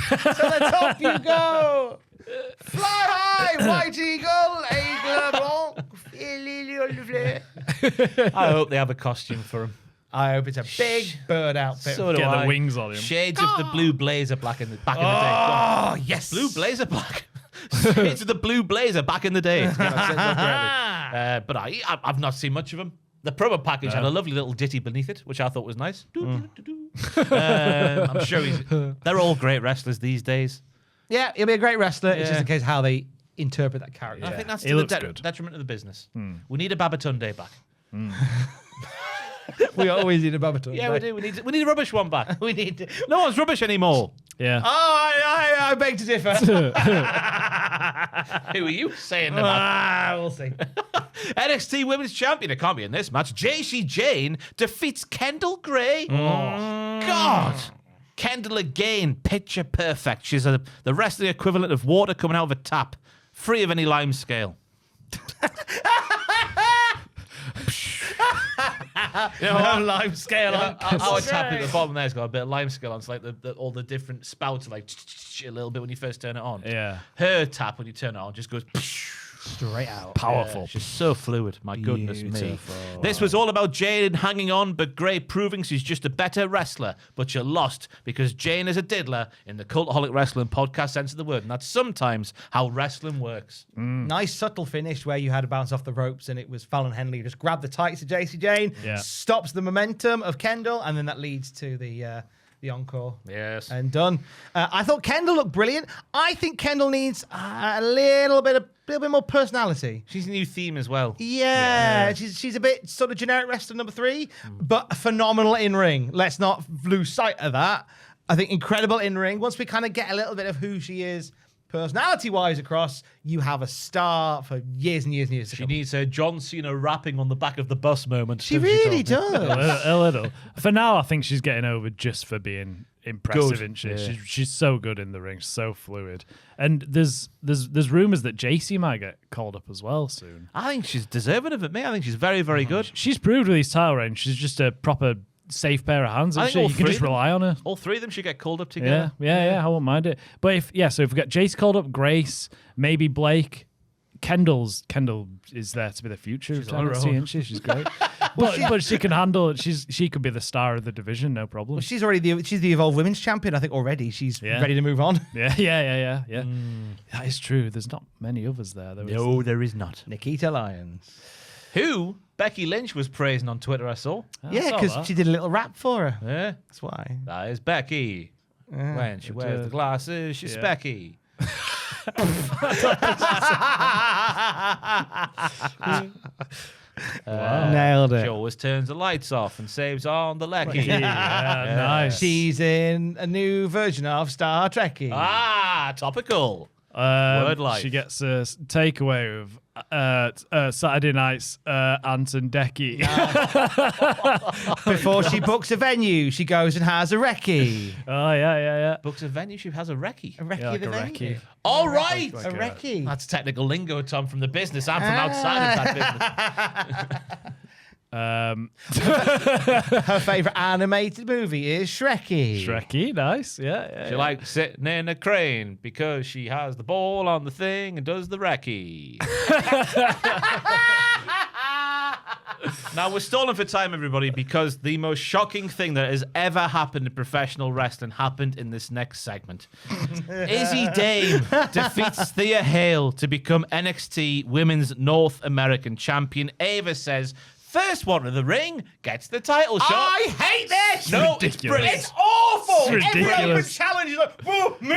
To the top you go. Fly high, White Eagle, Aigle Blanc. I hope they have a costume for him. I hope it's a big bird outfit. So do Get I. the wings on him. Shades of the blue blazer back in the day. Oh, yes. Blue blazer black. Shades of the blue blazer back in the day. But I've not seen much of him. The promo package had a lovely little ditty beneath it, which I thought was nice. I'm sure they're all great wrestlers these days. Yeah, he'll be a great wrestler. It's just in case how they interpret that character. I think that's He to the looks good. detriment of the business. We need a Babatunde back. We always need a Babatunde. Yeah, we do. We need a rubbish one back. We need to. No one's rubbish anymore. Yeah. I beg to differ. Who are you saying that? We'll see. NXT Women's Champion, it can't be in this match. JC Jane defeats Kendall Gray. God. Kendall again, picture perfect. She's the wrestling equivalent of water coming out of a tap, free of any lime scale. You know, lime scale on. Our tap at the bottom there's got a bit of lime scale on. It's like all the different spouts are like a little bit when you first turn it on. Yeah. Her tap when you turn it on just goes Straight out. Powerful. Yeah, she's so fluid. My goodness me. Beautiful. This was all about Jane hanging on, but Gray proving she's just a better wrestler. But you're lost because Jane is a diddler in the Cultaholic Wrestling Podcast sense of the word. And that's sometimes how wrestling works. Nice subtle finish where you had to bounce off the ropes and it was Fallon Henley who just grabbed the tights of JC Jane, stops the momentum of Kendall, and then that leads to the encore. Yes. And done. I thought Kendall looked brilliant. I think Kendall needs a little bit more personality. She's a new theme as well. Yeah. She's a bit sort of generic wrestler number 3, but phenomenal in ring. Let's not lose sight of that. I think incredible in ring. Once we kind of get a little bit of who she is personality-wise across, you have a star for years and years and years to She come. needs her John Cena rapping on the back of the bus moment. She really does. A little. For now, I think she's getting over just for being impressive, isn't she? Yeah. She's so good in the ring, so fluid. And there's rumors that JC might get called up as well soon. I think she's deserving of it, mate. I think she's very, very good. She's proved with these title reigns. She's just a proper safe pair of hands. I Isn't think all she? You can three just of them- rely on her. All 3 of them should get called up together. Yeah, I won't mind it. But so if we got Jace called up, Grace, maybe Blake, Kendall is there to be the future of on her NXT, own. isn't she? She's great. but she can handle it. She could be the star of the division, no problem. Well, she's already she's the Evolve Women's Champion. I think already she's ready to move on. Yeah. That is true. There's not many others there. No, there is not. Nikita Lyons. Who Becky Lynch was praising on Twitter, I saw. Yeah, saw because that. she did a little rap for her. Yeah. That's why. That is Becky. When she wears the glasses, she's Becky. Nailed it. She always turns the lights off and saves on the lecky. Yeah, nice. She's in a new version of Star Trek. Topical. Word life. She gets a takeaway with Saturday night's Ant and Decky. Before she books a venue, she goes and has a recce. Oh, yeah. Books a venue, she has a recce. A recce Yeah, like the a venue. recce. All right. A recce. That's technical lingo, Tom, from the business. I'm from outside of that business. Her favourite animated movie is Shrekky. Shrekky, nice. Yeah. She likes sitting in a crane because she has the ball on the thing and does the recce. Now, we're stalling for time, everybody, because the most shocking thing that has ever happened in professional wrestling happened in this next segment. Izzy Dame defeats Thea Hale to become NXT Women's North American Champion. Ava says, first one to the ring gets the title shot. I hate this! No, ridiculous. it's brilliant. It's awful! It's Every open ridiculous. challenge is like, whoa, me.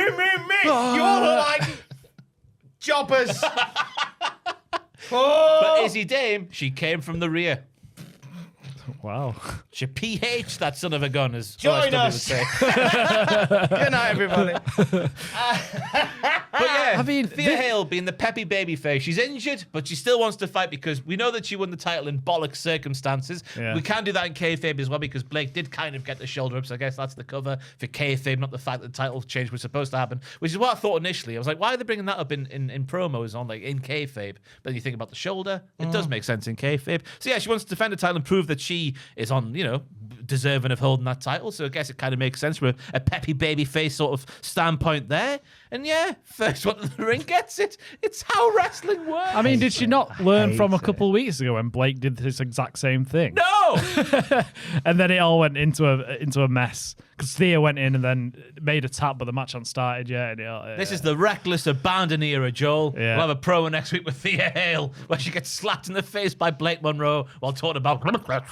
You all look like jobbers. But Izzy Dame, she came from the rear. Wow. She PH that son of a gun, as Join OSW would us. say. Good night, everybody. But yeah, I mean, Thea Hale being the peppy baby face, she's injured, but she still wants to fight because we know that she won the title in bollock circumstances. Yeah. We can do that in kayfabe as well because Blake did kind of get the shoulder up, so I guess that's the cover for kayfabe, not the fact that the title change was supposed to happen, which is what I thought initially. I was like, why are they bringing that up in promos on, like, in kayfabe? But then you think about the shoulder, it does make sense in kayfabe. So yeah, she wants to defend the title and prove that she is on, deserving of holding that title. So I guess it kind of makes sense from a peppy baby face sort of standpoint there. And yeah, first one to the ring gets it. It's how wrestling works. I mean, did she not learn from a hate couple of weeks ago when Blake did this exact same thing? no! And then it all went into a mess because Thea went in and then made a tap, but the match hadn't started yet. And This is the reckless abandon era, Joel. Yeah. We'll have a promo next week with Thea Hale where she gets slapped in the face by Blake Monroe while talking about reference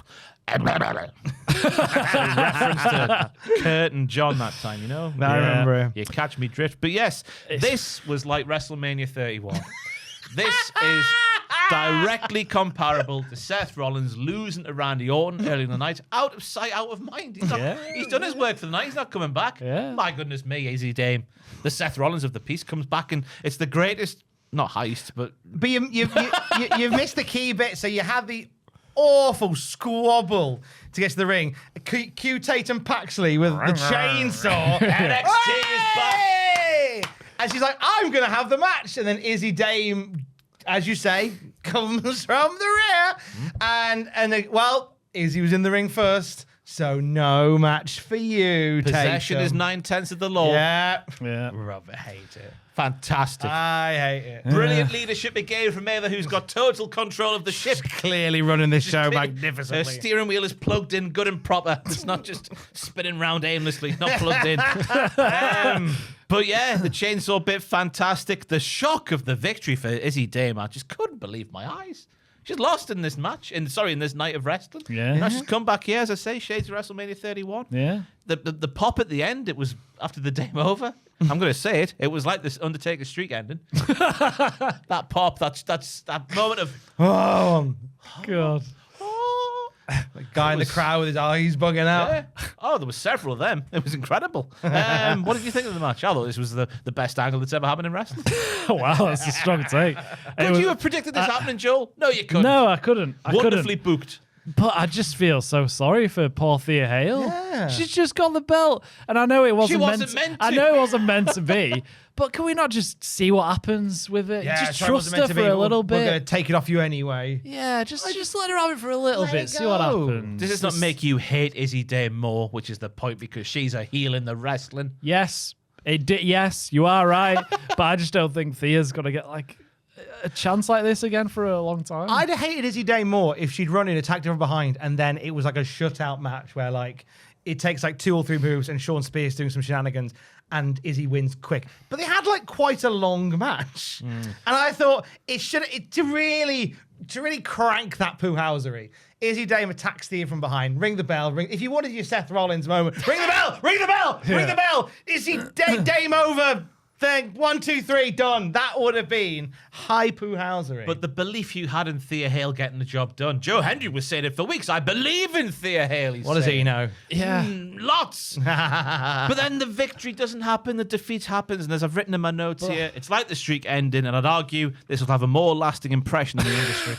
to Kurt and John that time, I remember. You catch me drift. But yes, this was like WrestleMania 31. This is directly comparable to Seth Rollins losing to Randy Orton early in the night. Out of sight, out of mind. He's done his work for the night. He's not coming back. Yeah. My goodness me, Easy Dame. The Seth Rollins of the piece comes back, and it's the greatest, not heist, but you've missed the key bit. So you had the awful squabble to get to the ring. Cue Tatum Paxley with the chainsaw. NXT is back. And she's like, I'm going to have the match. And then Izzy Dame, as you say, comes from the rear. And well, Izzy was in the ring first. So no match for you, Possession Tatum. is 9/10 of the law. Yeah. Rub it. Hate it. Fantastic. I hate it. Brilliant leadership again from Ava, who's got total control of the ship. Clearly running this show Her magnificently. steering wheel is plugged in good and proper. It's not just spinning round aimlessly, not plugged in. But yeah, the chainsaw bit, fantastic. The shock of the victory for Izzy Dame, I just couldn't believe my eyes. She's lost in this match, in this night of wrestling. Yeah. Now she's come back here, as I say, shades of WrestleMania 31. Yeah. The pop at the end, it was after the Dame over. I'm going to say it. It was like this Undertaker streak ending. That pop, that's that moment of... God. The guy in the crowd with his eyes bugging out. Yeah. Oh, there were several of them. It was incredible. What did you think of the match? I thought this was the best angle that's ever happened in wrestling. Wow, that's a strong take. Could you have predicted this happening, Joel? No, you couldn't. No, I couldn't. Wonderfully booked. But I just feel so sorry for poor Thea Hale. Yeah. She's just got the belt, and I know it wasn't, wasn't meant to. I know it wasn't meant to be. But can we not just see what happens with it? Just sorry, it wasn't trust meant her to for be. a little We're going to bit. take it off you anyway. Yeah, just let her have it for a little Let bit. it See what go. happens. Does this not make you hate Izzy Dame more, which is the point, because she's a heel in the wrestling? Yes, it did. Yes, you are right. But I just don't think Thea's gonna get like a chance like this again for a long time. I'd have hated Izzy Dame more if she'd run in, attacked her from behind, and then it was like a shutout match where like it takes like 2 or 3 moves and Sean Spears doing some shenanigans and Izzy wins quick. But they had like quite a long match. And I thought to really crank that poo-housery, Izzy Dame attacks Thea from behind, ring the bell, if you wanted your Seth Rollins moment, ring the bell, ring the bell, ring the bell, Izzy Dame over. Thing 1, 2, 3, done. That would have been high poo-housery. But the belief you had in Thea Hale getting the job done. Joe Hendry was saying it for weeks. I believe in Thea Hale. What does he know? yeah. Lots. But then the victory doesn't happen. The defeat happens. And as I've written in my notes here, it's like the streak ending. And I'd argue this will have a more lasting impression in the industry.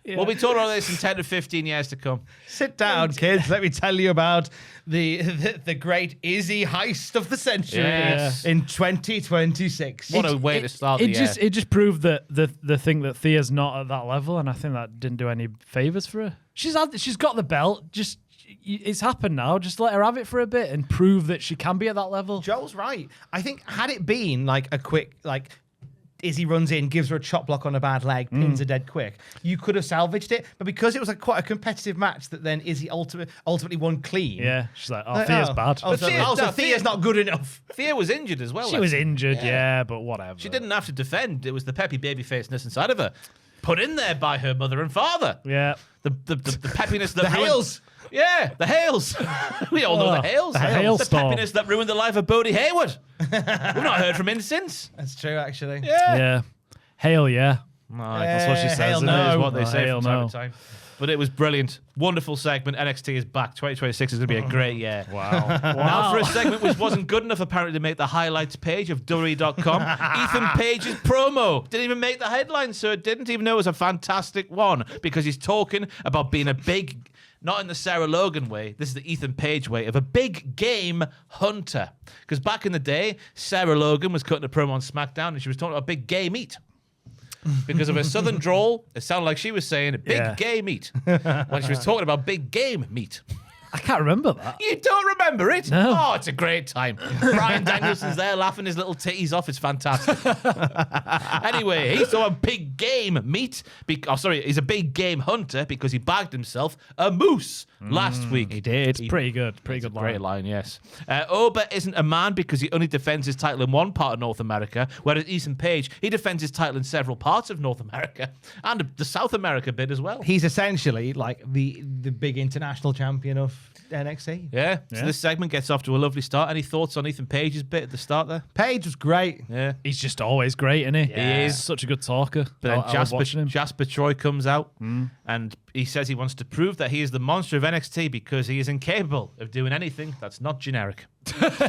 We'll be talking about this in 10 to 15 years to come. Sit down, kids. Let me tell you about the great Izzy heist of the century Yes. in 2026. What a way to start the year. It just proved that the thing that Thea's not at that level, and I think that didn't do any favors for her. She's got the belt. Just it's happened now. Just let her have it for a bit and prove that she can be at that level. Joel's right. I think had it been like a quick Izzy runs in, gives her a chop block on a bad leg, pins her dead quick, you could have salvaged it. But because it was like quite a competitive match that then Izzy ultimately won clean. Yeah, she's like, Thea's bad. So Thea's not good enough. Thea was injured as well. She was injured, yeah, but whatever. She didn't have to defend. It was the peppy babyfaceness inside of her, put in there by her mother and father. Yeah. The peppiness that The ruined- Hales. Yeah, the Hales. We all know the Hales. the The hailstorm. peppiness that ruined the life of Bodie Hayward. We've not heard from him since. That's true, actually. Yeah. Hail, yeah. That's what she says. Hell and no. That is what they say Hell from time no. to time. But it was brilliant. Wonderful segment. NXT is back. 2026 is going to be a great year. Wow. Now for a segment which wasn't good enough apparently to make the highlights page of WWE.com. Ethan Page's promo didn't even make the headline, so it didn't even know it was a fantastic one because he's talking about being a big, not in the Sarah Logan way, this is the Ethan Page way, of a big game hunter. Because back in the day, Sarah Logan was cutting a promo on SmackDown and she was talking about big gay meat. Because of her southern drawl, it sounded like she was saying big gay meat when she was talking about big game meat. I can't remember that. You don't remember it? No. Oh, it's a great time. Brian Danielson's there laughing his little titties off. It's fantastic. Anyway, he's a big game meat. He's a big game hunter because he bagged himself a moose last week. He did. It's pretty good. Pretty good line. Great line, yes. Oba isn't a man because he only defends his title in one part of North America, whereas Ethan Page, he defends his title in several parts of North America and the South America bit as well. He's essentially like the big international champion of NXT. Yeah. So this segment gets off to a lovely start. Any thoughts on Ethan Page's bit at the start there? Page was great. Yeah. He's just always great, isn't he? He is. Such a good talker. But I was watching then him. Jasper Troy comes out and he says he wants to prove that he is the monster of NXT because he is incapable of doing anything that's not generic.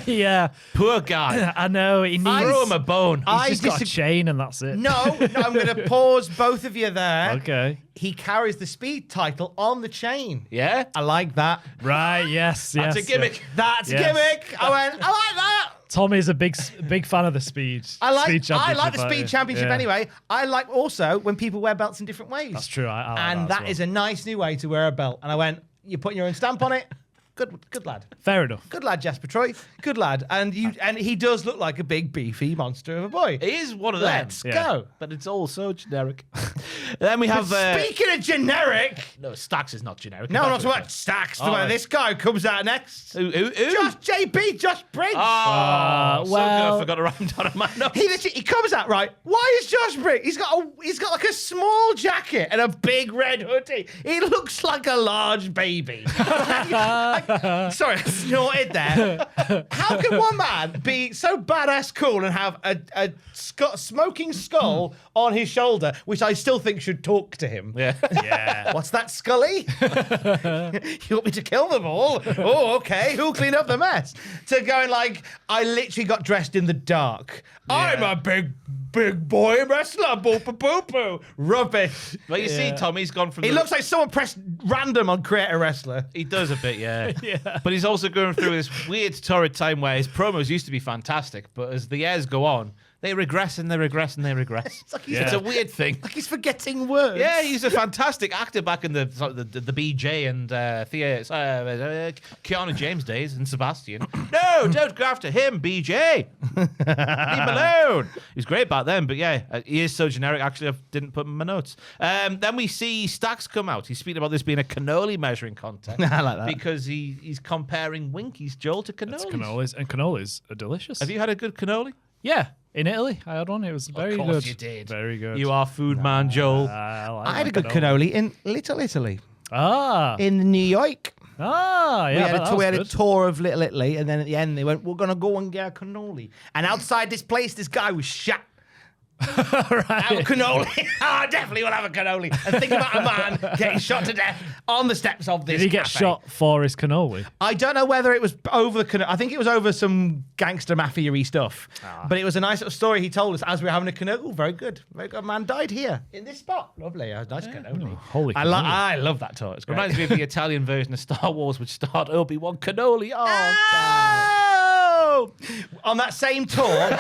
Yeah. Poor guy. I know. He needs... Throw him a bone. He's just got a chain and that's it. No, I'm going to pause both of you there. Okay. He carries the speed title on the chain. Yeah? I like that. Right, yes. That's a gimmick. That's Yes. a gimmick. I went, I like that. Tommy's a big fan of the speed. I like speed championship, the speed championship Yeah. anyway. I like also when people wear belts in different ways. That's true. I like And that that as is a nice new way to wear a belt. And I went, you're putting your own stamp on it. Good lad. Fair enough. Good lad, Jasper Troy. Good lad. And he does look like a big, beefy monster of a boy. He is one of them. Let's Yeah. go. But it's all so generic. Then we have... Speaking of generic. no, Stacks is not generic. No, not so much Stacks. Oh, This guy comes out next. Who? Josh Briggs. Oh, so well- good. I forgot to write him down on my notes. He comes out right. Why is Josh Briggs? He's got like a small jacket and a big red hoodie. He looks like a large baby. Sorry, I snorted there. How can one man be so badass cool and have a smoking skull on his shoulder, which I still think should talk to him? Yeah. Yeah. What's that, Scully? You want me to kill them all? Oh, okay. Who'll clean up the mess? To going like, I literally got dressed in the dark. I'm a big boy wrestler. Boo-poo-poo-poo. Rubbish. Well, you see, Tommy's gone from... He looks like someone pressed random on Create a Wrestler. He does a bit, yeah. But he's also going through this weird, torrid time where his promos used to be fantastic, but as the years go on, they regress and they regress and they regress. It's like he's, It's a weird thing. like he's forgetting words. Yeah, he's a fantastic actor back in the BJ and Keanu James days and Sebastian. No, don't go after him, BJ. Leave him alone. He's great back then, but yeah, he is so generic. Actually, I didn't put him in my notes. Then we see Stacks come out. He's speaking about this being a cannoli measuring contest. I like that. Because he's comparing Winkies, Joel, to cannolis. It's cannolis. And cannolis are delicious. Have you had a good cannoli? Yeah. In Italy, I had one. It was very good. Of course you did. Very good. You are food man, Joel. I had a good cannoli in Little Italy. Ah. In New York. Yeah. We had, that we had a was good. tour of Little Italy, and then at the end they went, we're going to go and get a cannoli. And outside this place, this guy was shot. Have a cannoli. I definitely will have a cannoli. And think about a man getting shot to death on the steps of this Did he get cafe. shot for his cannoli? I don't know whether it was over the cannoli. I think it was over some gangster mafia-y stuff. But it was a nice little story he told us as we were having a cannoli. Oh, very good. Very good. A man died here in this spot. Lovely. A nice cannoli. Holy I love that tour. It's great. Reminds me of the Italian version of Star Wars, which starred Obi-Wan Kenobi. Oh, God. Oh! On that same tour,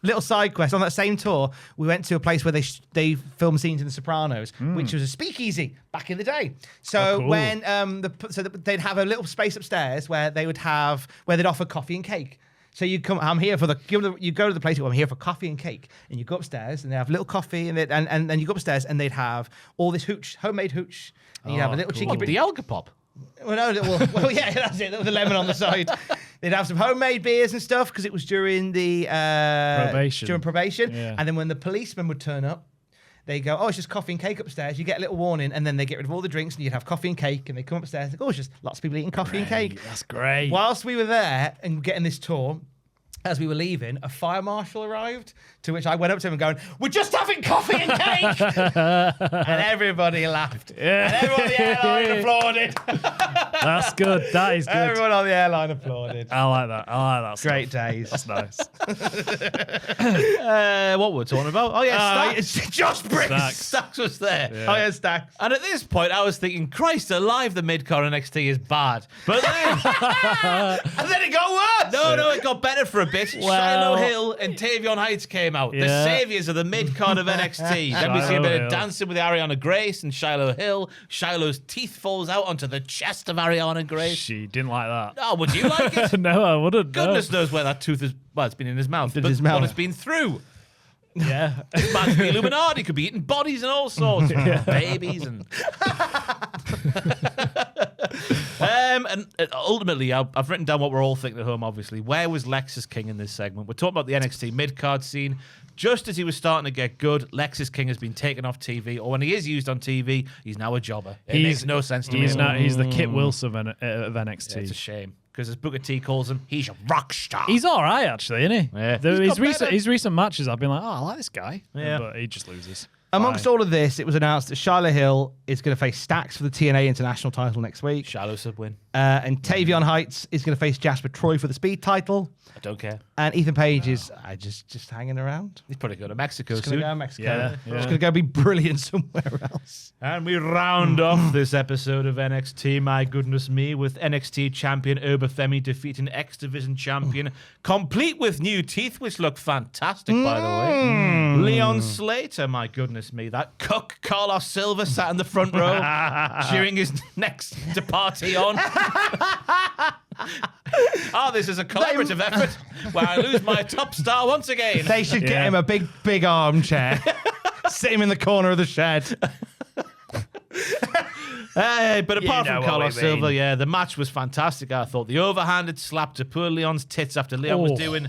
little side quest. On that same tour, we went to a place where they filmed scenes in The Sopranos, which was a speakeasy back in the day. So cool. when they'd have a little space upstairs where they'd offer coffee and cake. So you come. I'm here for you go to the place. I'm here for coffee and cake, and you go upstairs, and they have little coffee, and then you go upstairs, and they'd have all this hooch, homemade hooch, and you have a little cheeky. The Alga Pop. Well, no, well, yeah, that's it. There was a lemon on the side. They'd have some homemade beers and stuff because it was during the Probation. During probation, Yeah. and then when the policeman would turn up, they go, "Oh, it's just coffee and cake upstairs." You get a little warning, and then they get rid of all the drinks, and you'd have coffee and cake, and they come upstairs. They go, "Oh, it's just lots of people eating coffee and cake." That's great. Whilst we were there and getting this tour, as we were leaving, a fire marshal arrived, to which I went up to him and going, "We're just having coffee and cake!" And everybody laughed. Yeah. And everyone on the airline applauded. That's good. That is good. Everyone on the airline applauded. I like that. Stuff. Great days. That's nice. What were we talking about? Oh, yeah, Stacks. It's Josh Briggs. Stacks was there. Oh, yeah, Stacks. And at this point, I was thinking, Christ alive, the mid-card NXT is bad. But then... And then it got worse. No, it got better for a bit. Well- Shiloh Hill and Tavion Heights came out. The Yeah. saviors of the mid-card of NXT. Then we see a Shiloh bit Hill. of dancing with Ariana Grace and Shiloh Hill. Shiloh's teeth falls out onto the chest of Ariana Grace. She didn't like that. Oh, would you like it? No, I wouldn't. no. Goodness knows where that tooth is. Well, it's been in his mouth. In But his mouth. what it's been through. Yeah. This man could be Illuminati. Could be eating bodies and all sorts. Babies and... and ultimately, I've written down what we're all thinking at home, obviously. Where was Lexus King in this segment? We're talking about the NXT mid-card scene. just as he was starting to get good, Lexus King has been taken off TV, or when he is used on TV, he's now a jobber. It makes no sense to me. He's the Kit Wilson of NXT. Yeah, it's a shame. Because as Booker T calls him, he's a rock star. He's all right, actually, isn't he? Yeah. His recent matches, I've been like, I like this guy. Yeah. But he just loses. Amongst all of this, it was announced that Shyla Hill is going to face Stax for the TNA International title next week. Shallow sub-win. And Tavion Heights is going to face Jasper Troy for the Speed title. I don't care. And Ethan Page is just hanging around. He's probably going to Mexico Just going soon. to go to Mexico. Yeah. Just going to go be brilliant somewhere else. And we round off this episode of NXT, my goodness me, with NXT champion Obafemi defeating X Division champion, complete with new teeth, which look fantastic, by the way. Leon Slater, my goodness me. That cook Carlos Silva sat in the front row, cheering his next to party on. This is a collaborative effort where I lose my top star once again. They should get him a big armchair. Sit him in the corner of the shed. But apart from Carlos we mean. Silva, the match was fantastic. I thought the overhanded slap to poor Leon's tits after Leon was doing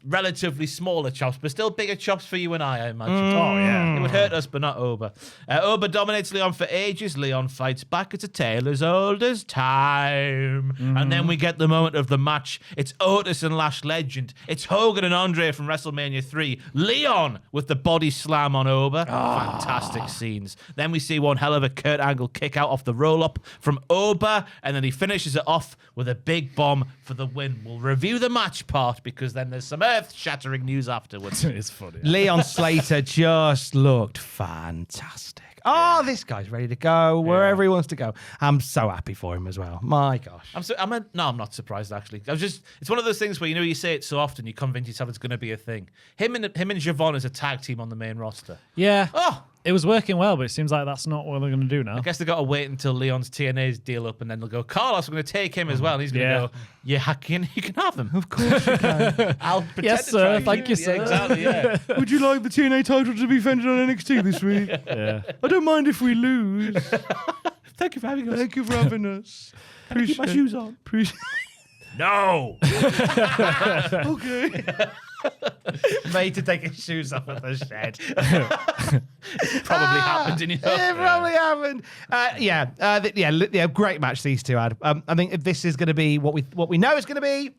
relatively smaller chops, but still bigger chops for you and I imagine. Oh, yeah. It would hurt us, but not Oba. Oba dominates Leon for ages. Leon fights back. It's a tale as old as time. And then we get the moment of the match. It's Otis and Lash Legend. It's Hogan and Andre from WrestleMania 3. Leon with the body slam on Oba. Fantastic scenes. Then we see one hell of a Kurt Angle kick out off the roll-up from Oba, and then he finishes it off with a big bomb for the win. We'll review the match part because then there's some earth-shattering news afterwards. It's funny. Leon Slater just looked fantastic. Oh, this guy's ready to go wherever he wants to go. I'm so happy for him as well. My gosh. I'm not surprised actually. It's one of those things where you say it so often you convince yourself it's going to be a thing. Him and Javon as a tag team on the main roster. Yeah. Oh, It was working well, but it seems like that's not what they're going to do now. I guess they got to wait until Leon's TNA's deal up, and then they'll go, Carlos, I'm going to take him as well. And he's going to go, you can have him. Of course you can. I'll pretend Yes, to sir. try. Thank you, sir. Yeah, exactly, yeah. Would you like the TNA title to be defended on NXT this week? Yeah. I don't mind if we lose. Thank you for having us. Thank you for having us. Keep my shoes on. No! Okay. Made to take his shoes off at the shed. Probably happened, didn't you know? It probably happened. Great match these two had. I think if this is going to be what we know it's going to be,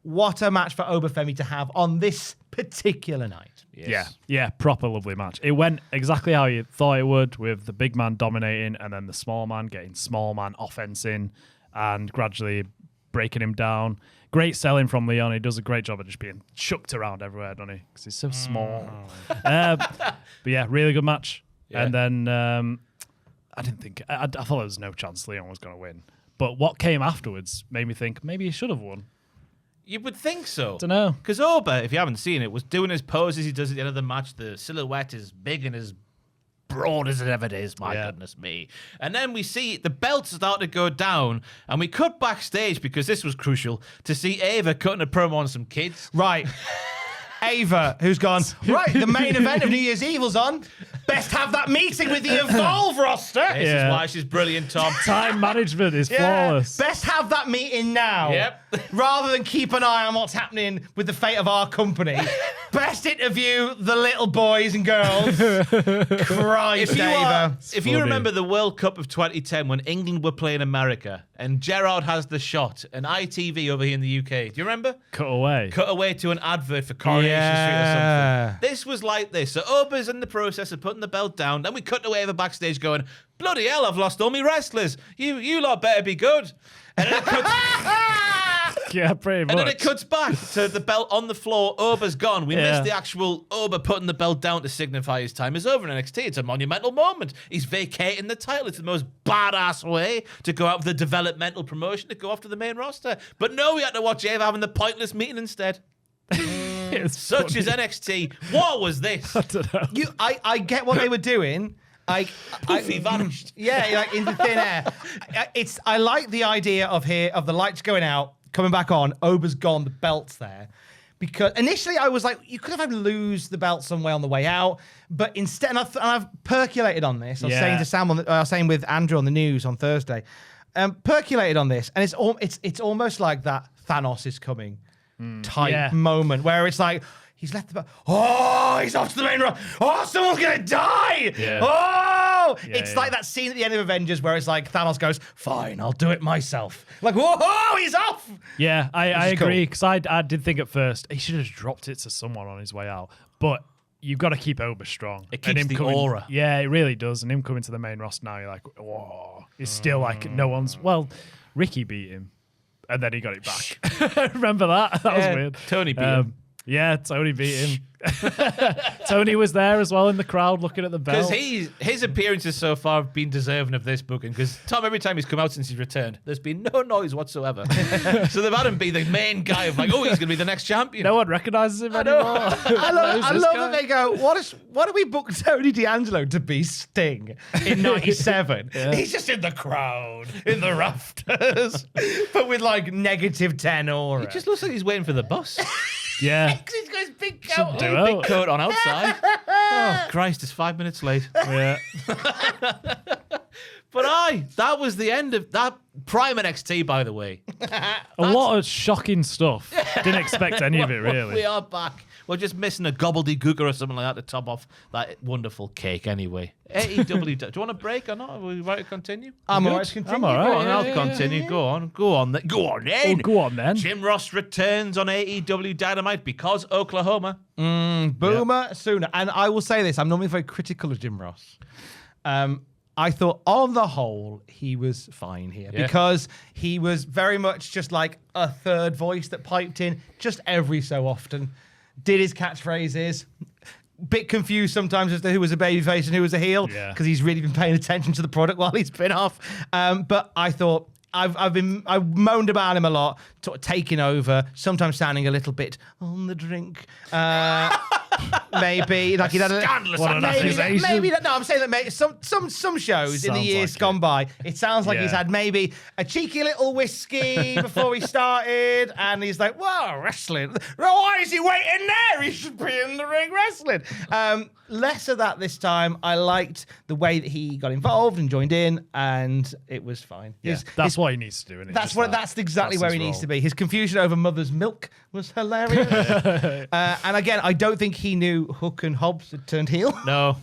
what a match for Obafemi to have on this particular night. Yes. Yeah, proper lovely match. It went exactly how you thought it would, with the big man dominating and then the small man getting small man offense in and gradually breaking him down. Great selling from Leon. He does a great job of just being chucked around everywhere, doesn't he? Because he's so small. But yeah, really good match. Yeah. And then I didn't think... I thought there was no chance Leon was going to win. But what came afterwards made me think maybe he should have won. You would think so. Don't know. Because Oba, if you haven't seen it, was doing his poses he does at the end of the match. The silhouette is big and as broad as it ever is. My goodness me. And then we see the belts start to go down, and we cut backstage because this was crucial to see Ava cutting a promo on some kids. Right. Ava, who's gone, right, the main event of New Year's Evil's on. Best have that meeting with the Evolve roster. This is why she's brilliant, Tom. Time management is flawless. Best have that meeting now. Yep. Rather than keep an eye on what's happening with the fate of our company. Best interview the little boys and girls. Christ, Ava. If you remember the World Cup of 2010 when England were playing America and Gerrard has the shot, an ITV over here in the UK. Do you remember? Cut away to an advert for Coronation Street or something. This was like this. So Oba's in the process of putting the belt down. Then we cut away over backstage going, bloody hell, I've lost all my wrestlers. You lot better be good. And then it cuts... Yeah, pretty much. And then it cuts back to the belt on the floor. Oba's gone. We missed the actual Oba putting the belt down to signify his time is over in NXT. It's a monumental moment. He's vacating the title. It's the most badass way to go out with a developmental promotion to go after the main roster. But no, we had to watch Ava having the pointless meeting instead. Such as NXT. What was this? I don't know. I get what they were doing. He vanished. Yeah, like into thin air. I like the idea of the lights going out, coming back on, Oba's gone, the belt's there. Because initially I was like, you could have had him lose the belt somewhere on the way out, but instead, and I've percolated on this. I was saying to Sam, I was saying with Andrew on the news on Thursday, percolated on this, and it's almost like that Thanos is coming type moment where it's like, He's left the... Oh, he's off to the main road. Oh, someone's going to die. Yeah. Oh! It's like that scene at the end of Avengers where it's like Thanos goes, fine, I'll do it myself. Like, whoa, he's off. Yeah, I is cool. agree, because I did think at first he should have dropped it to someone on his way out. But you've got to keep Oba strong. It keeps the aura. Yeah, it really does. And him coming to the main roster now, you're like, whoa. It's still like no one's... Well, Ricky beat him, and then he got it back. Remember that? That was weird. Tony beat him. Yeah, Tony beat him. Tony was there as well in the crowd looking at the belt. Because his appearances so far have been deserving of this booking. Because Tom, every time he's come out since he's returned, there's been no noise whatsoever. So they've had him be the main guy of like, oh, he's going to be the next champion. No one recognizes him anymore. I love that they go, why do we book Tony D'Angelo to be Sting in 97? He's just in the crowd, in the rafters, but with like -10 aura. It just looks like he's waiting for the bus. Yeah. He's got his big coat. Big coat on outside. Oh, Christ, it's 5 minutes late. Yeah. But that was the end of that prime NXT, by the way. A lot of shocking stuff. Didn't expect any of it, really. We are back. We're just missing a gobbledygook or something like that to top off that wonderful cake anyway. AEW, do you want a break or not? Are we right to continue? I'm Good? all right to continue. I'm all right. Go on, Yeah, I'll yeah, continue. Go on. Go on then. Oh, go on then. Jim Ross returns on AEW Dynamite because Oklahoma. Boomer sooner. And I will say this, I'm normally very critical of Jim Ross. I thought on the whole, he was fine here because he was very much just like a third voice that piped in just every so often, did his catchphrases, bit confused sometimes as to who was a babyface and who was a heel because he's really been paying attention to the product while he's been off. But I thought I've moaned about him a lot, taking over, sometimes sounding a little bit on the drink. Maybe like he'd had maybe that. No, I'm saying that maybe some shows in the years gone by, it sounds like he's had maybe a cheeky little whiskey before he started, and he's like, "Whoa, wrestling! Why is he waiting there? He should be in the ring wrestling." Less of that this time. I liked the way that he got involved and joined in, and it was fine. Yeah, that's what he needs to do. Isn't it? That's exactly where he needs to be. His confusion over mother's milk was hilarious. And again, I don't think he knew Hook and Hobbs had turned heel. No.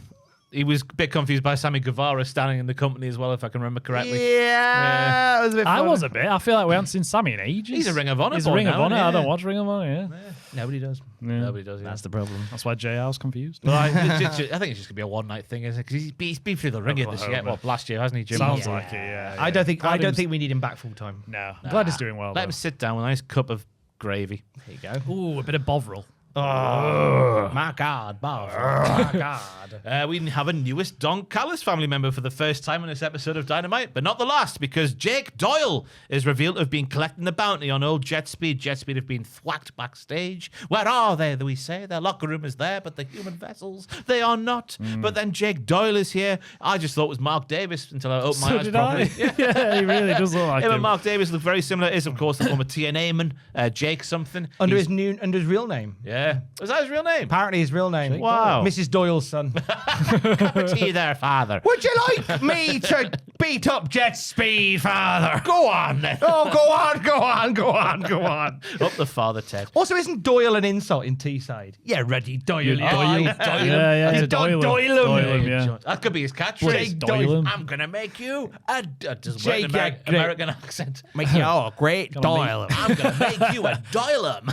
He was a bit confused by Sammy Guevara standing in the company as well, if I can remember correctly. Yeah. That was a bit I funny. was a bit. I feel like we haven't seen Sammy in ages. He's a Ring of Honor. He's a Ring of Honor. I don't watch Ring of Honor, Nobody does. Nobody does. That's the problem. That's why JR's confused. But I think it's just going to be a one-night thing, isn't it? Because he's been through the ringer this year. Well, last year, hasn't he, Jim? Sounds like it, yeah. I don't think we need him back full time. No. I'm glad he's doing well, Let him sit down with a nice cup of gravy. There you go. Ooh, a bit of Bovril. Oh, my God, Bob. My God. We have a newest Don Callis family member for the first time in this episode of Dynamite, but not the last, because Jake Doyle is revealed to have been collecting the bounty on old Jet Speed. Jet Speed have been thwacked backstage. Where are they, we say? Their locker room is there, but the human vessels, they are not. But then Jake Doyle is here. I just thought it was Mark Davis until I opened my eyes properly. Yeah, he really does look like him him. and Mark Davis look very similar. Is, of course, the former TNA man, Jake something. Under his real name. Yeah. Was that his real name? Apparently his real name. Wow. Mrs. Doyle's son. Cup of tea there, father. Would you like me to beat up Jet Speed, father? Go on, then. Oh, go on. Up the father, Ted. Also, isn't Doyle an insult in Teesside? Yeah, ready, Doyle. Doyle. Yeah, You he's a don't Doyle. Doyle him. Yeah. That could be his catchphrase. Jake Doyle him. I'm going to make you a just Jake, American, yeah, great. American accent. Make you a great Doyle. I'm going to make you a Doylem.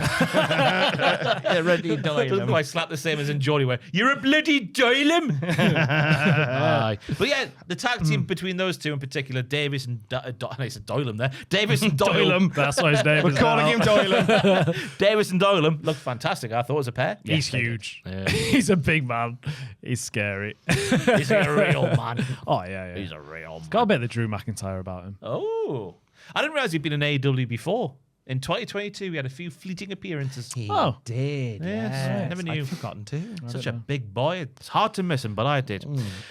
Yeah, ready, Doyle. I slap the same as in Geordie where you're a bloody Doylem. Aye. But yeah, the tag team between those two in particular, Davis and I said Doylem there. Davis and Doyle. That's what his name We're is. calling him Doyle. Davis and Doylem looked fantastic. I thought as a pair. He's huge. He's a big man. He's scary. He's a real man. Oh, yeah. He's a real man. Got a bit of the Drew McIntyre about him. Oh, I didn't realize he'd been in AEW before. In 2022, we had a few fleeting appearances. He Oh. did. Yes. Never knew. I'd forgotten too. Such a big boy. It's hard to miss him, but I did.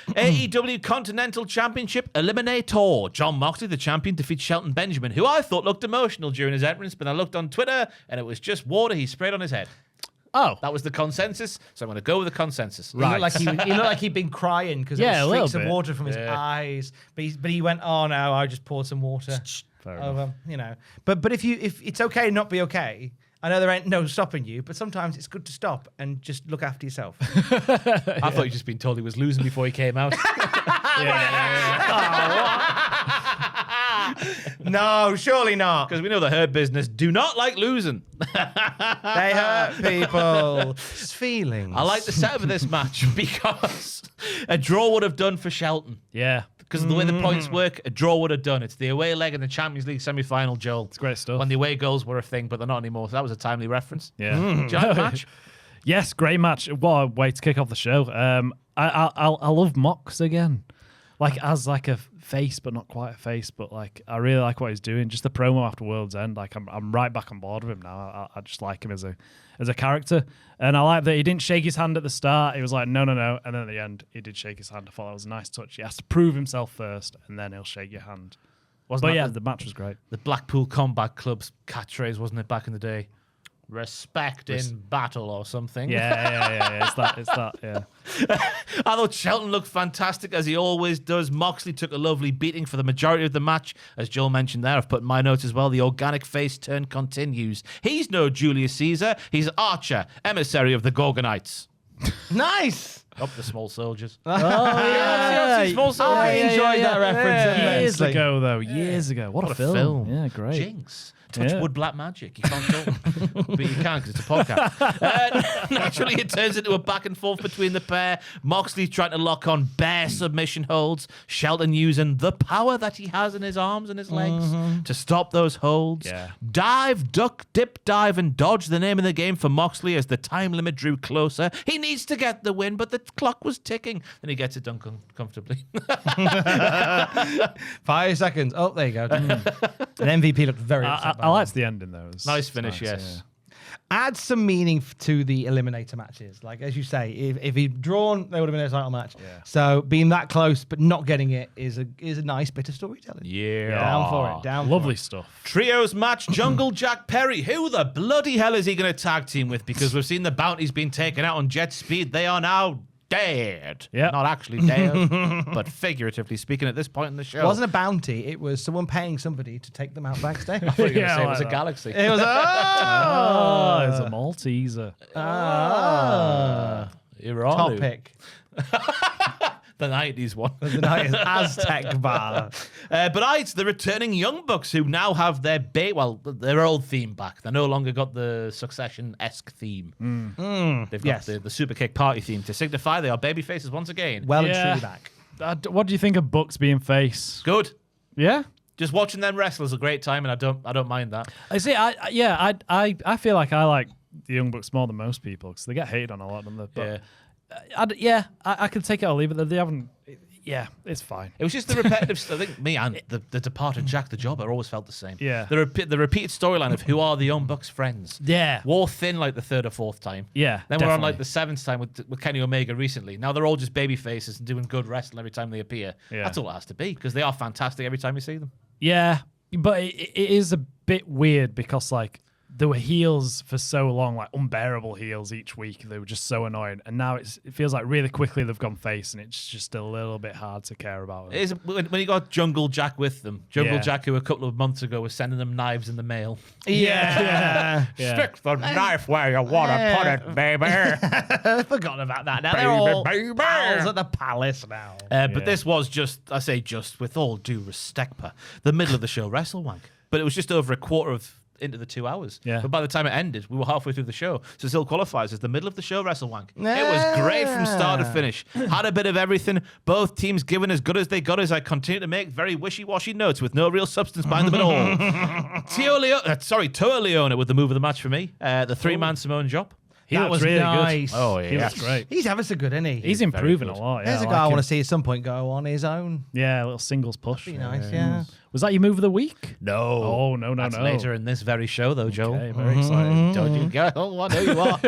AEW Continental Championship Eliminator. John Moxley, the champion, defeats Shelton Benjamin, who I thought looked emotional during his entrance, but I looked on Twitter and it was just water he sprayed on his head. Oh. That was the consensus, so I'm going to go with the consensus. He looked like he'd been crying because Yeah, there a was little streaks of bit. water from his eyes. But he went, oh no, I just poured some water Fair over, you know. But if it's okay, not be okay. I know there ain't no stopping you, but sometimes it's good to stop and just look after yourself. I thought you'd just been told he was losing before he came out. No, surely not. Because we know the Hurt Business do not like losing. They hurt people. It's feelings. I like the setup of this match because a draw would have done for Shelton. Yeah. Because of the way the points work, a draw would have done. It's the away leg in the Champions League semi-final, Joel. It's great stuff. When the away goals were a thing, but they're not anymore. So that was a timely reference. Yeah. Do you like the match? Yes, great match. What a way to kick off the show. I love Mox again. Like, as like a face, but not quite a face. But like, I really like what he's doing. Just the promo after World's End. Like, I'm right back on board with him now. I just like him as a character. And I like that he didn't shake his hand at the start. He was like, no. And then at the end, he did shake his hand. I thought that was a nice touch. He has to prove himself first, and then he'll shake your hand. The match was great. The Blackpool Combat Club's catchphrase, wasn't it, back in the day? Respect in battle or something. Yeah. It's that, yeah. I thought Shelton looked fantastic, as he always does. Moxley took a lovely beating for the majority of the match. As Joel mentioned there, I've put in my notes as well, the organic face turn continues. He's no Julius Caesar. He's Archer, emissary of the Gorgonites. Nice. Up the small soldiers. Oh, yeah. Small soldiers. I enjoyed that reference. Years immensely. ago, though. Years ago. What a film. Yeah, great. Jinx. Touch Yeah. wood black magic. You can't talk. But you can because it's a podcast. Naturally, it turns into a back and forth between the pair. Moxley trying to lock on bare submission holds. Shelton using the power that he has in his arms and his legs to stop those holds. Yeah. Dive, duck, dip, dive, and dodge, the name of the game for Moxley as the time limit drew closer. He needs to get the win, but the clock was ticking. Then he gets it done comfortably. 5 seconds. Oh, there you go. An MVP looked very upset. I liked the ending, though. It was Nice finish, nice, yes. Add some meaning to the eliminator matches. Like, as you say, if he'd drawn, there would have been a title match. Yeah. So being that close but not getting it is a nice bit of storytelling. Yeah. Down for it. Down Lovely for it. stuff. Trios match, Jungle Jack Perry. Who the bloody hell is he going to tag team with? Because we've seen the bounties being taken out on Jet Speed. They are now dead. Yeah. Not actually dead, but figuratively speaking at this point in the show. It wasn't a bounty. It was someone paying somebody to take them out backstage. I thought you were going to Yeah, say it I was like a that. galaxy. It was It's a Malteser. topic. The 90s one. The night is Aztec bar. But it's the returning Young Bucks who now have their their old theme back. They no longer got the Succession-esque theme. They've got Yes. the Super Kick Party theme to signify they are babyfaces once again. Well Yeah. and truly back. What do you think of Bucks being face? Good. Yeah. Just watching them wrestle is a great time, and I don't mind that. I see. I feel like I like the Young Bucks more than most people because they get hated on a lot, don't they? But I can take it or leave it. They haven't. Yeah, it's fine. It was just the repetitive. I think me and the departed Jack the Jobber always felt the same. Yeah. The repeated storyline of who are the Young Bucks' friends. Yeah. Wore thin like the third or fourth time. Yeah, Then we're on definitely. like the seventh time with Kenny Omega recently. Now they're all just baby faces and doing good wrestling every time they appear. Yeah. That's all it has to be because they are fantastic every time you see them. Yeah, but it is a bit weird because like there were heels for so long, like unbearable heels each week. They were just so annoying, and now it feels like really quickly they've gone face, and it's just a little bit hard to care about. It is when you got Jungle Jack with them. Jungle Yeah. Jack, who a couple of months ago was sending them knives in the mail. Yeah. Stick the knife where you want to put it, baby. I forgot about that. Now they're all pals at the palace now. But this was just with all due respect, the middle of the show wrestle wank. But it was just over a quarter of into the 2 hours. Yeah. But by the time it ended, we were halfway through the show. So it still qualifies as the middle of the show wrestle wank. It was great from start to finish. Had a bit of everything. Both teams giving as good as they got as I continue to make very wishy-washy notes with no real substance behind them at all. Toa Leona with the move of the match for me. The three-man Simone Job. He That looks was really nice. good. Oh, yeah. He looks great. He's ever so good, isn't he? He's improving a good. lot. Yeah, There's a I guy I like want him. to see at some point go on his own. Yeah, a little singles push. Be nice, yeah. Was that your move of the week? No. Oh, no. That's later in this very show, though, Joel. Okay, very exciting. Don't you go? Oh, I know you are.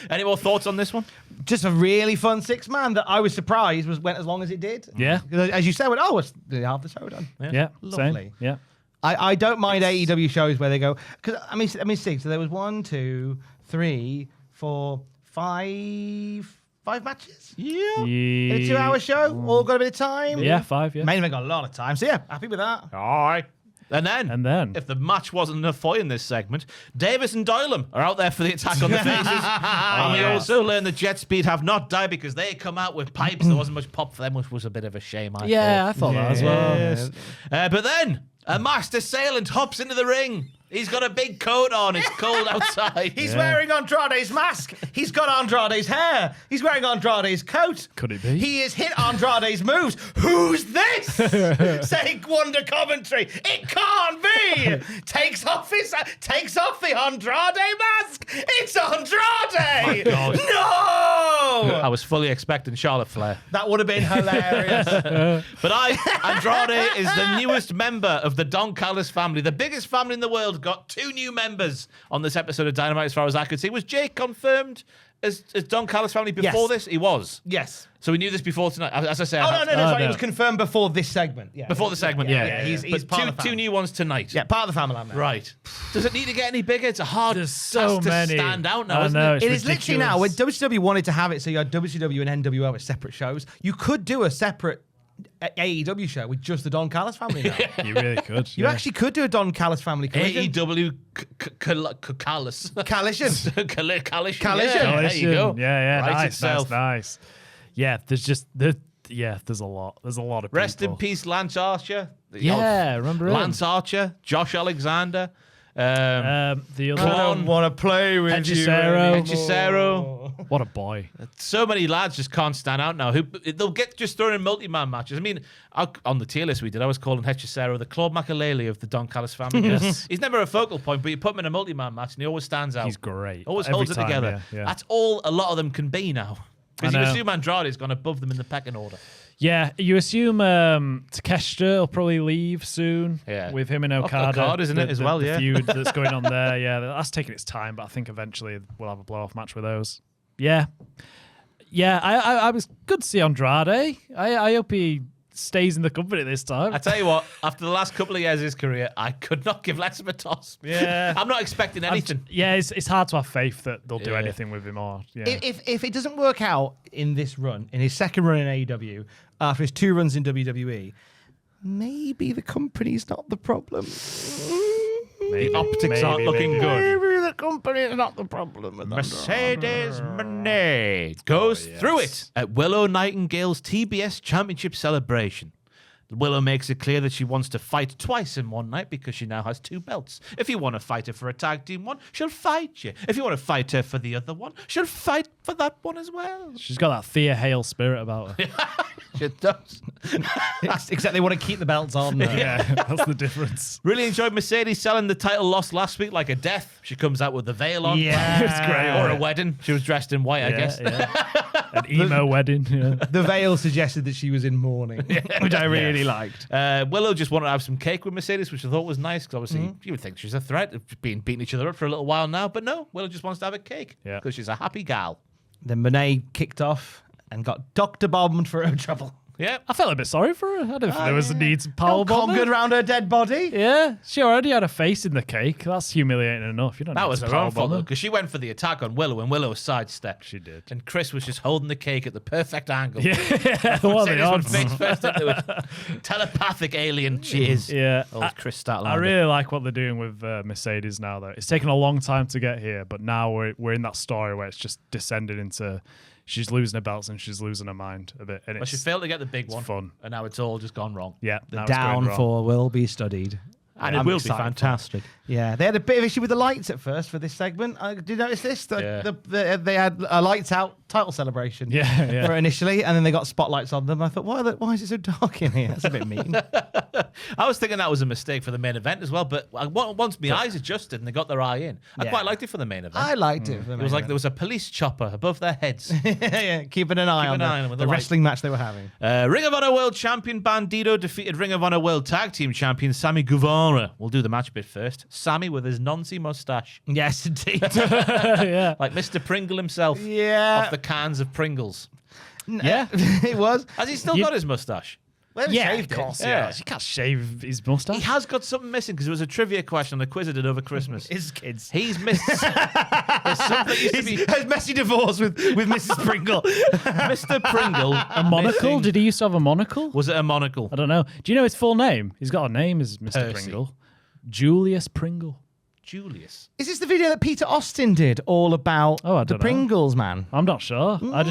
Any more thoughts on this one? Just a really fun 6-man that I was surprised went as long as it did. Yeah. As you said, it's half the show done. Yeah, Lovely. Same. Yeah. I don't mind AEW shows where they go, because let me see. So there was 1, 2, 3, 4, 5 matches Yeah. in a 2-hour show. All got a bit of time. Yeah, 5. Yeah. Main event got a lot of time. So yeah, happy with that. All right. And then, if the match wasn't enough for you in this segment, Davis and Doylem are out there for the attack on the faces. And we also learn that Jet Speed have not died because they come out with pipes. There wasn't much pop for them, which was a bit of a shame. I thought that as well. Yes. But then a masked assailant hops into the ring. He's got a big coat on. It's cold outside. He's wearing Andrade's mask. He's got Andrade's hair. He's wearing Andrade's coat. Could it be? He has hit Andrade's moves. Who's this? Saying Wonder commentary. It can't be. Takes off the Andrade mask. It's Andrade. My God. No. I was fully expecting Charlotte Flair. That would have been hilarious. But Andrade is the newest member of the Don Callis family, the biggest family in the world. Got 2 new members on this episode of Dynamite, as far as I could see. Was Jake confirmed as Don Callis family before this? He was. Yes. So we knew this before tonight. As I say, No. It was confirmed before this segment. Yeah. Before the segment, yeah. He's but part of the two family. new ones tonight. Yeah, part of the family. Man. Right. Does it need to get any bigger? It's a hard task to stand out now, isn't it? It is literally now. When WCW wanted to have it, so you had WCW and NWO as separate shows, you could do a separate AEW show with just the Don Callis family now. You really could. You actually could do a Don Callis family collision. AEW Callis. Collision. Yeah, there you go. Yeah. Right Nice, itself. nice. Yeah, there's a lot. There's a lot of people. Rest in peace, Lance Archer. Yeah, remember him? Lance Archer, Josh Alexander. The other I don't want to play with Hechicero. What a boy. So many lads just can't stand out now. They'll get just thrown in multi-man matches. I mean, on the tier list we did, I was calling Hechicero the Claude Makalele of the Don Callis family. He's never a focal point, but you put him in a multi-man match and he always stands out. He's great. Always Every holds it time, together. yeah. That's all a lot of them can be now. Because I you know. assume Andrade's gone above them in the pecking order. Yeah, you assume Takeshita will probably leave soon. Yeah. With him and Okada. Okada's in it as well, the yeah. feud that's going on there. Yeah, that's taking its time, but I think eventually we'll have a blow-off match with those. Yeah. Yeah, I was good to see Andrade. I hope he stays in the company this time. I tell you what, after the last couple of years of his career, I could not give less of a toss. Yeah. I'm not expecting anything. It's hard to have faith that they'll do anything with him or If it doesn't work out in this run, in his second run in AEW, after his 2 runs in WWE, maybe the company's not the problem. The optics aren't looking good. Maybe the company is not the problem. Mercedes Moné goes through it at Willow Nightingale's TBS Championship celebration. Willow makes it clear that she wants to fight twice in one night because she now has 2 belts. If you want to fight her for a tag team one, she'll fight you. If you want to fight her for the other one, she'll fight for that one as well. She's got that Thea Hale spirit about her. She does. Except they want to keep the belts on. Yeah, that's the difference. Really enjoyed Mercedes selling the title lost last week like a death. She comes out with the veil on. Yeah. It's great. Or a wedding. She was dressed in white, I guess. Yeah. An emo wedding. Yeah. The veil suggested that she was in mourning, which I really liked. Willow just wanted to have some cake with Mercedes, which I thought was nice, because obviously you would think she's a threat of being beating each other up for a little while now, but no, Willow just wants to have a cake because she's a happy gal. Then Monet kicked off and got Dr. bombed for her trouble. Yeah. I felt a bit sorry for her. I don't think there was a need to power bomb Good her. around her dead body. Yeah, she already had a face in the cake. That's humiliating enough. You don't. That need was to her own powerbomb fault, her. because she went for the attack on Willow, and Willow sidestepped. She did. And Chris was just holding the cake at the perfect angle. Yeah, what are the Mercedes went odds? face first into it. Telepathic alien cheers. Yeah, Old Chris Statlander. I really like what they're doing with Mercedes now, though. It's taken a long time to get here, but now we're in that story where it's just descended into she's losing her belts and she's losing her mind a bit. And Well, she failed to get the big one. fun. And now it's all just gone wrong. Yeah, The now it's going wrong. downfall will be studied. And it I'm will be excited for it. fantastic. Yeah, they had a bit of issue with the lights at first for this segment. Did you notice this? They had a lights out title celebration Yeah. for initially, and then they got spotlights on them. I thought, why is it so dark in here? That's a bit mean. I was thinking that was a mistake for the main event as well, but once my eyes adjusted and they got their eye in, I Yeah. quite liked it for the main event. I liked it. It was like there was a police chopper above their heads. yeah, keeping an eye on with the the light. wrestling match they were having. Ring of Honor World Champion Bandito defeated Ring of Honor World Tag Team Champion Sammy Guevara. We'll do the match bit first. Sammy with his Nancy mustache. Yes, indeed. Yeah. Like Mr. Pringle himself. yeah. Off the cans of Pringles. Yeah, it was. Has he still got his mustache? Well, Yeah, shaved of it. course. Yeah. Yeah. You can't shave his mustache. He has got something missing because it was a trivia question on the quiz I did over Christmas. His kids. He's missed. There's something that used to be His messy divorce with Mrs. Pringle. Mr. Pringle. A monocle? Did he used to have a monocle? Was it a monocle? I don't know. Do you know his full name? He's got a name as Mr. Percy. Pringle. Julius Pringle. Julius. Is this the video that Peter Austin did all about Oh, I the don't know. Pringles man? I'm not sure. I've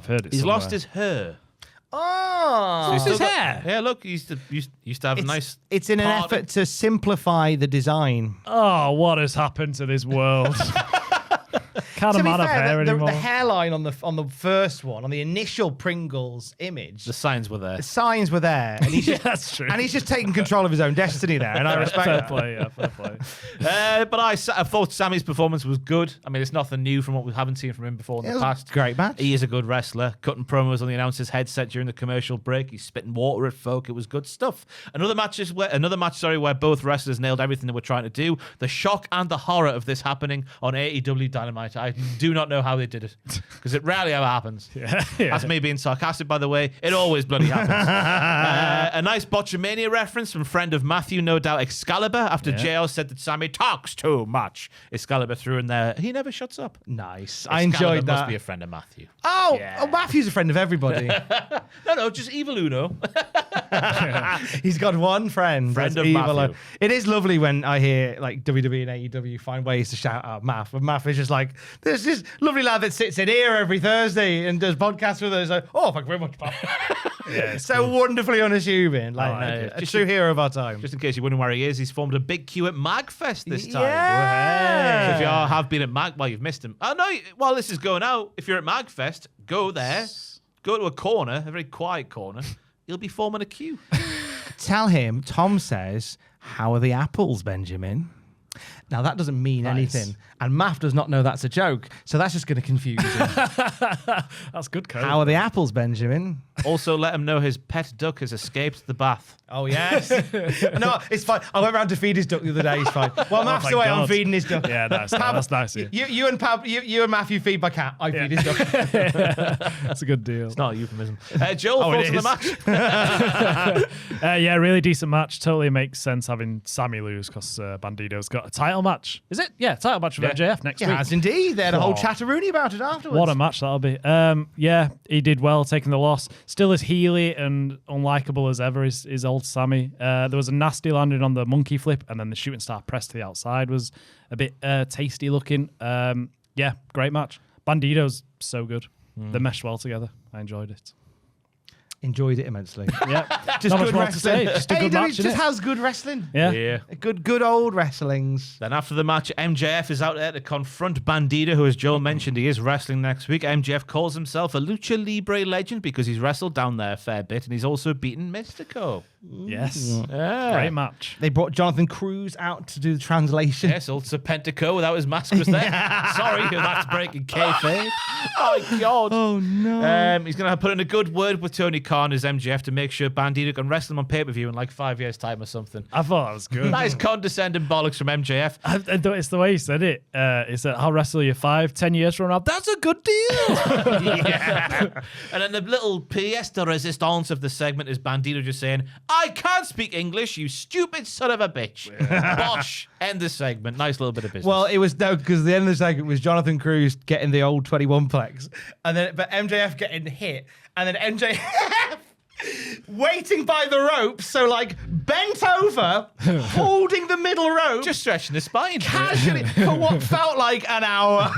heard it. He's somewhere. lost his hair. Oh. He's still his got- hair? Yeah, look, he used to have a nice. It's in an part- effort to simplify the design. Oh, what has happened to this world? Can't To a be man have fair, hair the anymore? hairline on the first one, on the initial Pringles image, The signs were there. the signs were there, and he's Yeah, just, that's true. and he's just taking control of his own destiny there, and I respect fair that. play, yeah, fair play. But I thought Sammy's performance was good. I mean, it's nothing new from what we haven't seen from him before in It the was a past. great match. He is a good wrestler. Cutting promos on the announcer's headset during the commercial break. He's spitting water at folk. It was good stuff. Another match, where both wrestlers nailed everything they were trying to do. The shock and the horror of this happening on AEW Dynamite. I do not know how they did it because it rarely ever happens. Yeah. That's me being sarcastic, by the way. It always bloody happens. A nice Botchamania reference from friend of Matthew, no doubt Excalibur, after JL said that Sammy talks too much. Excalibur threw in there, he never shuts up. Nice. I Excalibur enjoyed must that. be a friend of Matthew. Oh, Yeah. oh, Matthew's a friend of everybody. No, just Evil Uno. He's got one friend. Friend That's of evil. Matthew. It is lovely when I hear like WWE and AEW find ways to shout out Math. And Math is just like, there's this lovely lad that sits in here every Thursday and does podcasts with us. Like, oh, thank you very much, pal. Yeah, So wonderfully unassuming. Like, I like it. a true hero of our time. Just in case you're wondering where he is, he's formed a big queue at MagFest this time. Yeah. So if you all have been at Mag, well, you've missed him. Oh, no, while this is going out, if you're at MagFest, go there, go to a corner, a very quiet corner. You'll be forming a queue. Tell him, Tom says, how are the apples, Benjamin? Now, that doesn't mean anything. And Math does not know that's a joke. So that's just going to confuse him. That's good code. How are the apples, Benjamin? Also, let him know his pet duck has escaped the bath. Oh, yes. No, it's fine. I went round to feed his duck the other day. He's fine. Well, Math's thank away, I'm God. feeding his duck. Yeah, nice. Pab- That's nice. Yeah. You and Matthew feed my cat. I feed his duck. That's a good deal. It's not a euphemism. Joel, Oh, it thoughts on the match? Yeah, really decent match. Totally makes sense having Sammy lose because Bandito's got a title match. Is it? Yeah, title match with MJF next week. Yes, indeed. They had a whole Oh. chatteroony about it afterwards. What a match that'll be. Yeah, he did well taking the loss. Still as heely and unlikable as ever is old Sammy. There was a nasty landing on the monkey flip, and then the shooting star press to the outside was a bit tasty looking. Yeah, great match. Bandito's so good. They meshed well together. I enjoyed it. Enjoyed it immensely. Yeah, Just not much good more wrestling. to say. Just a good AEW match. just innit? has good wrestling. Yeah. Good old wrestlings. Then after the match, MJF is out there to confront Bandito, who, as Joel mentioned, he is wrestling next week. MJF calls himself a Lucha Libre legend because he's wrestled down there a fair bit, and he's also beaten Mystico. Yes. Yeah. Great match. They brought Jonathan Cruz out to do the translation. Yes, old Serpentico without his mask was there. Sorry, that's breaking kayfabe. Oh, God. Oh, no. He's going to put in a good word with Tony Khan as MJF to make sure Bandito can wrestle him on pay-per-view in like 5 years' time or something. I thought that was good. Nice condescending bollocks from MJF. It's the way he said it. He said, I'll wrestle you 5-10 years from now. That's a good deal. Yeah. And then the little pièce de résistance of the segment is Bandito just saying, I can't speak English, you stupid son of a bitch. Bosh. End the segment. Nice little bit of business. Well, it was no, because the end of the segment was Jonathan Cruz getting the old 21 plex, and then but MJF getting hit, and then MJF waiting by the ropes, so like bent over, holding the middle rope, just stretching the spine. casually for what felt like an hour,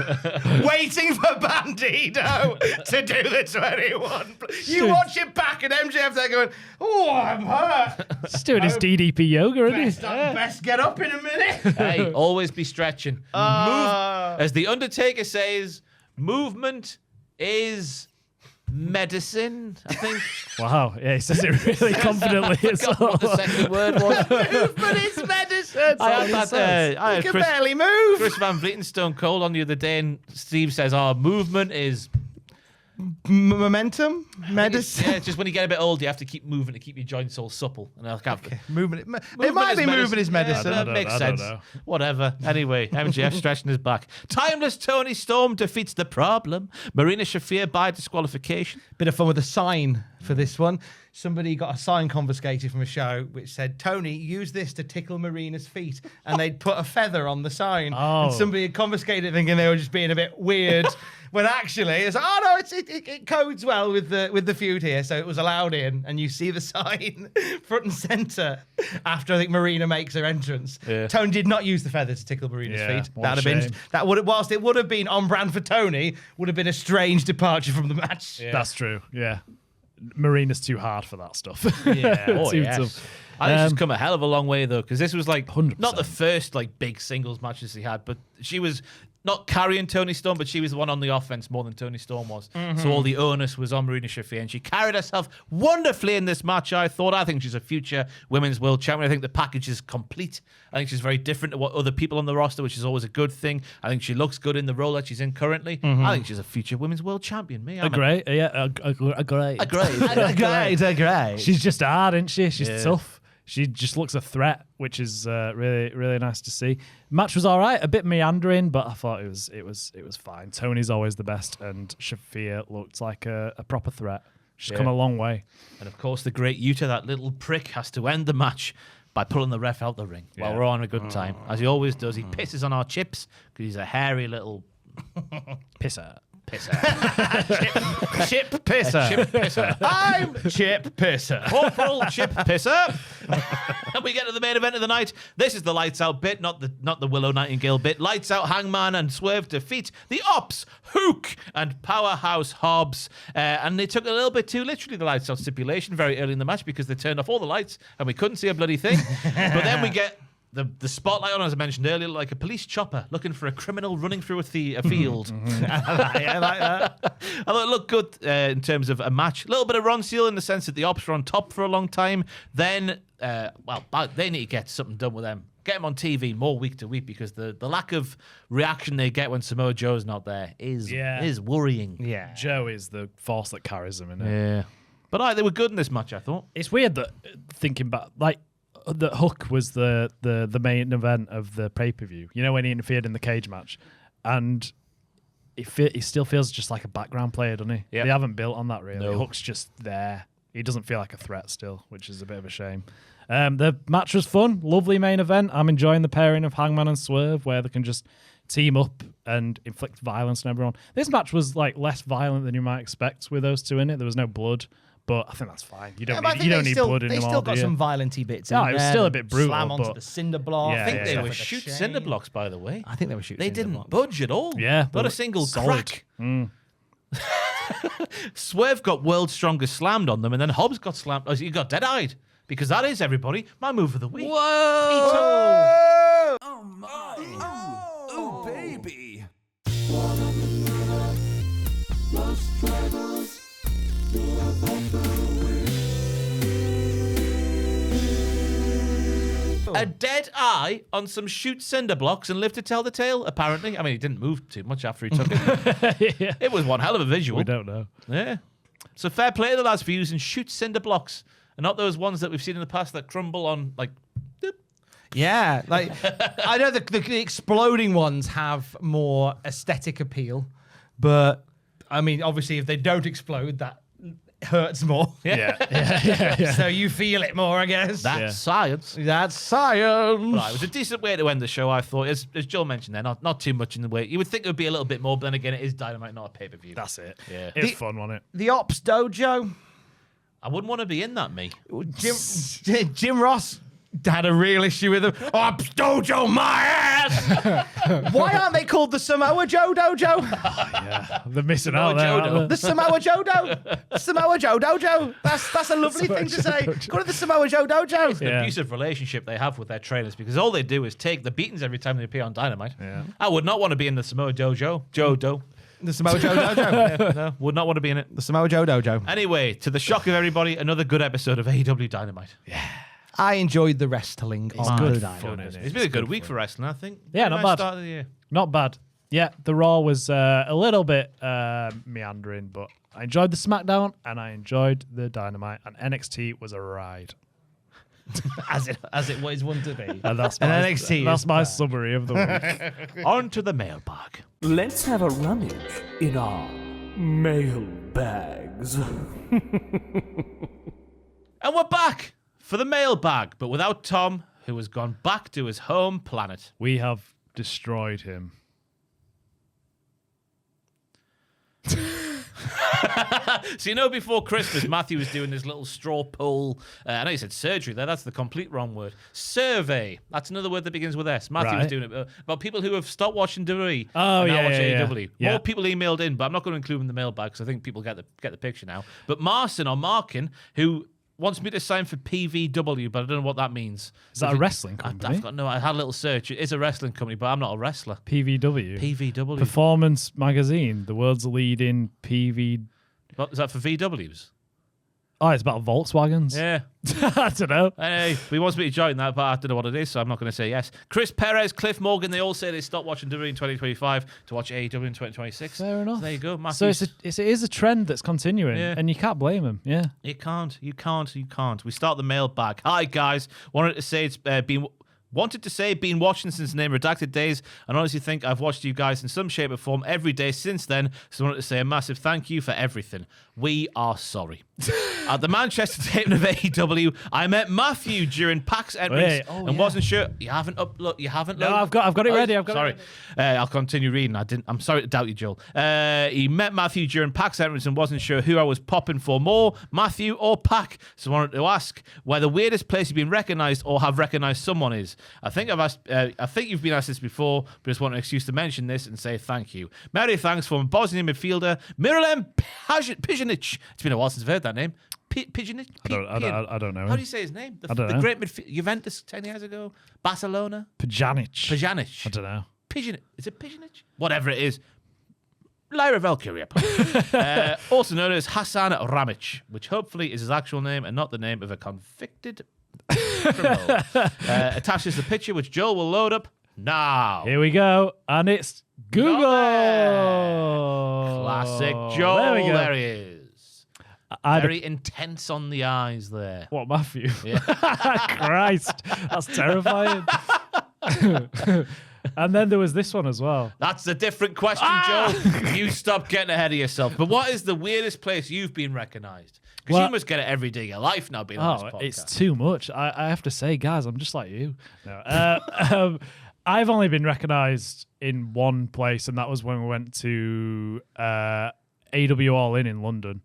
waiting for Bandito to do the 21. You watch it back, and MJF there going, "Oh, I'm hurt. He's doing his DDP yoga, isn't he? Best get up in a minute." Hey, always be stretching. Move, as the Undertaker says, movement is medicine, I think. Wow. Yeah, he says it really confidently as well. What the second word was. Movement is medicine. I had You can Chris, barely move. Chris Van Vliet and Stone Cold on the other day, and Steve says, movement is... Momentum, medicine. Yeah, it's just when you get a bit old, you have to keep moving to keep your joints all supple. And I can't... Movement. It might be movement is medicine. Yeah, that makes sense. Whatever. Anyway, MJF stretching his back. Timeless Tony Storm defeats the problem. Marina Shafir by disqualification. Bit of fun with a sign for this one. Somebody got a sign confiscated from a show which said, "Tony, use this to tickle Marina's feet," and they'd put a feather on the sign. And somebody had confiscated it thinking they were just being a bit weird. When actually it's like, oh no, it codes well with the feud here, so it was allowed in, and you see the sign front and center after I think Marina makes her entrance. Yeah. Tony did not use the feather to tickle Marina's feet. Whilst it would have been on brand for Tony, would have been a strange departure from the match. Yeah. That's true. Yeah, Marina's too hard for that stuff. Yeah, tough. I think she's come a hell of a long way though, because this was like 100%. not the first like big singles matches he had, but she was not carrying Toni Storm, but she was the one on the offense more than Toni Storm was. So all the onus was on Marina Shafir, and she carried herself wonderfully in this match, I thought. I think she's a future women's world champion. I think the package is complete. I think she's very different to what other people on the roster, which is always a good thing. I think she looks good in the role that she's in currently. I think she's a future women's world champion. Agree. She's just hard, isn't she? She's tough. She just looks a threat, which is really, really nice to see. Match was all right, a bit meandering, but I thought it was fine. Tony's always the best, and Shafir looked like a proper threat. She's come a long way. And of course, the great Yuta, that little prick, has to end the match by pulling the ref out the ring while we're on a good time, as he always does. He pisses on our chips because he's a hairy little pisser. Chip Pisser. Chip Pisser. I'm Chip Pisser. Corporal Chip Pisser. And we get to the main event of the night. This is the lights out bit, not the Willow Nightingale bit. Lights out, Hangman and Swerve defeat the Ops, Hook, and Powerhouse Hobbs. And they took a little bit too literally the lights out stipulation very early in the match because they turned off all the lights and we couldn't see a bloody thing. But then we get the spotlight on, as I mentioned earlier, like a police chopper looking for a criminal running through a field. I like that. I thought it looked good in terms of a match. A little bit of Ron Seal in the sense that the Ops were on top for a long time. Then, they need to get something done with them. Get them on TV more week to week because the lack of reaction they get when Samoa Joe's not there is worrying. Yeah, Joe is the force that carries them, isn't it? Yeah. But they were good in this match, I thought. It's weird that thinking back, like, the Hook was the main event of the pay-per-view. You know, when he interfered in the cage match. And he still feels just like a background player, doesn't he? Yep. They haven't built on that, really. No. Hook's just there. He doesn't feel like a threat still, which is a bit of a shame. The match was fun. Lovely main event. I'm enjoying the pairing of Hangman and Swerve, where they can just team up and inflict violence on everyone. This match was like less violent than you might expect with those two in it. There was no blood. But I think that's fine. You don't need blood in them all, They still got some violent-y bits in there. It was still a bit brutal. Slam onto the cinder block. I think they were shooting cinder blocks, by the way. I think they were shooting They cinder didn't blocks. budge at all. Yeah. Not a single solid. crack. Swerve got world's strongest slammed on them, and then Hobbs got slammed. Oh, he got dead-eyed. Because that is, everybody, my move of the week. Whoa! Oh, my. Oh, baby. A dead eye on some shoot cinder blocks and live to tell the tale, apparently. I mean, he didn't move too much after he took it. Yeah. It was one hell of a visual. We don't know. Yeah. So fair play to the lads for using shoot cinder blocks and not those ones that we've seen in the past that crumble on, like, doop. Yeah, like I know the exploding ones have more aesthetic appeal, but I mean, obviously, if they don't explode, that hurts more. Yeah. So you feel it more, I guess. That's science. That's science. Right, it was a decent way to end the show, I thought. As Joel mentioned there, not too much in the way. You would think it would be a little bit more, but then again, it is Dynamite, not a pay-per-view. That's it. Yeah. It was fun, wasn't it? The Ops Dojo. I wouldn't want to be in that, me. Jim Ross had a real issue with him. Ops Dojo, my ass! Why aren't they called the Samoa Joe Dojo? Yeah, they're missing Samoa out there. Joe aren't they? The Samoa Joe Samoa Joe Dojo. That's a lovely thing to say. Go to the Samoa Joe Dojo. It's an abusive relationship they have with their trainers because all they do is take the beatings every time they appear on Dynamite. Yeah. I would not want to be in the Samoa Dojo. Jodo. The Samoa Joe Dojo. Yeah, no, would not want to be in it. The Samoa Joe Dojo. Anyway, to the shock of everybody, another good episode of AEW Dynamite. Yeah. I enjoyed the wrestling on good the fun, Dynamite. isn't It's been a good week for wrestling, I think. Yeah, Very not nice bad. Start of the year. Not bad. Yeah, the Raw was a little bit meandering, but I enjoyed the SmackDown and I enjoyed the Dynamite, and NXT was a ride. as it was one to be. And that's And my, NXT that's is my bad. summary of the week. On to the mailbag. Let's have a rummage in our mailbag. mailbags. And we're back for the mailbag, but without Tom, who has gone back to his home planet. We have destroyed him. So, you know, before Christmas, Matthew was doing this little straw poll. I know you said surgery there. That's the complete wrong word. Survey. That's another word that begins with S. Matthew was doing it about people who have stopped watching WWE and now watch AEW. Yeah. More people emailed in, but I'm not going to include them in the mailbag because I think people get the picture now. But Markin, who wants me to sign for PVW, but I don't know what that means. Is that a wrestling company? I've got no. I had a little search. It is a wrestling company, but I'm not a wrestler. PVW. PVW. Performance Magazine, the world's leading PV. What, is that for VWs? Oh, it's about Volkswagens. Yeah. I don't know. Anyway, he wants me to join that, but I don't know what it is, so I'm not going to say yes. Chris Perez, Cliff Morgan, they all say they stopped watching WWE in 2025 to watch AEW in 2026. Fair enough. So there you go. So it is a trend that's continuing, and you can't blame him. Yeah. You can't. We start the mailbag. Hi, guys. Wanted to say been watching since Name Redacted days, and honestly think I've watched you guys in some shape or form every day since then, so I wanted to say a massive thank you for everything. We are sorry. At the Manchester taping of AEW, I met Matthew during PAX entrance wasn't sure. You haven't looked. No, I've got it ready. Sorry. I'll continue reading. I'm sorry to doubt you, Joel. He met Matthew during PAX entrance and wasn't sure who I was popping for more, Matthew or Pac. So I wanted to ask where the weirdest place you've been recognised or have recognised someone is. I think you've been asked this before, but just want an excuse to mention this and say thank you. Many thanks from Bosnian midfielder Miralem Pjanic. It's been a while since I've heard that name. Pjanic? I don't know. How do you say his name? I don't know. The great midfielder. Juventus 10 years ago. Barcelona. Pjanic. I don't know. Pjanic. Is it Pjanic? Whatever it is. Lyra Valkyria. Also known as Hasan Ramic, which hopefully is his actual name and not the name of a convicted criminal. Attaches the picture, which Joel will load up now. Here we go. And it's Google. Classic Joel. There we go. There he is. Very intense on the eyes there. What, Matthew? Yeah. Christ. That's terrifying. And then there was this one as well. That's a different question, Joel. You stop getting ahead of yourself. But what is the weirdest place you've been recognised? Because you must get it every day of your life now being on this podcast. It's too much. I have to say, guys, I'm just like you. No. I've only been recognised in one place, and that was when we went to AW All In London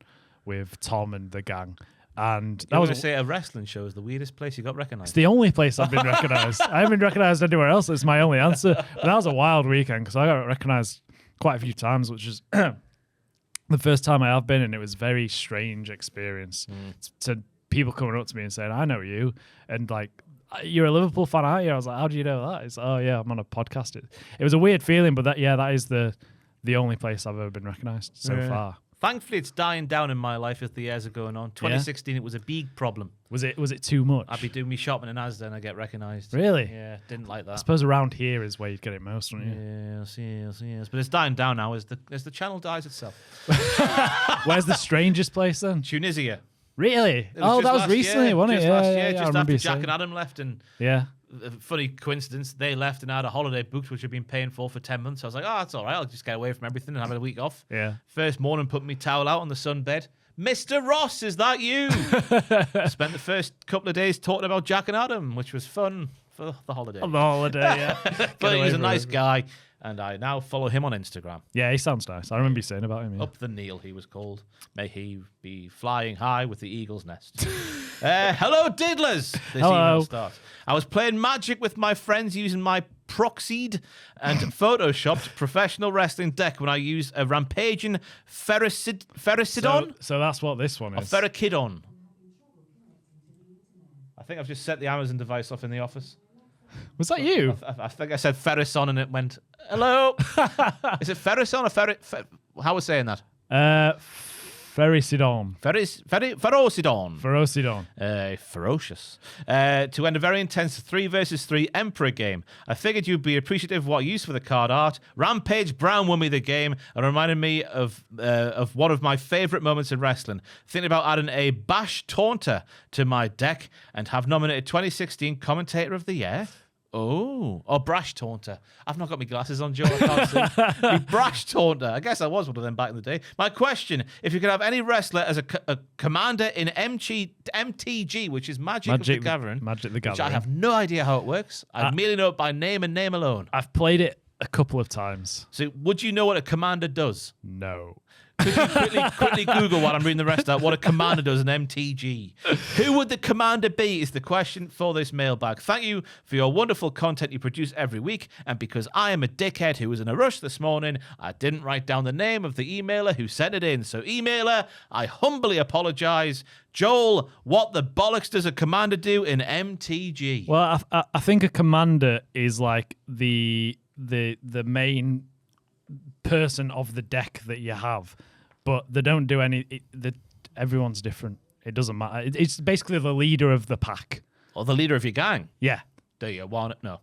with Tom and the gang. And that was to say a wrestling show is the weirdest place you got recognised. It's the only place I've been recognised. I haven't been recognised anywhere else. It's my only answer. But that was a wild weekend because I got recognised quite a few times, which is the first time I have been, and it was a very strange experience. To people coming up to me and saying, "I know you," and like, "You're a Liverpool fan, aren't you?" I was like, "How do you know that?" It's, "Oh yeah, I'm on a podcast." It was a weird feeling, but that is the only place I've ever been recognised so far. Thankfully, it's dying down in my life as the years are going on. 2016, it was a big problem. Was it too much? I'd be doing me shopping in Asda and I get recognised. Really? Yeah, didn't like that. I suppose around here is where you'd get it most, wouldn't you? Yes. But it's dying down now as the channel dies itself. Where's the strangest place then? Tunisia. Really? Oh, that was recently, wasn't it? Last year, just after Jack and Adam left, and funny coincidence, they left and I had a holiday booked, which I've been paying for 10 months. I was like, oh, that's all right. I'll just get away from everything and have a week off. Yeah. First morning, put my towel out on the sunbed. Mr. Ross, is that you? Spent the first couple of days talking about Jack and Adam, which was fun for the holiday. On the holiday, yeah. But he was a nice guy, and I now follow him on Instagram. Yeah, he sounds nice. I remember you saying about him. Yeah. Up the Neil, he was called. May he be flying high with the eagle's nest. Hello, diddlers. This email starts. I was playing Magic with my friends using my proxied and photoshopped professional wrestling deck when I used a rampaging Ferricidon. So that's what this one is. A Ferricidon. I think I've just set the Amazon device off in the office. Was that you? I think I said Ferrison and it went, hello. Is it Ferrison or how was saying that? Ferricidon. Ferocidon. Ferocious. To end a very intense 3 versus 3 Emperor game. I figured you'd be appreciative of what I used for the card art. Rampage Brown won me the game and reminded me of one of my favourite moments in wrestling. Thinking about adding a Bash Taunter to my deck and have nominated 2016 Commentator of the Year. Oh, brash taunter. I've not got my glasses on, Joe. I can't see. Me brash taunter. I guess I was one of them back in the day. My question, if you could have any wrestler as a commander in MTG, which is Magic the Gathering. Magic the Gathering. Which I have no idea how it works. I merely know it by name and name alone. I've played it a couple of times. So would you know what a commander does? No. Could you quickly Google while I'm reading the rest of that, what a commander does in MTG? Who would the commander be is the question for this mailbag. Thank you for your wonderful content you produce every week. And because I am a dickhead who was in a rush this morning, I didn't write down the name of the emailer who sent it in. So emailer, I humbly apologize. Joel, what the bollocks does a commander do in MTG? Well, I think a commander is like the main person of the deck that you have, but they don't do any. Everyone's different. It doesn't matter. It's basically the leader of the pack Or the leader of your gang. Yeah. Do you want it? No.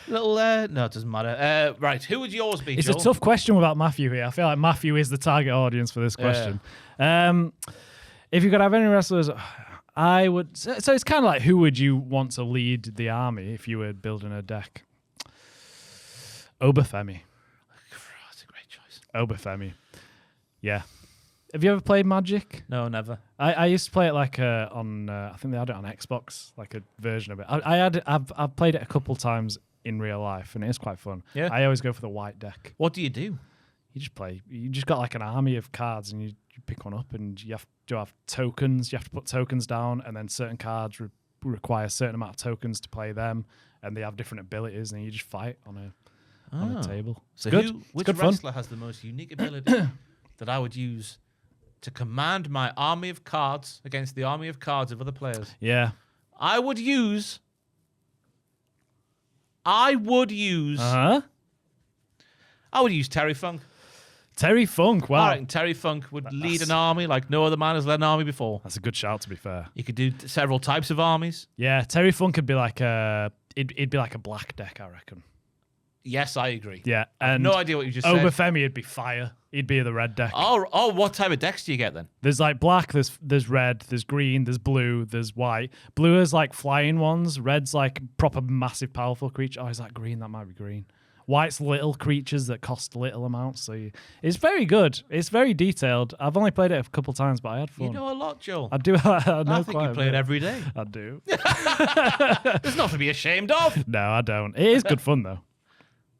No, it doesn't matter. Right, who would yours be, It's Joel? a tough question without Matthew here. I feel like Matthew is the target audience for this question. If you could have any wrestlers, I would. So it's kind of like, who would you want to lead the army if you were building a deck? Obafemi. That's a great choice. Obafemi. Yeah. Have you ever played Magic? No, never. I used to play it like on. I think they had it on Xbox, like a version of it. I've played it a couple times in real life, and it is quite fun. Yeah. I always go for the white deck. What do you do? You just play. You just got like an army of cards, and you pick one up, and you have to have tokens. You have to put tokens down, and then certain cards require a certain amount of tokens to play them, and they have different abilities, and you just fight on a table. So good. which good wrestler has the most unique ability that I would use to command my army of cards against the army of cards of other players? Yeah. I would use. Uh-huh. I would use Terry Funk. Terry Funk. Wow. I reckon Terry Funk would lead an army like no other man has led an army before. That's a good shout, to be fair. You could do several types of armies. Yeah, Terry Funk would be like it'd be like a black deck, I reckon. Yes, I agree. Yeah, I have and no idea what you just said. Obafemi would be fire. He'd be the red deck. Oh, what type of decks do you get then? There's like black, there's red, there's green, there's blue, there's white. Blue is like flying ones. Red's like proper massive, powerful creature. Oh, is that green? That might be green. White's little creatures that cost little amounts. So it's very good. It's very detailed. I've only played it a couple times, but I had fun. You know a lot, Joel. I do. I know I think you play it every day. I do. There's nothing to be ashamed of. No, I don't. It is good fun though.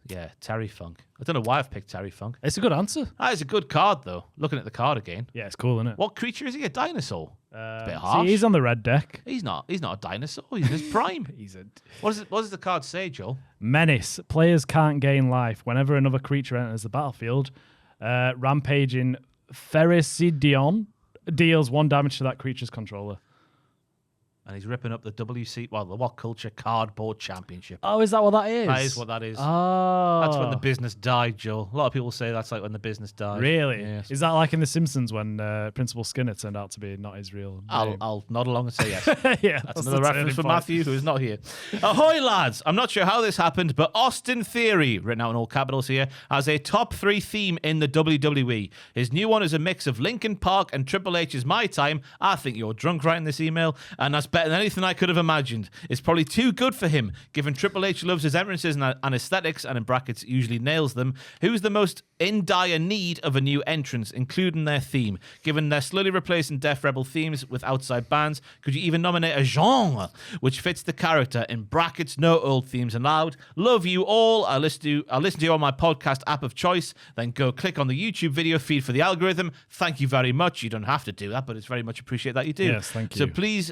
Yeah, Terry Funk. I don't know why I've picked Terry Funk. It's a good answer. That is a good card, though. Looking at the card again. Yeah, it's cool, isn't it? What creature is he? A dinosaur? It's a bit See, harsh. he's on the red deck. He's not a dinosaur. He's in his prime. He's a What does the card say, Joel? menace. Players can't gain life whenever another creature enters the battlefield. Rampaging Ferricidion deals 1 damage to that creature's controller. And he's ripping up the the What Culture Cardboard Championship. Oh, is that what that is? That is what that is. Oh. That's when the business died, Joel. A lot of people say that's like when the business died. Really? Yes. Is that like in The Simpsons when Principal Skinner turned out to be not his real name? I'll nod along and say yes. Yeah, That's the another reference turning for point. Matthew, who is not here. Ahoy, lads! I'm not sure how this happened, but Austin Theory, written out in all capitals here, has a top 3 theme in the WWE. His new one is a mix of Linkin Park and Triple H's My Time. I think you're drunk writing this email, and that's better than anything I could have imagined. It's probably too good for him, given Triple H loves his entrances and aesthetics, and in brackets usually nails them. Who's the most in dire need of a new entrance, including their theme? Given they're slowly replacing Def Rebel themes with outside bands, could you even nominate a genre which fits the character? In brackets, no old themes allowed. Love you all. I'll listen to you on my podcast app of choice. Then go click on the YouTube video feed for the algorithm. Thank you very much. You don't have to do that, but it's very much appreciate that you do. Yes, thank you. So please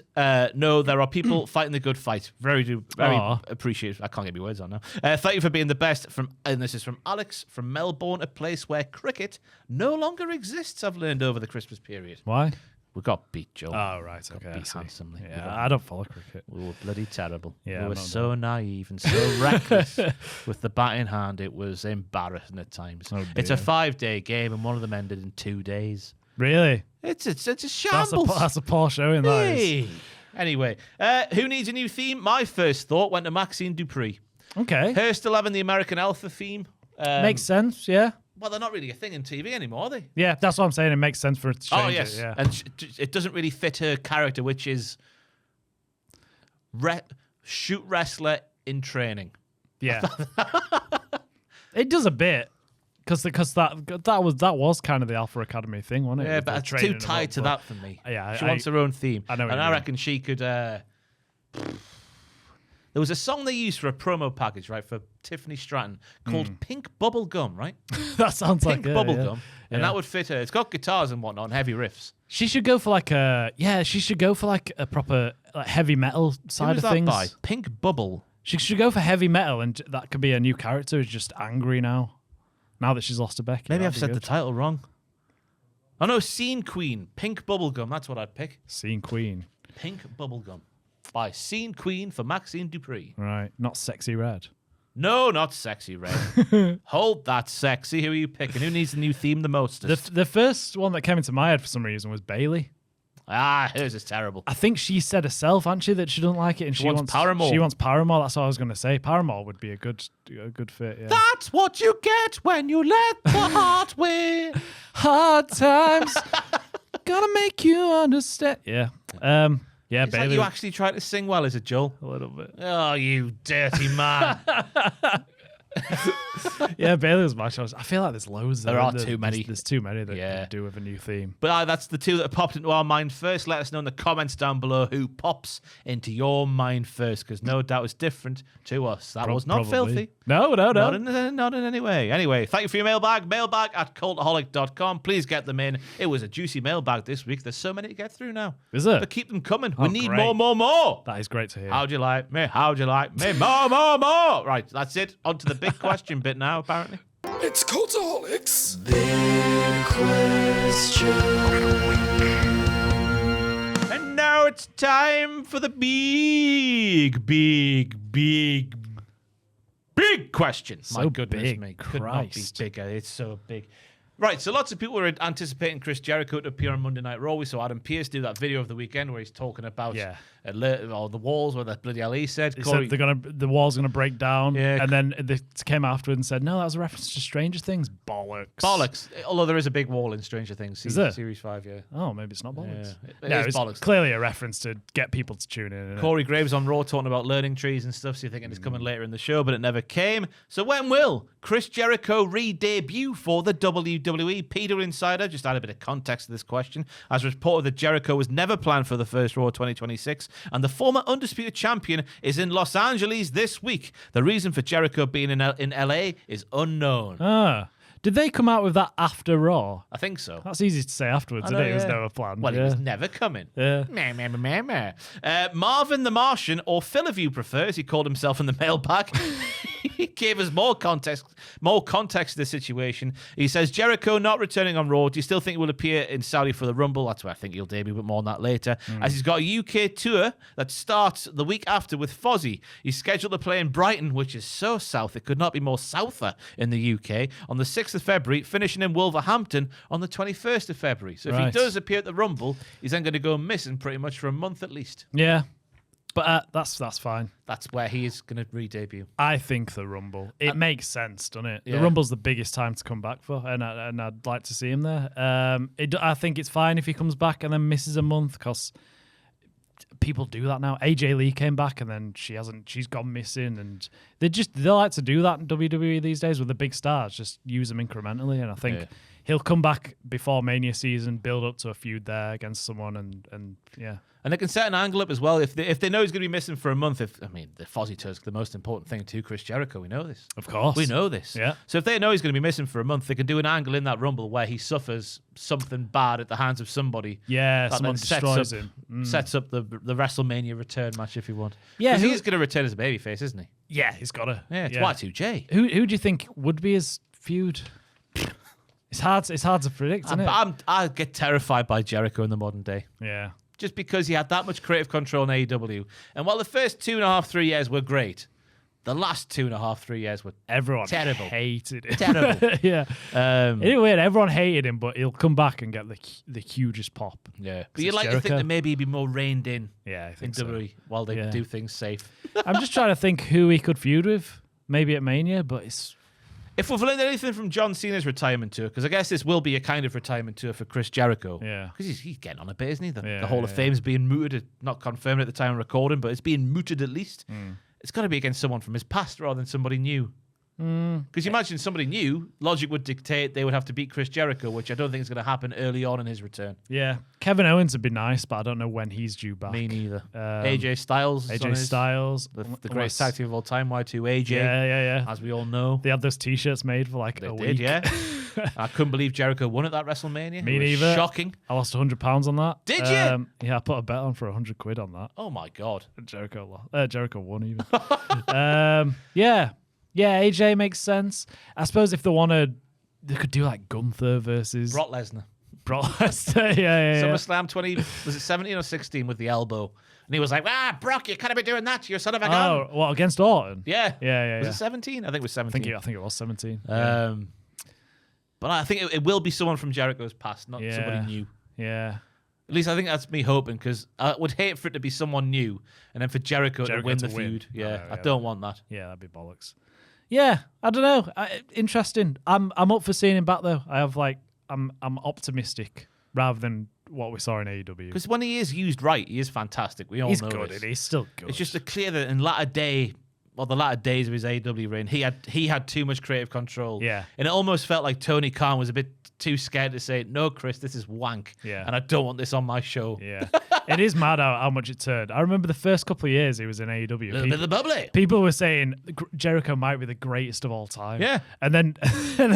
know there are people fighting the good fight. Very Aw. appreciate. I can't get my words on now. Thank you for being the best. And this is from Alex from Melbourne, a place where cricket no longer exists. I've learned over the Christmas period. Why? We got beat, Joe. Oh, right. Okay. I beat see. handsomely. Yeah, I don't follow cricket. We were bloody terrible. Yeah, we I'm were not so naive and so reckless with the bat in hand. It was embarrassing at times. Oh, It's a dear. 5-day game, and one of them ended in 2 days. Really? It's a shambles. That's a poor showing, that is. Hey. Anyway, who needs a new theme? My first thought went to Maxine Dupree. Okay. Her still having the American Alpha theme. Makes sense, yeah. Well, they're not really a thing in TV anymore, are they? Yeah, that's what I'm saying. It makes sense for it to change Oh, yes. it, yeah. And it doesn't really fit her character, which is shoot wrestler in training. Yeah. It does a bit. Because that was kind of the Alpha Academy thing, wasn't it? Yeah, With but the it's too training tied to that for me. Yeah, she wants her own theme. I know what and you I mean. reckon she could... there was a song they used for a promo package, right, for Tiffany Stratton called Pink Bubblegum, right? That sounds Pink like Bubblegum. Yeah. And that would fit her. It's got guitars and whatnot and heavy riffs. She should go for like a proper heavy metal side Who's of that things. by? Pink Bubble. She should go for heavy metal, and that could be a new character who's just angry now. Now that she's lost to Becky. Maybe that'd I've said be the good. title wrong. Oh no, Scene Queen. Pink Bubblegum. That's what I'd pick. Scene Queen. Pink Bubblegum. By Scene Queen for Maxine Dupree. Right. Not Sexy Red. No, not Sexy Red. Hold that sexy. Who are you picking? Who needs a new theme the most? The first one that came into my head for some reason was Bailey. Hers is terrible. I think she said herself, hasn't she, that she doesn't like it, and she wants Paramore. She wants Paramore. That's what I was going to say. Paramore would be a good fit. Yeah. That's what you get when you let the heart win. Hard times gonna make you understand. Yeah. Yeah, Is that Bailey. you actually try to sing well, is it, Joel? A little bit. Oh, you dirty man. Yeah, Bailey was my choice. I feel like there's loads. There are too many. There's too many that Yeah. could do with a new theme. But that's the two that popped into our mind first. Let us know in the comments down below who pops into your mind first, because no doubt it's different to us. That was not Probably. filthy. No. Not in any way. Anyway, thank you for your mailbag. Mailbag at cultaholic.com. Please get them in. It was a juicy mailbag this week. There's so many to get through now. Is it? But keep them coming. We need great. more. That is great to hear. How'd you like me? How'd you like me? More. Right, that's it. On to the big question bit now, apparently. It's Cultaholic's And now it's time for the big question. My So goodness big, me. Could not be Christ. bigger. It's so big. Right, so lots of people were anticipating Chris Jericho to appear on Monday Night Raw. We saw Adam Pearce do that video of the weekend where he's talking about the walls where the bloody Ali said. He said the wall's gonna break down, Yeah. and then they came afterwards and said, "No, that was a reference to Stranger Things." Bollocks. Although there is a big wall in Stranger Things. Is there? Series 5, yeah. Oh, maybe it's not bollocks. Yeah, it No, is it's bollocks. clearly a reference to get people to tune in. Corey Graves on Raw talking about learning trees and stuff, so you're thinking it's coming later in the show, but it never came. So when will Chris Jericho re-debut for the WWE? Peter Insider just add a bit of context to this question, as reported that Jericho was never planned for the first Raw 2026, and the former Undisputed Champion is in Los Angeles this week. The reason for Jericho being in LA is unknown. Did they come out with that after Raw? I think so. That's easy to say afterwards, isn't it? It was never planned. Well, it was never coming. Yeah. Marvin the Martian, or Phil if you prefer, as he called himself in the mailbag, he gave us more context to the situation. He says, Jericho not returning on Raw. Do you still think he will appear in Saudi for the Rumble? That's where I think he'll debut, but more on that later. As he's got a UK tour that starts the week after with Fozzy. He's scheduled to play in Brighton, which is so south. It could not be more souther in the UK, on the 6th of February, finishing in Wolverhampton on the 21st of February. So if he does appear at the Rumble, he's then going to go missing pretty much for a month at least. Yeah. But that's fine. That's where he is going to re-debut. I think the Rumble. It makes sense, doesn't it? Yeah. The Rumble's the biggest time to come back for, and I'd like to see him there. I think it's fine if he comes back and then misses a month, because people do that now. AJ Lee came back and then she's gone missing, and they like to do that in WWE these days with the big stars. Just use them incrementally, and I think he'll come back before Mania season, build up to a feud there against someone, and yeah. And they can set an angle up as well if they know he's going to be missing for a month. The Fozzy tour is the most important thing to Chris Jericho. We know this. Of course. We know this. Yeah. So if they know he's going to be missing for a month, they can do an angle in that Rumble where he suffers something bad at the hands of somebody. Yeah, that someone then destroys him. Sets up the WrestleMania return match if you want. Yeah, Because he's going to return as a babyface, isn't he? Yeah, he's got to. Yeah, it's Y2J. Who do you think would be his feud? It's hard to predict, isn't it? I get terrified by Jericho in the modern day. Yeah. Just because he had that much creative control in AEW. And while the first 2.5, 3 years were great, the last 2.5, 3 years were Everyone terrible. hated him. Terrible. Yeah. Anyway, everyone hated him, but he'll come back and get the hugest pop. Yeah. But you'd like to think that maybe he'd be more reined in Yeah, I in think so. WWE while they do things safe. I'm just trying to think who he could feud with. Maybe at Mania, but If we've learned anything from John Cena's retirement tour, because I guess this will be a kind of retirement tour for Chris Jericho. Yeah. Because he's getting on a bit, isn't he? The Yeah, Hall of Fame's being mooted, not confirmed at the time of recording, but it's being mooted at least. It's got to be against someone from his past rather than somebody new. Because you imagine somebody new, logic would dictate they would have to beat Chris Jericho, which I don't think is going to happen early on in his return. Yeah. Kevin Owens would be nice, but I don't know when he's due back. Me neither. AJ Styles. AJ Styles. The greatest tag team of all time, Y2AJ. Yeah. As we all know. They had those T-shirts made for like a week. Yeah. I couldn't believe Jericho won at that WrestleMania. Me It was neither. Shocking. I lost £100 on that. Did you? Yeah, I put a bet on for £100 on that. Oh my God. Jericho won even. Yeah, AJ makes sense. I suppose if they wanted, they could do like Gunther versus Brock Lesnar. Brock Lesnar. Yeah. SummerSlam 20, was it 17 or 16 with the elbow? And he was like, Brock, you can't be doing that. You're son of a gun. Oh, what, against Orton? Yeah. Yeah. Was it 17? I think it was 17. I think it was 17. But I think it will be someone from Jericho's past, not somebody new. Yeah. At least I think that's me hoping, because I would hate for it to be someone new and then for Jericho to win the feud. Yeah, I don't want that. Yeah, that'd be bollocks. Yeah, I don't know. Interesting. I'm up for seeing him back though. I'm optimistic rather than what we saw in AEW. Because when he is used right, he is fantastic. We all know good. this. He's still good. It's just clear that in the latter days of his AEW reign, he had too much creative control. Yeah. And it almost felt like Tony Khan was a bit too scared to say, no, Chris, this is wank. Yeah. And I don't want this on my show. Yeah. It is mad how much it turned. I remember the first couple of years he was in AEW. A little bit of the bubbly. People were saying Jericho might be the greatest of all time. Yeah. And then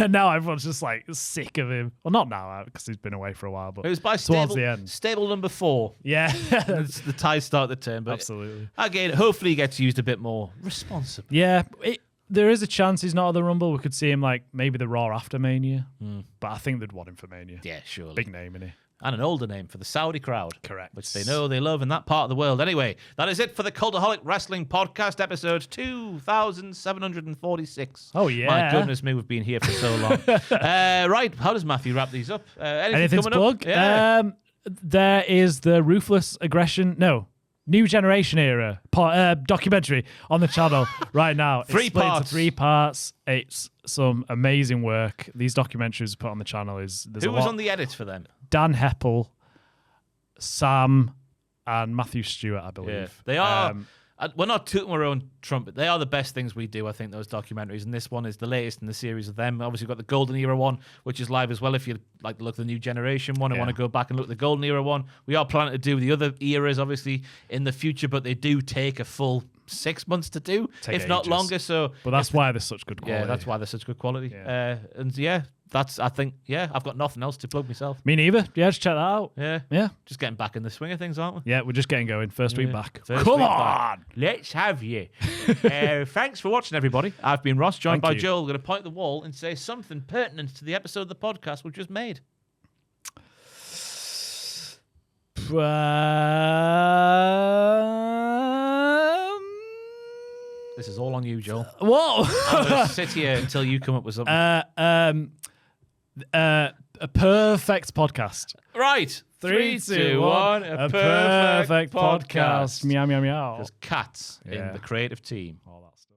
now everyone's just like sick of him. Well, not now because he's been away for a while, but It was by towards the end. stable number 4. Yeah. The ties start the turn. But Absolutely. Again, hopefully he gets used a bit more responsibly. Yeah. There is a chance he's not at the Rumble. We could see him like maybe the Raw after Mania. But I think they'd want him for Mania. Yeah, surely. Big name, innit? And an older name for the Saudi crowd. Correct. Which they know they love in that part of the world. Anyway, that is it for the Cultaholic Wrestling Podcast, episode 2746. Oh, yeah. My goodness me, we've been here for so long. Right, how does Matthew wrap these up? Anything to coming plug? up? Yeah. There is the Ruthless Aggression. No. New Generation Era documentary on the channel right now. It's 3 split into parts. 3 parts. It's some amazing work. These documentaries put on the channel there's Who a was lot. on the edits for them? Dan Heppel, Sam, and Matthew Stewart, I believe. Yeah. They are. We're not tooting our own trumpet. They are the best things we do, I think, those documentaries. And this one is the latest in the series of them. Obviously, we've got the Golden Era one, which is live as well. If you like to look at the New Generation one and want to go back and look at the Golden Era one, we are planning to do the other eras, obviously, in the future, but they do take a full 6 months to do, if not ages. longer. So, But that's why they're such good quality. yeah, that's why they're such good quality. Yeah. I think, I've got nothing else to plug myself. Me neither. Yeah, just check that out. Yeah. Yeah. Just getting back in the swing of things, aren't we? Yeah, we're just getting going. First week back. First Come week on. back. Let's have you. Thanks for watching, everybody. I've been Ross, joined Thank by you. Joel. We're going to point at the wall and say something pertinent to the episode of the podcast we've just made. This is all on you, Joel. Whoa. I'm going to sit here until you come up with something. A perfect podcast. Right. 3, 2, 1. A perfect podcast. Meow, meow, meow. There's cats in Yeah. the creative team. All that stuff.